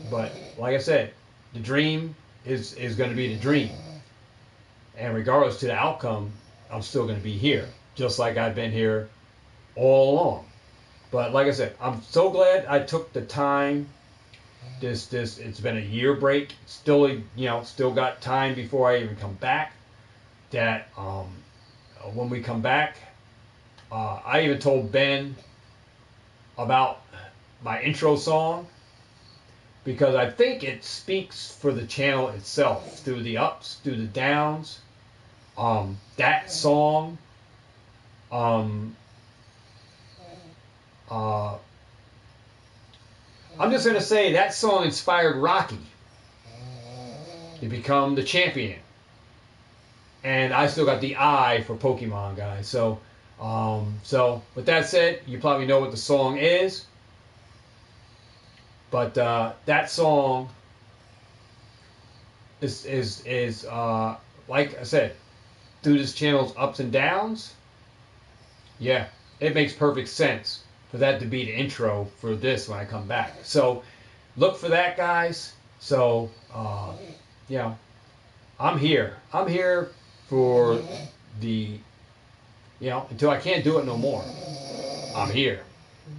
But like I said, the dream is going to be the dream. And regardless to the outcome, I'm still going to be here, just like I've been here all along. But like I said, I'm so glad I took the time. It's been a year break. Still got time before I even come back. That when we come back, I even told Ben about my intro song, because I think it speaks for the channel itself, through the ups, through the downs. That song, I'm just going to say that song inspired Rocky to become the champion. And I still got the I for Pokemon, guys. So with that said, you probably know what the song is. But that song is like I said, through this channel's ups and downs. Yeah, it makes perfect sense for that to be the intro for this when I come back. So look for that, guys. So I'm here. I'm here for the until I can't do it no more. I'm here.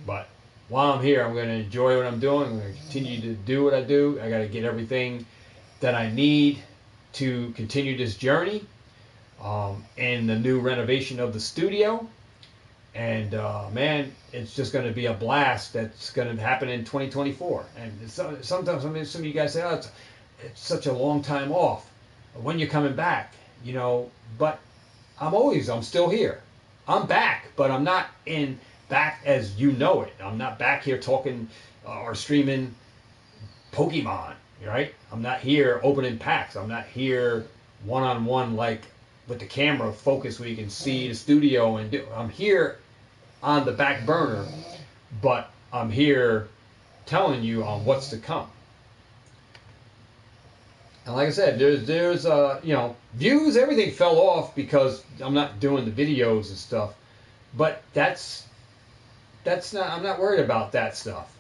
But while I'm here, I'm going to enjoy what I'm doing. I'm going to continue to do what I do. I got to get everything that I need to continue this journey in the new renovation of the studio. And man, it's just going to be a blast. That's going to happen in 2024. And sometimes, I mean, some of you guys say, "Oh, it's such a long time off. When you're coming back?" But I'm still here. I'm back, but I'm not back as you know it. I'm not back here talking or streaming Pokemon, right? I'm not here opening packs. I'm not here one-on-one like with the camera focus where you can see the studio and do. I'm here on the back burner, but I'm here telling you on what's to come. And like I said, there's views, everything fell off because I'm not doing the videos and stuff. But that's not, I'm not worried about that stuff.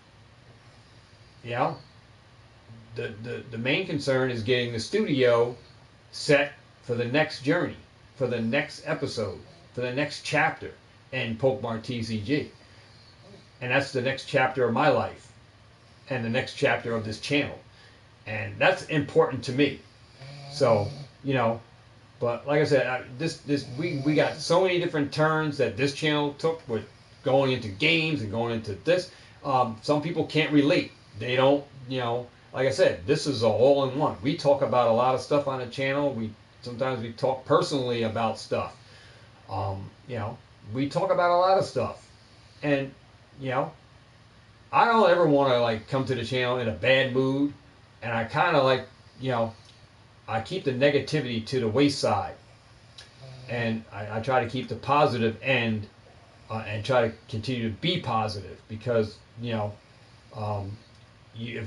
The main concern is getting the studio set for the next journey, for the next episode, for the next chapter in Pokemart TCG. And that's the next chapter of my life and the next chapter of this channel. And that's important to me. So, but like I said, we got so many different turns that this channel took with going into games and going into this. Some people can't relate. They don't, like I said, this is all in one. We talk about a lot of stuff on the channel. Sometimes we talk personally about stuff. We talk about a lot of stuff. And, I don't ever want to come to the channel in a bad mood. And I kind of I keep the negativity to the wayside. And I try to keep the positive end and try to continue to be positive, because, if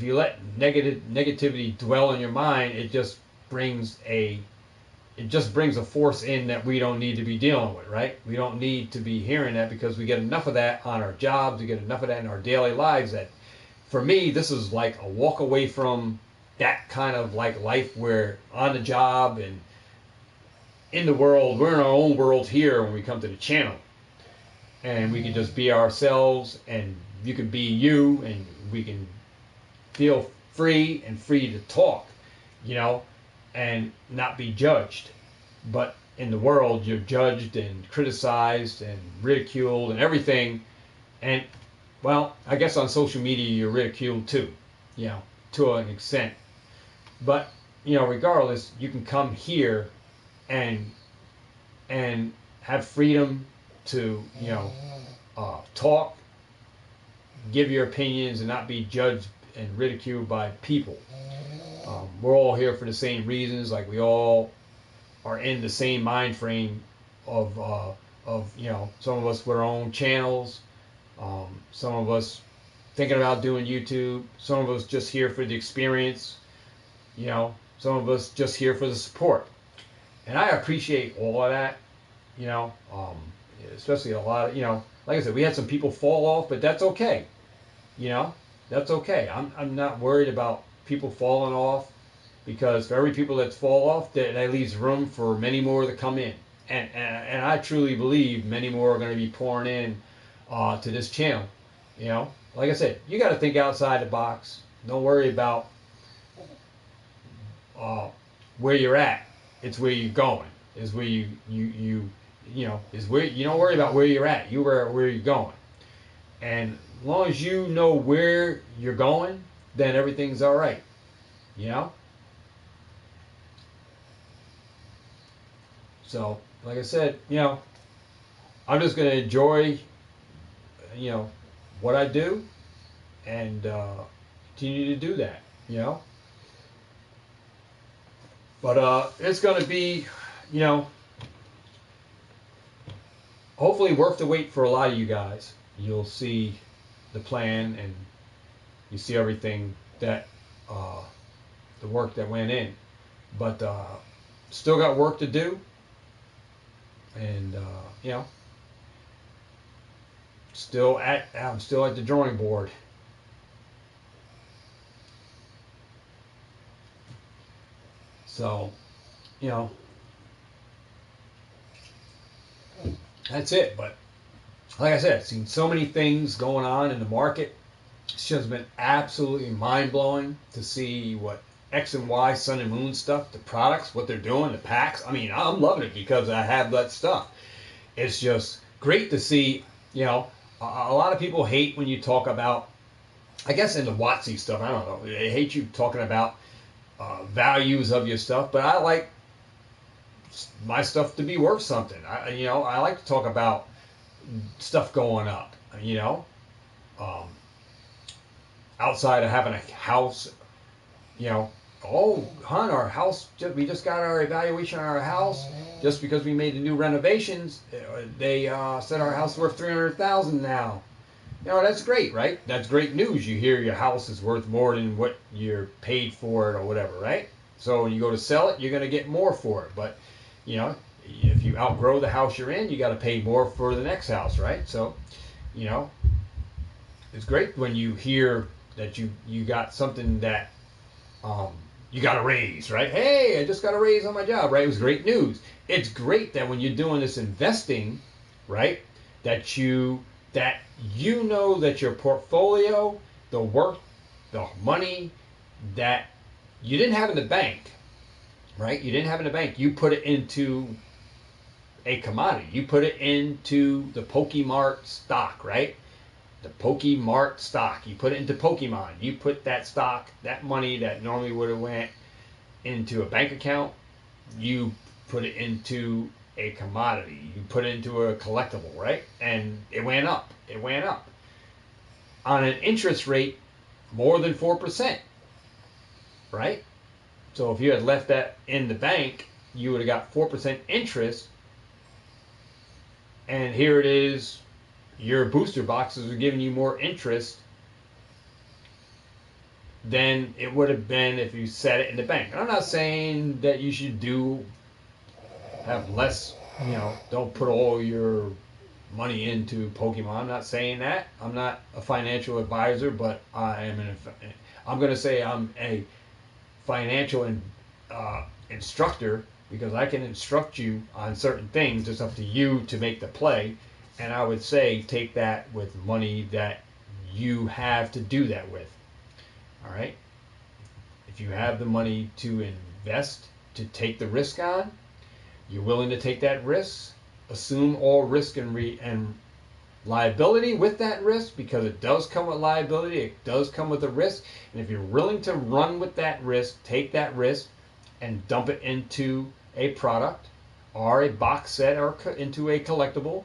you let negativity dwell in your mind, it just brings a force in that we don't need to be dealing with, right? We don't need to be hearing that, because we get enough of that on our jobs, we get enough of that in our daily lives, that for me, this is like a walk away from that kind of life where on the job and in the world, we're in our own world here when we come to the channel. And we can just be ourselves, and you can be you, and we can feel free to talk, and not be judged. But in the world, you're judged and criticized and ridiculed and everything. And, well, I guess on social media, you're ridiculed too, to an extent. But, regardless, you can come here and have freedom to, talk, give your opinions and not be judged and ridiculed by people. We're all here for the same reasons. Like we all are in the same mind frame of some of us with our own channels, some of us thinking about doing YouTube, some of us just here for the experience, some of us just here for the support. And I appreciate all of that, you know, um, especially a lot of, like I said, we had some people fall off, but that's okay, you know, that's okay. I'm not worried about people falling off because for every people that fall off, that leaves room for many more to come in. And I truly believe many more are going to be pouring in to this channel. Like I said, you got to think outside the box. Don't worry about where you're at. It's where you're going. Is where is where you don't worry about where you're at. You where you're going. And as long as you know where you're going, then everything's all right. You know. So, like I said, I'm just gonna enjoy, what I do, and continue to do that. But it's gonna be, hopefully worth the wait for a lot of you guys. You'll see the plan and you see everything that the work that went in. But still got work to do, and I'm still at the drawing board. So, that's it. But like I said, I've seen so many things going on in the market. It's just been absolutely mind-blowing to see what X and Y, Sun and Moon stuff, the products, what they're doing, the packs. I mean, I'm loving it because I have that stuff. It's just great to see, a lot of people hate when you talk about, I guess in the Watsy stuff, I don't know, they hate you talking about values of your stuff, but I like my stuff to be worth something. I like to talk about stuff going up, outside of having a house, oh, hon, our house, we just got our evaluation on our house. Just because we made the new renovations, they said our house is worth $300,000 now. That's great, right? That's great news. You hear your house is worth more than what you're paid for it or whatever, right? So when you go to sell it, you're going to get more for it. But, if you outgrow the house you're in, you got to pay more for the next house, right? So, it's great when you hear that you got something that you got a raise, right? Hey, I just got a raise on my job, right? It was great news. It's great that when you're doing this investing, right, that you know that your portfolio, the work, the money that you didn't have in the bank, right? You didn't have in the bank. You put it into a commodity. You put it into the Pokemart stock, right? The Pokemart stock. You put it into Pokemon. You put that stock, that money that normally would have went into a bank account, you put it into a commodity. You put it into a collectible, right? And it went up. It went up. On an interest rate more than 4%, right? So if you had left that in the bank, you would have got 4% interest. And here it is, your booster boxes are giving you more interest than it would have been if you set it in the bank. And I'm not saying that you should have less, don't put all your money into Pokemon. I'm not saying that. I'm not a financial advisor, but I'm going to say I'm a financial instructor, because I can instruct you on certain things. It's up to you to make the play. And I would say take that with money that you have to do that with. All right? If you have the money to invest, to take the risk on, you're willing to take that risk, assume all risk and liability with that risk, because it does come with liability, it does come with a risk. And if you're willing to run with that risk, take that risk, and dump it into a product or a box set or into a collectible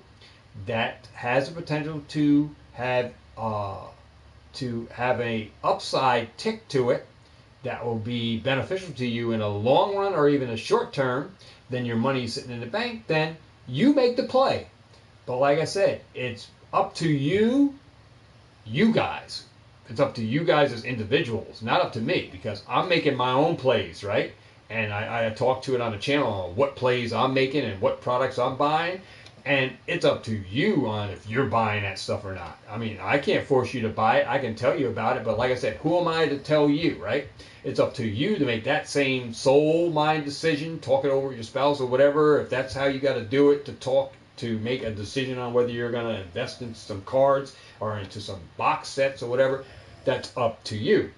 that has the potential to have to have a upside tick to it that will be beneficial to you in a long run or even a short term, then your money's sitting in the bank, then you make the play. But like I said, it's up to you guys. It's up to you guys as individuals, not up to me, because I'm making my own plays, right? And I talk to it on the channel on what plays I'm making and what products I'm buying. And it's up to you on if you're buying that stuff or not. I mean, I can't force you to buy it. I can tell you about it. But like I said, who am I to tell you, right? It's up to you to make that same soul mind decision, talk it over with your spouse or whatever. If that's how you got to do it, to make a decision on whether you're going to invest in some cards or into some box sets or whatever, that's up to you.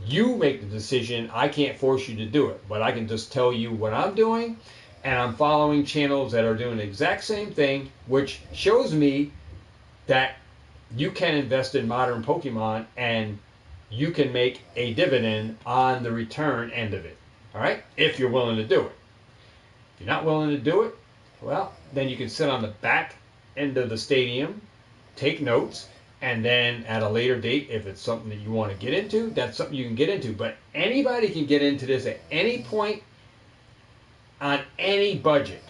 You make the decision. I can't force you to do it, but I can just tell you what I'm doing, and I'm following channels that are doing the exact same thing, which shows me that you can invest in modern Pokemon and you can make a dividend on the return end of it. All right? If you're willing to do it. If you're not willing to do it, well, then you can sit on the back end of the stadium, take notes, and then at a later date, if it's something that you want to get into, that's something you can get into. But anybody can get into this at any point on any budget.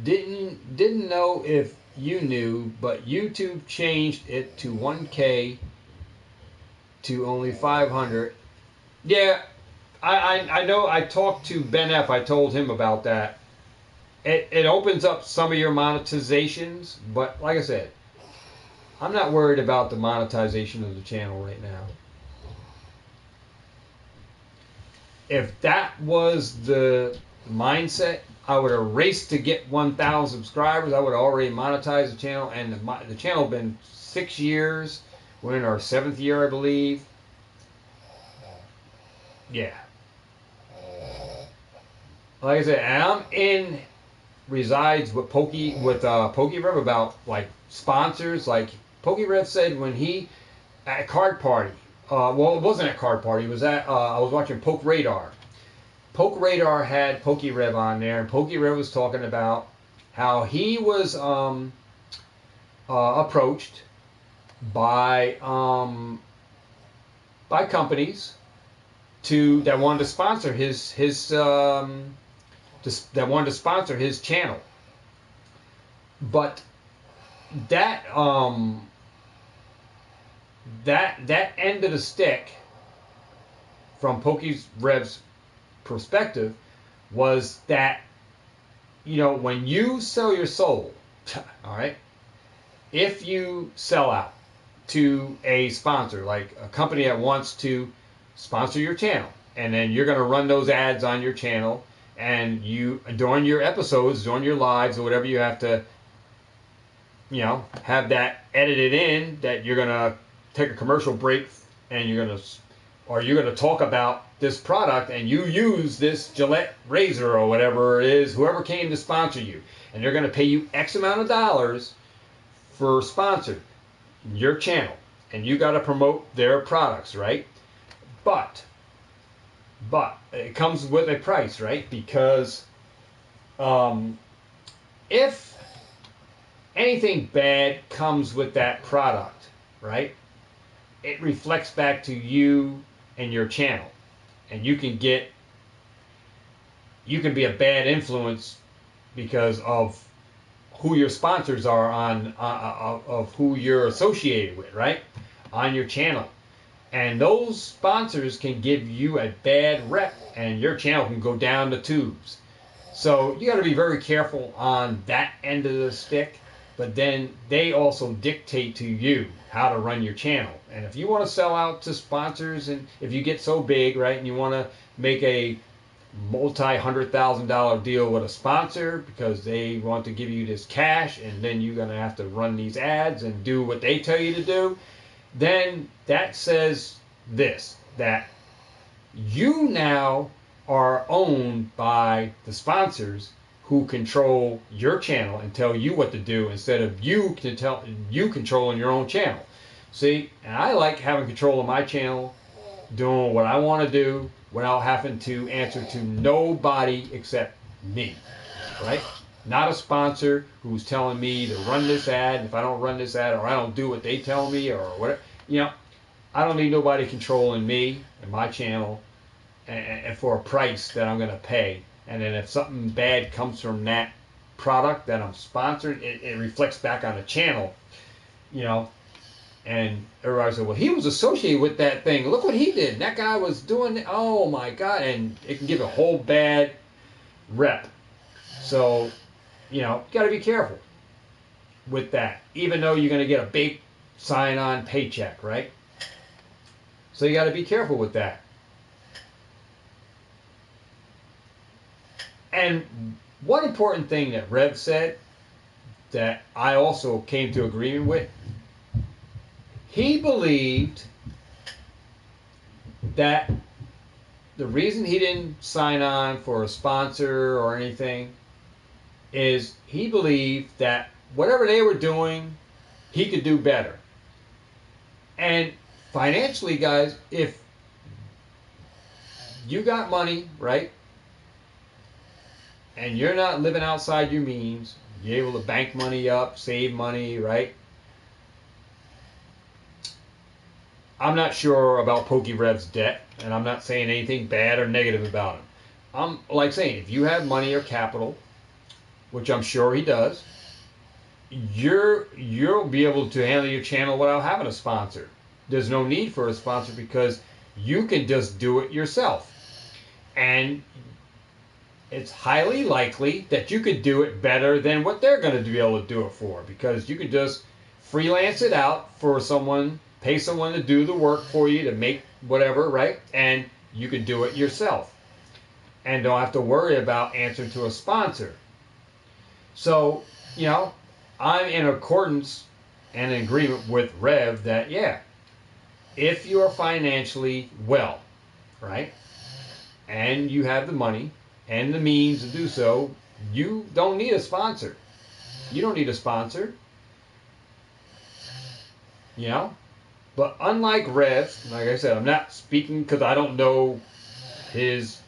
Didn't know if you knew, but YouTube changed it to 1K to only 500. Yeah, I know. I talked to Ben F. I told him about that. It opens up some of your monetizations, but like I said, I'm not worried about the monetization of the channel right now. If that was the mindset, I would have raced to get 1,000 subscribers. I would have already monetized the channel, and the channel has been 6 years. We're in our 7th year, I believe. Yeah. Like I said, I'm in resides with PokeRev about like sponsors. Like PokeRev said when he at a card party. Well, it wasn't at a card party. It was at I was watching Poke Radar. Poke Radar had PokeRev on there, and PokeRev was talking about how he was approached by companies that wanted to sponsor his channel, but that that end of the stick from PokeRev's perspective was that, when you sell your soul, all right, if you sell out to a sponsor, like a company that wants to sponsor your channel, and then you're going to run those ads on your channel, and you, during your episodes, during your lives or whatever, you have to, have that edited in, that you're going to take a commercial break, and you're going to talk about this product, and you use this Gillette razor or whatever it is, whoever came to sponsor you, and they're going to pay you X amount of dollars for sponsored your channel, and you got to promote their products, right? But it comes with a price, right? Because if anything bad comes with that product, right, it reflects back to you and your channel, and you can be a bad influence because of who your sponsors are of who you're associated with, right, on your channel. And those sponsors can give you a bad rep, and your channel can go down the tubes. So you got to be very careful on that end of the stick. But then they also dictate to you how to run your channel. And if you want to sell out to sponsors, and if you get so big, right, and you want to make a multi-$100,000 deal with a sponsor because they want to give you this cash, and then you're going to have to run these ads and do what they tell you to do, then that says this, that you now are owned by the sponsors who control your channel and tell you what to do instead of you controlling your own channel. See, and I like having control of my channel, doing what I want to do without having to answer to nobody except me, right? not a sponsor who's telling me to run this ad. And if I don't run this ad, or I don't do what they tell me, or whatever, I don't need nobody controlling me and my channel, and for a price that I'm going to pay. And then if something bad comes from that product that I'm sponsored, it reflects back on the channel, you know. And everybody said, well, he was associated with that thing. Look what he did. That guy was doing, oh my God. And it can give a whole bad rep. So, you got to be careful with that. Even though you're going to get a big sign-on paycheck, right? So you got to be careful with that. And one important thing that Rev said that I also came to agreement with, he believed that the reason he didn't sign on for a sponsor or anything is he believed that whatever they were doing, he could do better. And financially, guys, if you got money, right, and you're not living outside your means, you're able to bank money up, save money, right? I'm not sure about PokeRev's debt, and I'm not saying anything bad or negative about him. I'm like saying, if you have money or capital, which I'm sure he does, you'll be able to handle your channel without having a sponsor. There's no need for a sponsor because you can just do it yourself. And it's highly likely that you could do it better than what they're going to be able to do it for, because you could just freelance it out for someone, pay someone to do the work for you to make whatever, right? And you could do it yourself and don't have to worry about answering to a sponsor. So, I'm in accordance and in agreement with Rev that, yeah, if you are financially well, right, and you have the money and the means to do so, you don't need a sponsor. You don't need a sponsor. But unlike Rev, like I said, I'm not speaking because I don't know his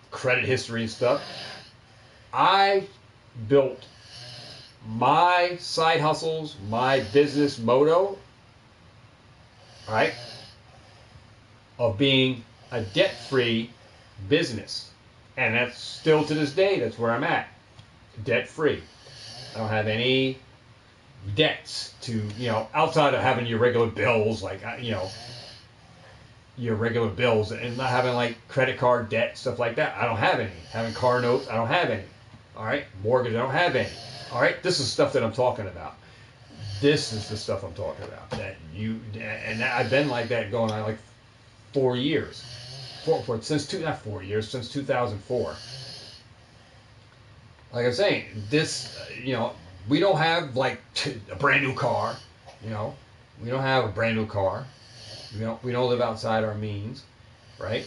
credit history and stuff. I built my side hustles, my business motto, right, of being a debt-free business. And that's still to this day, that's where I'm at. Debt-free. I don't have any debts to, outside of having your regular bills, like, your regular bills, and not having like credit card debt, stuff like that. I don't have any. Having car notes, I don't have any. All right. Mortgage, I don't have any. All right. This is stuff that I'm talking about. This is the stuff I'm talking about. And I've been like that going on like 4 years. Not 4 years, since 2004. Like I'm saying, this, we don't have like a brand new car, we don't have a brand new car. We don't live outside our means, right?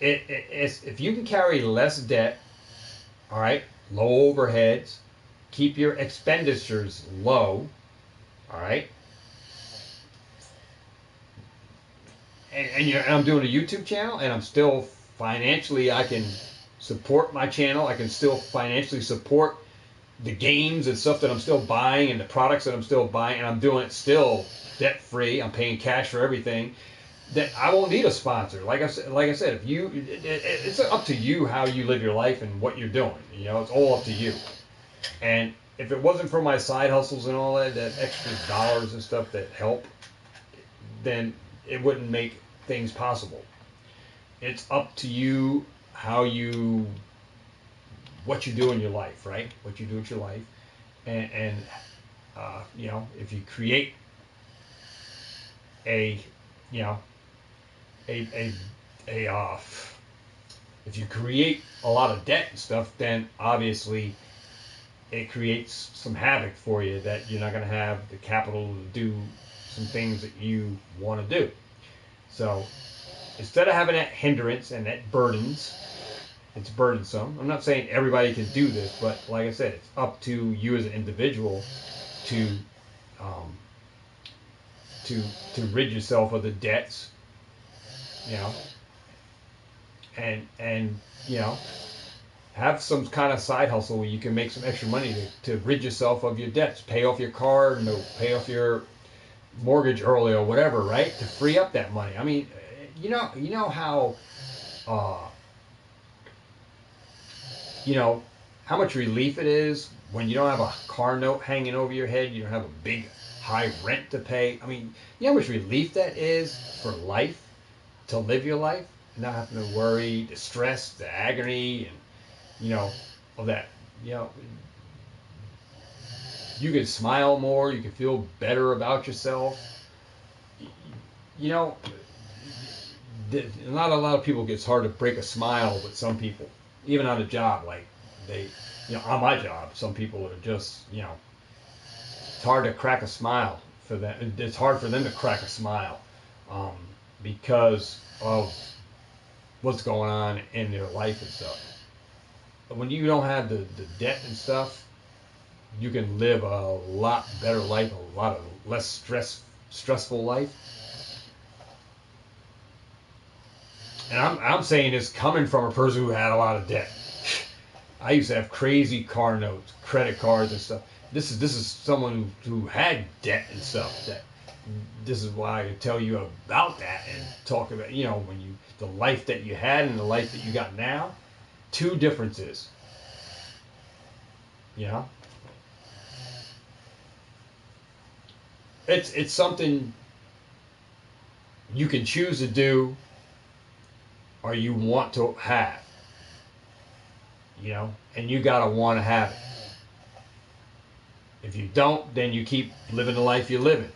It's, if you can carry less debt, all right, low overheads, keep your expenditures low, all right, and I'm doing a YouTube channel, and I'm still financially, I can support my channel. I can still financially support the games and stuff that I'm still buying and the products that I'm still buying, and I'm doing it still debt free. I'm paying cash for everything. That I won't need a sponsor. Like I said, if you, it's up to you how you live your life and what you're doing. It's all up to you. And if it wasn't for my side hustles and all that extra dollars and stuff that help, then it wouldn't make things possible. It's up to you what you do in your life, right? What you do with your life, and if you create if you create a lot of debt and stuff, then obviously it creates some havoc for you that you're not going to have the capital to do some things that you want to do. So instead of having that hindrance and that it's burdensome. I'm not saying everybody can do this, but like I said, it's up to you as an individual to rid yourself of the debts, and have some kind of side hustle where you can make some extra money to rid yourself of your debts, pay off your car note, pay off your mortgage early or whatever, right? To free up that money. I mean, you know how, uh, you know, how much relief it is when you don't have a car note hanging over your head, you don't have a big high rent to pay. I mean, you know how much relief that is for life, to live your life, not having to worry, the stress, the agony, and of that. You know, you can smile more, you can feel better about yourself. You know, not a lot of people gets hard to break a smile, but some people, even on a job, like they, on my job, some people are just, it's hard to crack a smile for them. It's hard for them to crack a smile um, because of what's going on in their life and stuff. But when you don't have the debt and stuff, you can live a lot better life, a lot of less stressful life. And I'm saying this coming from a person who had a lot of debt. I used to have crazy car notes, credit cards and stuff. This is someone who had debt and stuff. This is why I tell you about that and talk about when the life that you had and the life that you got now. Two differences. It's something you can choose to do or you want to have, and you gotta want to have it. If you don't, then you keep living the life you're living,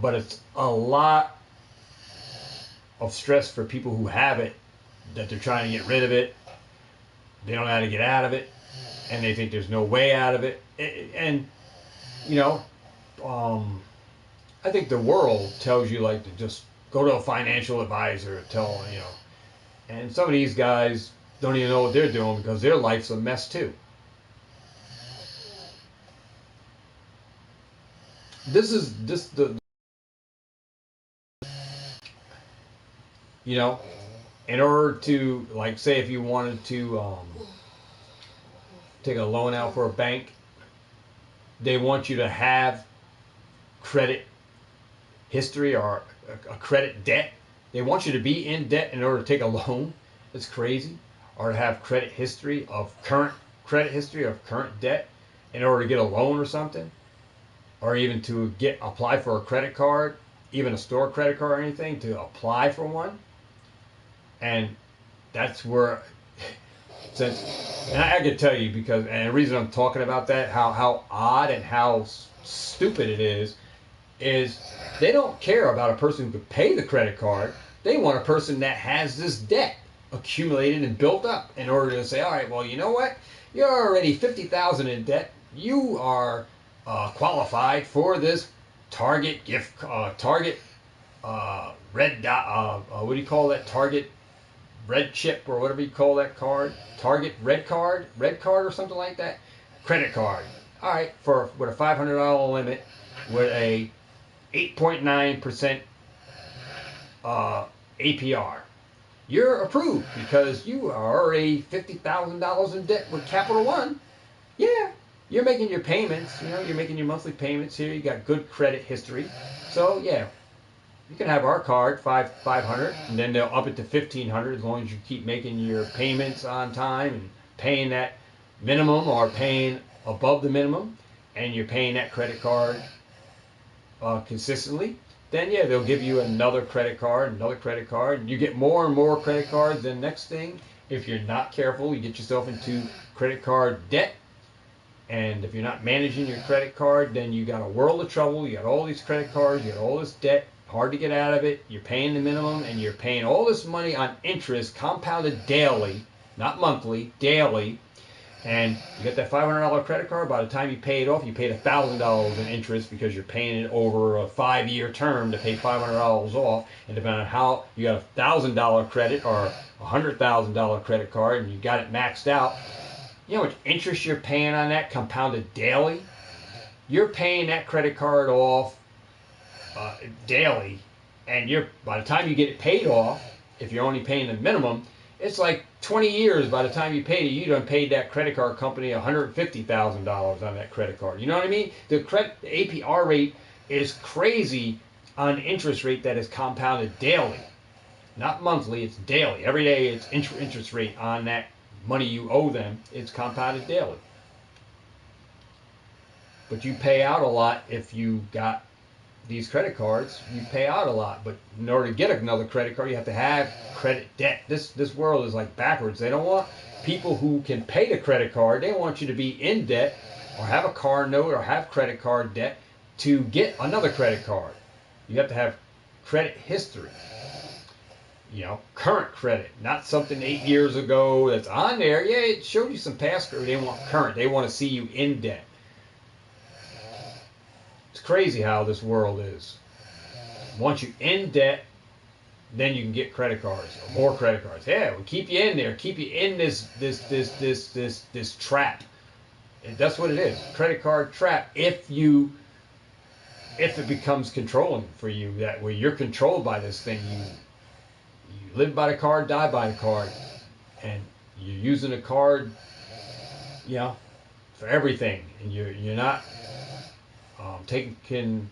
But it's a lot of stress for people who have it, that they're trying to get rid of it. They don't know how to get out of it, and they think there's no way out of it. And I think the world tells you like to just go to a financial advisor, and some of these guys don't even know what they're doing because their life's a mess too. This is just in order to, like, say if you wanted to take a loan out for a bank, they want you to have credit history or a credit debt. They want you to be in debt in order to take a loan. It's crazy. Or to have current credit history of current debt in order to get a loan or something. Or even to apply for a credit card, even a store credit card or anything, to apply for one. And that's where, and I can tell you because, and the reason I'm talking about that, how odd and how stupid it is they don't care about a person who could pay the credit card. They want a person that has this debt accumulated and built up in order to say, all right, well, you know what? You're already $50,000 in debt. You are qualified for this Target gift, Target red dot, what do you call that? Target red chip or whatever you call that card. Target red card or something like that. Credit card. All right, with a $500 limit, with a 8.9% APR. You're approved because you are already $50,000 in debt with Capital One. Yeah, you're making your payments. You're making your monthly payments here. You got good credit history. So yeah, you can have our card, $500, and then they'll up it to $1,500 as long as you keep making your payments on time and paying that minimum or paying above the minimum, and you're paying that credit card consistently. Then yeah, they'll give you another credit card, and you get more and more credit cards. Then next thing, if you're not careful, you get yourself into credit card debt. And if you're not managing your credit card, then you got a world of trouble. You got all these credit cards, you got all this debt, hard to get out of it. You're paying the minimum, and you're paying all this money on interest, compounded daily, not monthly, daily. And you get that $500 credit card. By the time you pay it off, you paid $1,000 in interest because you're paying it over a 5-year term to pay $500 off. And depending on how you got a $1,000 credit or a $100,000 credit card, and you got it maxed out, you know how much interest you're paying on that compounded daily? You're paying that credit card off daily, and by the time you get it paid off, if you're only paying the minimum, it's like 20 years by the time you paid it. You done paid that credit card company $150,000 on that credit card. You know what I mean? The APR rate is crazy on interest rate that is compounded daily. Not monthly, it's daily. Every day it's interest rate on that money you owe them. It's compounded daily. But you pay out a lot if you got these credit cards. You pay out a lot, but in order to get another credit card, you have to have credit debt. This world is like backwards. They don't want people who can pay the credit card. They want you to be in debt or have a car note or have credit card debt to get another credit card. You have to have credit history. You know, current credit, not something 8 years ago that's on there. Yeah, it showed you some past credit. They want current. They want to see you in debt. It's crazy how this world is. Once you're in debt, then you can get credit cards or more credit cards. Yeah, we'll keep you in there, keep you in this trap. And that's what it is, credit card trap. If it becomes controlling for you, that way you're controlled by this thing. You live by the card, die by the card, and you're using the card, you know, for everything, and you're not taking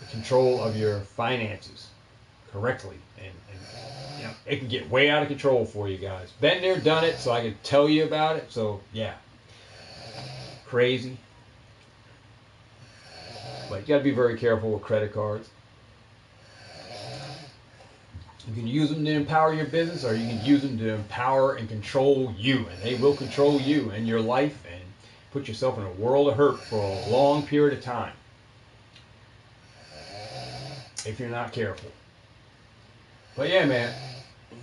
control of your finances correctly, and you know, it can get way out of control for you guys. Been there, done it, so I can tell you about it. So yeah, crazy. But you got to be very careful with credit cards. You can use them to empower your business, or you can use them to empower and control you, and they will control you and your life and put yourself in a world of hurt for a long period of time if you're not careful. But yeah, man,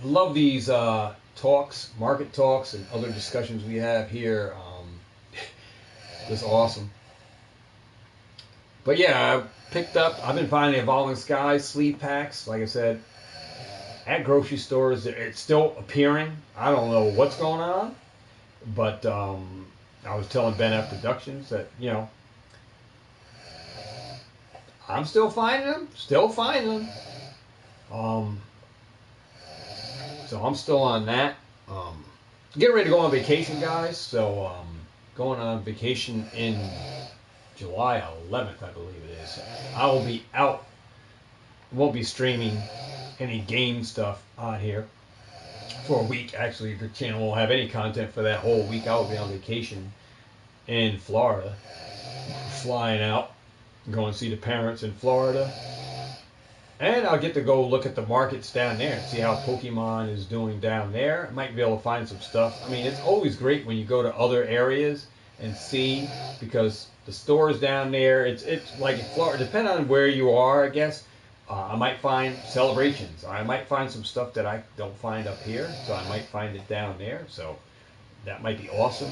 love these talks, market talks, and other discussions we have here. It's awesome. But yeah, I've been finding Evolving Skies sleeve packs, like I said, at grocery stores. It's still appearing. I don't know what's going on, but I was telling Ben F Productions that, you know, I'm still finding them. So I'm still on that. Getting ready to go on vacation, guys. So going on vacation in July 11th, I believe it is. I will be out. Won't be streaming any game stuff on here for a week. Actually, the channel won't have any content for that whole week. I will be on vacation in Florida, flying out, going to see the parents in Florida, and I'll get to go look at the markets down there and see how Pokemon is doing down there. I might be able to find some stuff. I mean, it's always great when you go to other areas and see, because the stores down there, it's like in Florida, depending on where you are, I guess. I might find celebrations. I might find some stuff that I don't find up here, so I might find it down there. So that might be awesome.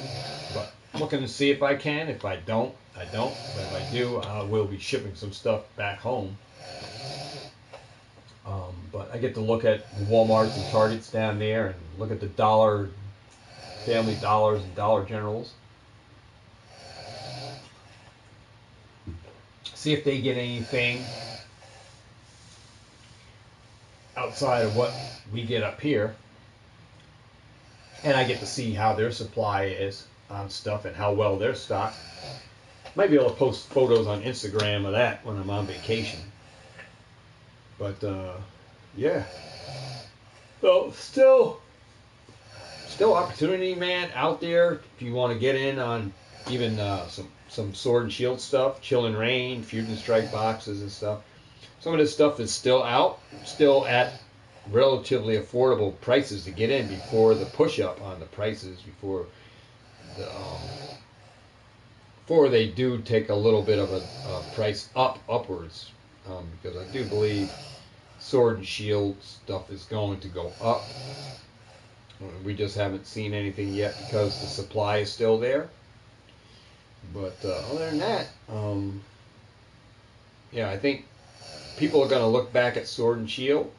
But I'm looking to see if I can. If I don't, I don't. But if I do, I will be shipping some stuff back home. But I get to look at Walmarts and Targets down there and look at the Family Dollars and Dollar Generals. See if they get anything outside of what we get up here. And I get to see how their supply is on stuff and how well they're stocked. Might be able to post photos on Instagram of that when I'm on vacation. But yeah. So still opportunity, man, out there if you want to get in on even some Sword and Shield stuff, Chill and Rain, Fusion Strike boxes and stuff. Some of this stuff is still out, still at relatively affordable prices to get in before the push up on the prices, before they do take a little bit of a price upwards, because I do believe Sword and Shield stuff is going to go up. We just haven't seen anything yet because the supply is still there. But other than that, yeah, I think people are going to look back at Sword and Shield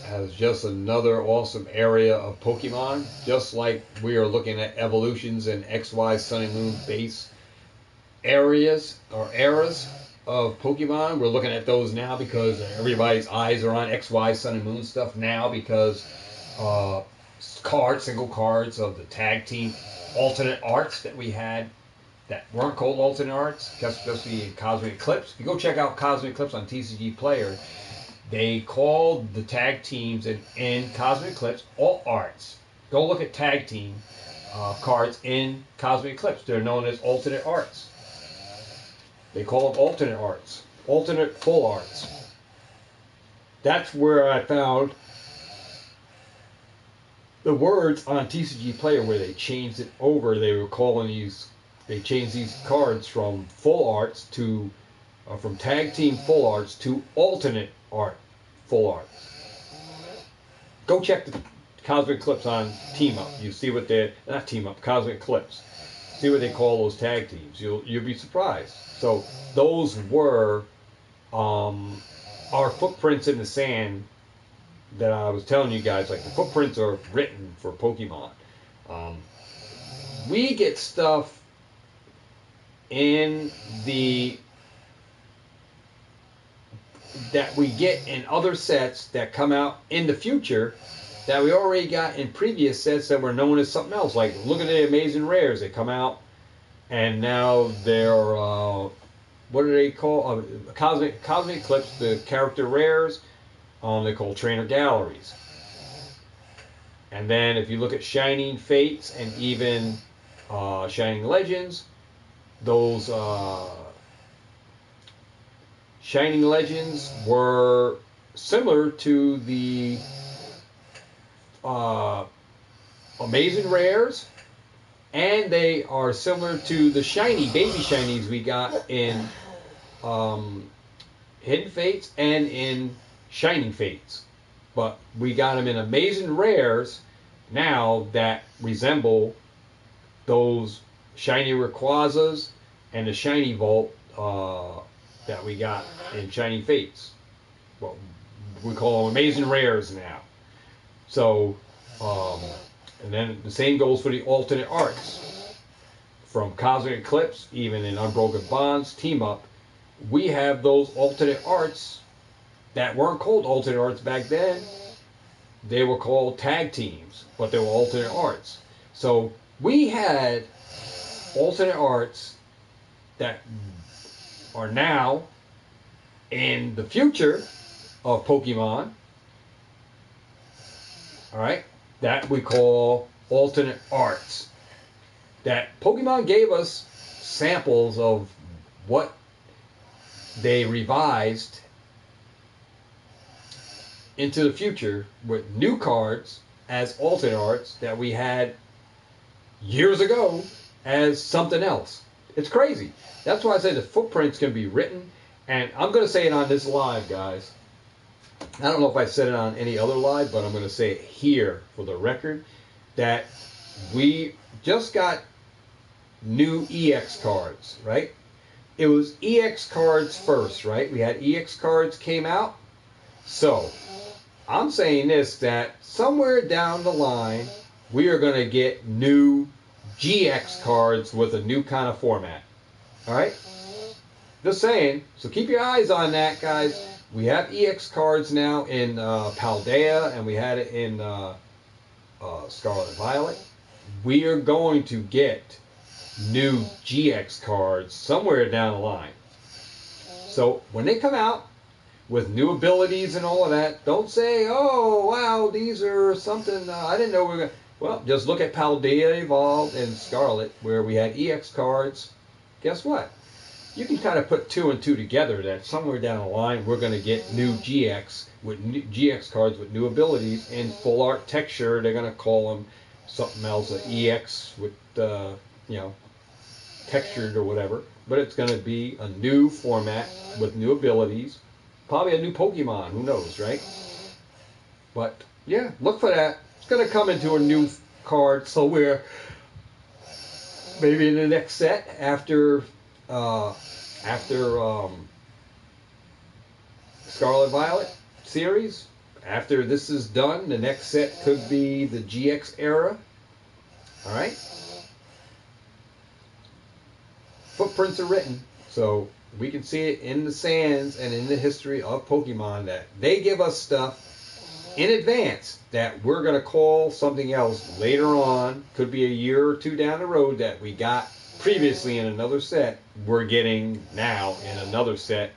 as just another awesome area of Pokemon, just like we are looking at evolutions and XY Sun and Moon base areas or eras. of Pokemon. We're looking at those now because everybody's eyes are on X, Y, Sun and Moon stuff now because uh, single cards of the tag team alternate arts that we had that weren't called alternate arts, especially in Cosmic Eclipse. If you go check out Cosmic Eclipse on TCG Player, they called the tag teams in Cosmic Eclipse alt arts. Go look at tag team cards in Cosmic Eclipse. They're known as alternate arts. They call them alternate arts, alternate full arts. That's where I found the words on TCG Player where they changed it over. They were calling they changed these cards from full arts to, from tag team full arts to alternate art full arts. Go check the Cosmic Eclipse on Team Up. You see what they're, not Team Up, Cosmic Eclipse. See what they call those tag teams. You'll be surprised. So those were our footprints in the sand that I was telling you guys. Like the footprints are written for Pokemon. We get stuff in that we get in other sets that come out in the future that we already got in previous sets that were known as something else. Like look at the Amazing Rares. They come out and now they're what do they call Cosmic Eclipse? The character rares. They're called Trainer Galleries. And then if you look at Shining Fates and even Shining Legends, those Shining Legends were similar to the Amazing Rares, and they are similar to the baby shinies we got in Hidden Fates and in Shining Fates. But we got them in Amazing Rares now that resemble those shiny Rayquazas and the shiny Vault that we got in Shining Fates. Well, we call them Amazing Rares now. So, and then the same goes for the alternate arts. From Cosmic Eclipse, even in Unbroken Bonds, Team Up, we have those alternate arts that weren't called alternate arts back then. They were called tag teams, but they were alternate arts. So we had alternate arts that are now in the future of Pokemon. All right, that we call alternate arts. That Pokemon gave us samples of what they revised into the future with new cards as alternate arts that we had years ago as something else. It's crazy. That's why I say the footprints can be written, and I'm going to say it on this live, guys. I don't know if I said it on any other live, but I'm going to say it here for the record, that we just got new EX cards, right? It was EX cards first, right? We had EX cards came out. So, I'm saying this, that somewhere down the line, we are going to get new GX cards with a new kind of format. All right? Just saying. So keep your eyes on that, guys. We have EX cards now in Paldea, and we had it in Scarlet Violet. We are going to get new GX cards somewhere down the line. So when they come out with new abilities and all of that, don't say, oh, wow, these are something I didn't know we were going to. Well, just look at Paldea Evolved and Scarlet, where we had EX cards. Guess what? You can kind of put two and two together that somewhere down the line we're going to get new GX with new GX cards with new abilities in full art texture. They're going to call them something else, an EX with textured or whatever. But it's going to be a new format with new abilities. Probably a new Pokemon. Who knows, right? But yeah, look for that. It's going to come into a new card. So we're maybe in the next set after Scarlet Violet series. After this is done, the next set could be the GX era. All right. Footprints are written, so we can see it in the sands and in the history of Pokemon that they give us stuff in advance that we're going to call something else later on. Could be a year or two down the road that we got previously in another set. We're getting now in another set,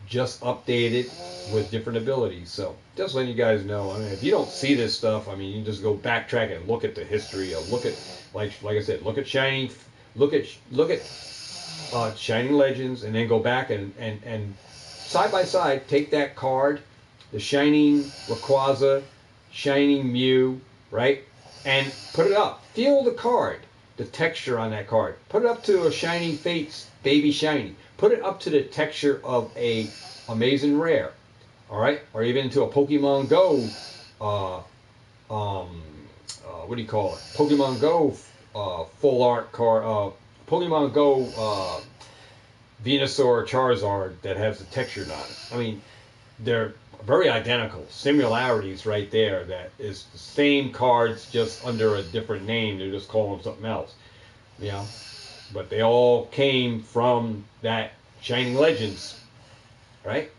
just updated with different abilities. So just letting you guys know. I mean, if you don't see this stuff, I mean, you can just go backtrack and look at the history. Or look at, like I said, look at Shining, look at Shining Legends, and then go back and side by side take that card, the Shining Rayquaza, Shining Mew, right, and put it up. Feel the card, the texture on that card. Put it up to a Shining Fates Baby Shiny. Put it up to the texture of a Amazing Rare, all right, or even to a Pokemon Go. What do you call it? Pokemon Go full art card. Pokemon Go Venusaur Charizard that has the texture on it. I mean, they're very identical. Similarities right there. That is the same cards, just under a different name. They're just calling them something else. You know, but they all came from that Shining Legends, right?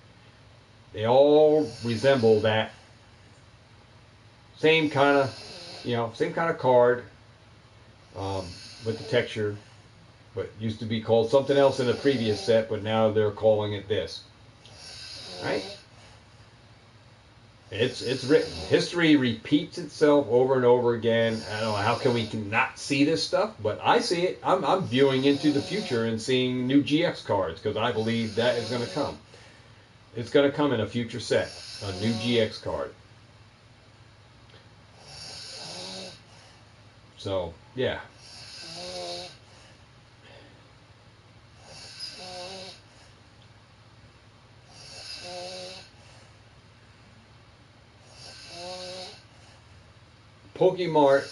They all resemble that same kind of, same kind of card with the texture, but used to be called something else in the previous set, but now they're calling it this, right? It's written. History repeats itself over and over again. I don't know how can we not see this stuff, but I see it. I'm viewing into the future and seeing new GX cards because I believe that is going to come. It's going to come in a future set, a new GX card. So, yeah. Pokemart,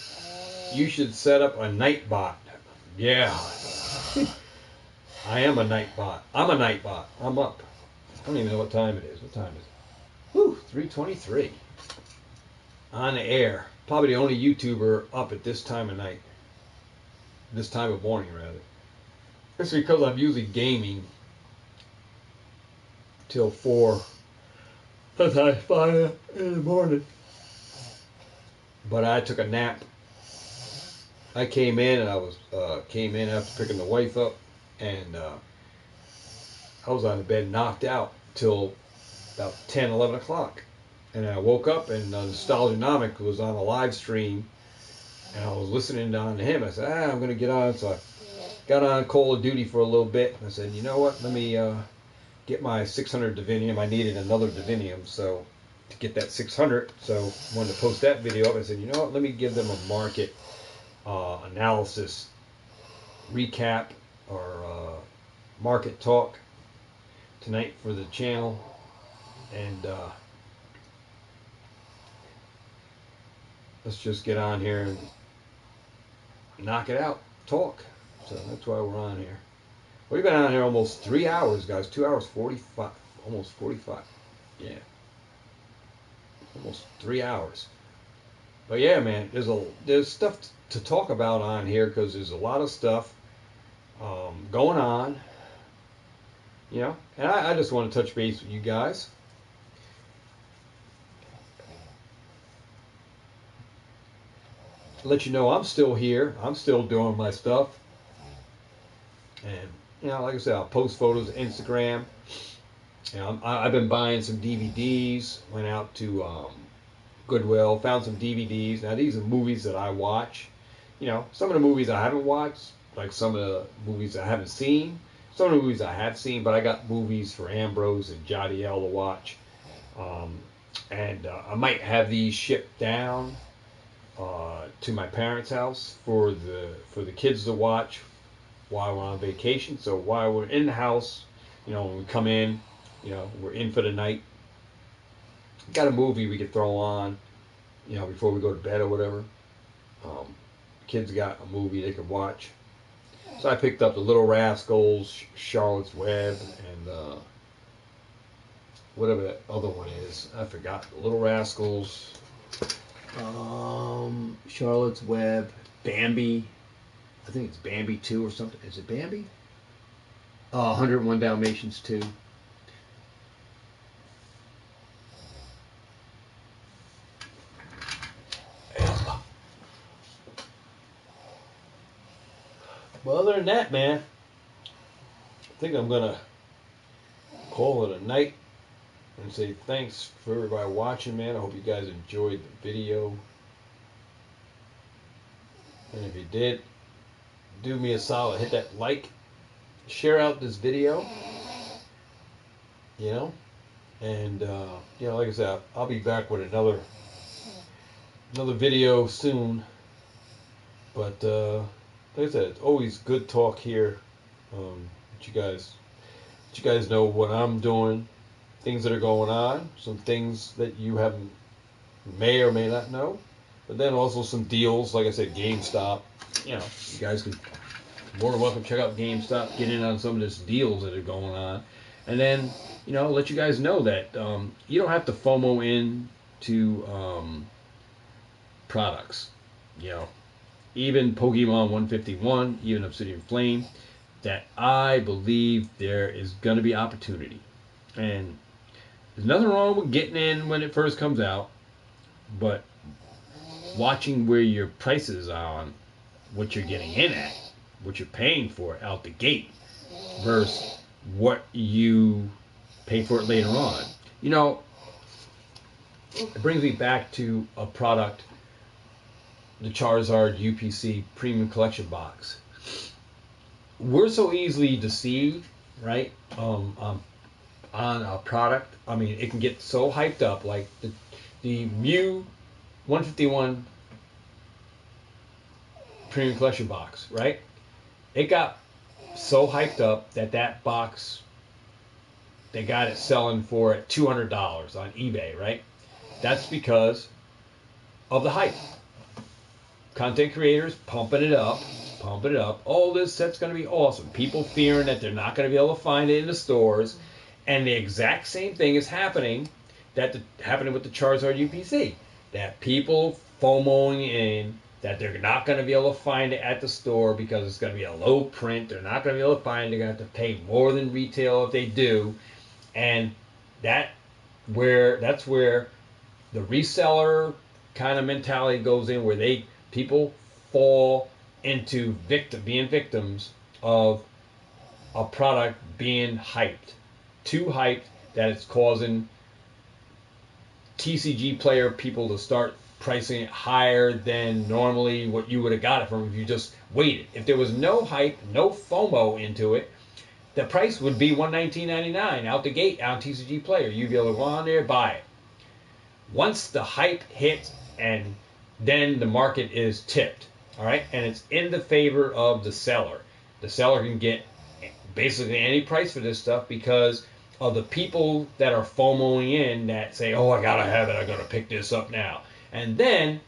you should set up a night bot. Yeah. I am a night bot. I'm a night bot. I'm up. I don't even know what time it is. What time is it? Whew, 3:23. On the air. Probably the only YouTuber up at this time of night. This time of morning, rather. It's because I'm usually gaming till 4. Sometimes 5 in the morning. But I took a nap. I came in and came in after picking the wife up, and I was on the bed knocked out till about 10, 11 o'clock. And I woke up and Nostalgianomic was on a live stream, and I was listening on to him. I said, I'm going to get on. So I got on Call of Duty for a little bit. I said, you know what, let me get my 600 Divinium. I needed another Divinium, so to get that 600, so I wanted to post that video up. I said, you know what, let me give them a market analysis recap or market talk tonight for the channel, and let's just get on here and knock it out, talk. So that's why we're on here. We've been on here almost 3 hours, guys. 2 hours 45, almost 45. Yeah. Almost 3 hours. But yeah, man, there's stuff to talk about on here because there's a lot of stuff going on, and I just want to touch base with you guys. Let you know I'm still here. I'm still doing my stuff, and like I said, I'll post photos on Instagram. I've been buying some DVDs. Went out to Goodwill, found some DVDs. Now these are movies that I watch. Some of the movies I haven't watched, like some of the movies I haven't seen. Some of the movies I have seen, but I got movies for Ambrose and Jadiel to watch. And I might have these shipped down to my parents' house for the kids to watch while we're on vacation. So while we're in the house, when we come in, we're in for the night. Got a movie we could throw on, before we go to bed or whatever. Kids got a movie they could watch. So I picked up The Little Rascals, Charlotte's Web, and whatever that other one is. I forgot. The Little Rascals, Charlotte's Web, Bambi. I think it's Bambi 2 or something. Is it Bambi? 101 Dalmatians too. Well, other than that, man, I think I'm gonna call it a night and say thanks for everybody watching, man. I hope you guys enjoyed the video. And if you did, do me a solid, hit that like, share out this video, you know, and you know, like I said, I'll be back with another video soon. But like I said, it's always good talk here. Let you guys know what I'm doing, things that are going on, some things that you haven't may or may not know, but then also some deals. Like I said, GameStop. You know, you guys can more than welcome check out GameStop, get in on some of these deals that are going on, and then you know let you guys know that you don't have to FOMO in to products. You know, even Pokemon 151, even Obsidian Flame, that I believe there is going to be opportunity. And there's nothing wrong with getting in when it first comes out, but watching where your prices are on what you're getting in at, what you're paying for out the gate, versus what you pay for it later on. You know, it brings me back to a product, the Charizard UPC Premium Collection Box. We're so easily deceived, right? On a product. I mean, it can get so hyped up, like the Mew 151 Premium Collection Box, right? It got so hyped up that box, they got it selling for at $200 on eBay, right? That's because of the hype. Content creators pumping it up. Oh, this set's going to be awesome. People fearing that they're not going to be able to find it in the stores. And the exact same thing is happening happening with the Charizard UPC. That people FOMOing in that they're not going to be able to find it at the store because it's going to be a low print. They're not going to be able to find it. They're going to have to pay more than retail if they do. And that's where the reseller kind of mentality goes in, where people fall into being victims of a product being hyped, too hyped, that it's causing TCG player people to start pricing it higher than normally what you would have got it from if you just waited. If there was no hype, no FOMO into it, the price would be $119.99 out the gate on TCG player. You'd be able to go on there, buy it. Once the hype hits, and then the market is tipped, all right, and it's in the favor of the seller. The seller can get basically any price for this stuff because of the people that are FOMOing in, that say, oh, I gotta have it, I gotta pick this up now. And then,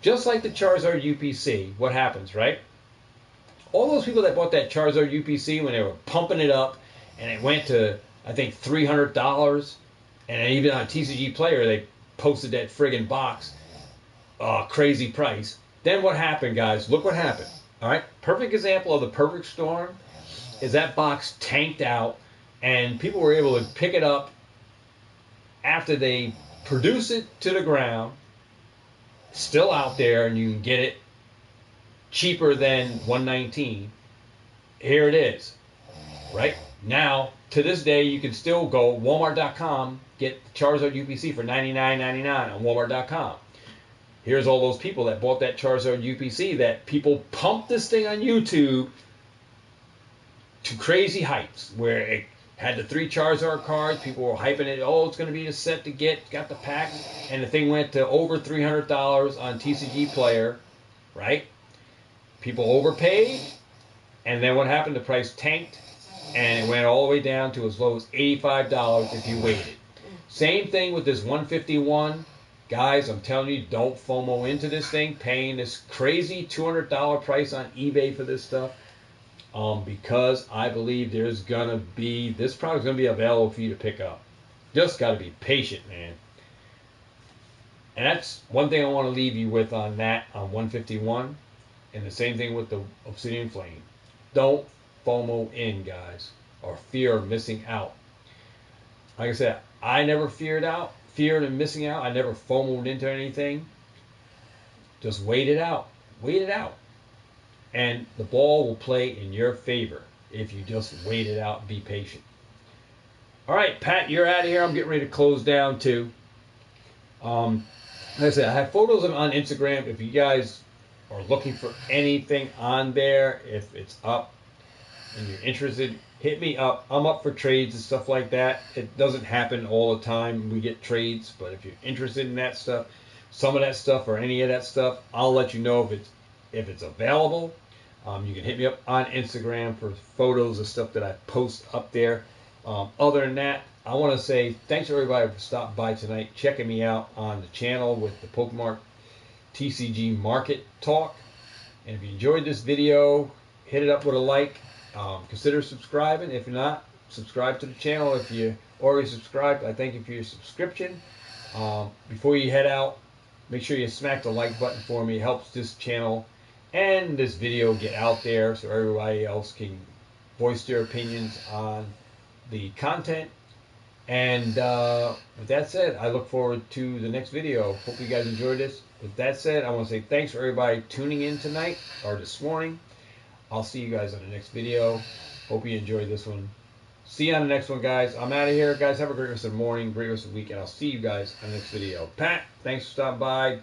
just like the Charizard UPC, what happens, right? All those people that bought that Charizard UPC when they were pumping it up, and it went to, I think, $300, and even on TCG Player, they posted that friggin' box, crazy price. Then what happened, guys? Look what happened. All right, perfect example of the perfect storm is that box tanked out, and people were able to pick it up after they produce it to the ground, still out there, and you can get it cheaper than $119. Here it is, right? Now, to this day, you can still go Walmart.com, get Charizard UPC for $99.99 on Walmart.com. Here's all those people that bought that Charizard UPC, that people pumped this thing on YouTube to crazy heights, where it had the 3 Charizard cards. People were hyping it. Oh, it's going to be a set to get. Got the packs. And the thing went to over $300 on TCG Player, right? People overpaid. And then what happened? The price tanked. And it went all the way down to as low as $85 if you waited. Same thing with this 151. Guys, I'm telling you, don't FOMO into this thing, paying this crazy $200 price on eBay for this stuff. Because I believe this product's gonna be available for you to pick up. Just gotta be patient, man. And that's one thing I want to leave you with on that, on 151, and the same thing with the Obsidian Flame. Don't FOMO in, guys. or fear of missing out. Like I said, I never feared of missing out. I never FOMOed into anything. Just wait it out. Wait it out. And the ball will play in your favor if you just wait it out and be patient. All right, Pat, you're out of here. I'm getting ready to close down too. Like I said, I have photos on Instagram. If you guys are looking for anything on there, if it's up and you're interested, hit me up. I'm up for trades and stuff like that. It doesn't happen all the time. We get trades, but if you're interested in that stuff, some of that stuff or any of that stuff, I'll let you know if it's available. You can hit me up on Instagram for photos of stuff that I post up there. Other than that, I want to say thanks to everybody for stopping by tonight, checking me out on the channel with the Pokemart TCG Market Talk. And if you enjoyed this video, hit it up with a like. Consider subscribing. If you're not, subscribe to the channel. If you already subscribed, I thank you for your subscription. Before you head out, make sure you smack the like button for me. It helps this channel and this video get out there so everybody else can voice their opinions on the content. And with that said, I look forward to the next video. Hope you guys enjoyed this. With that said, I want to say thanks for everybody tuning in tonight or this morning. I'll see you guys on the next video. Hope you enjoyed this one. See you on the next one, guys. I'm out of here. Guys, have a great rest of the morning, great rest of the week, and I'll see you guys on the next video. Pat, thanks for stopping by. I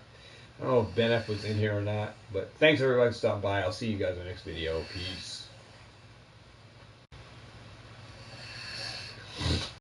don't know if Ben F was in here or not, but thanks everybody for stopping by. I'll see you guys in the next video. Peace.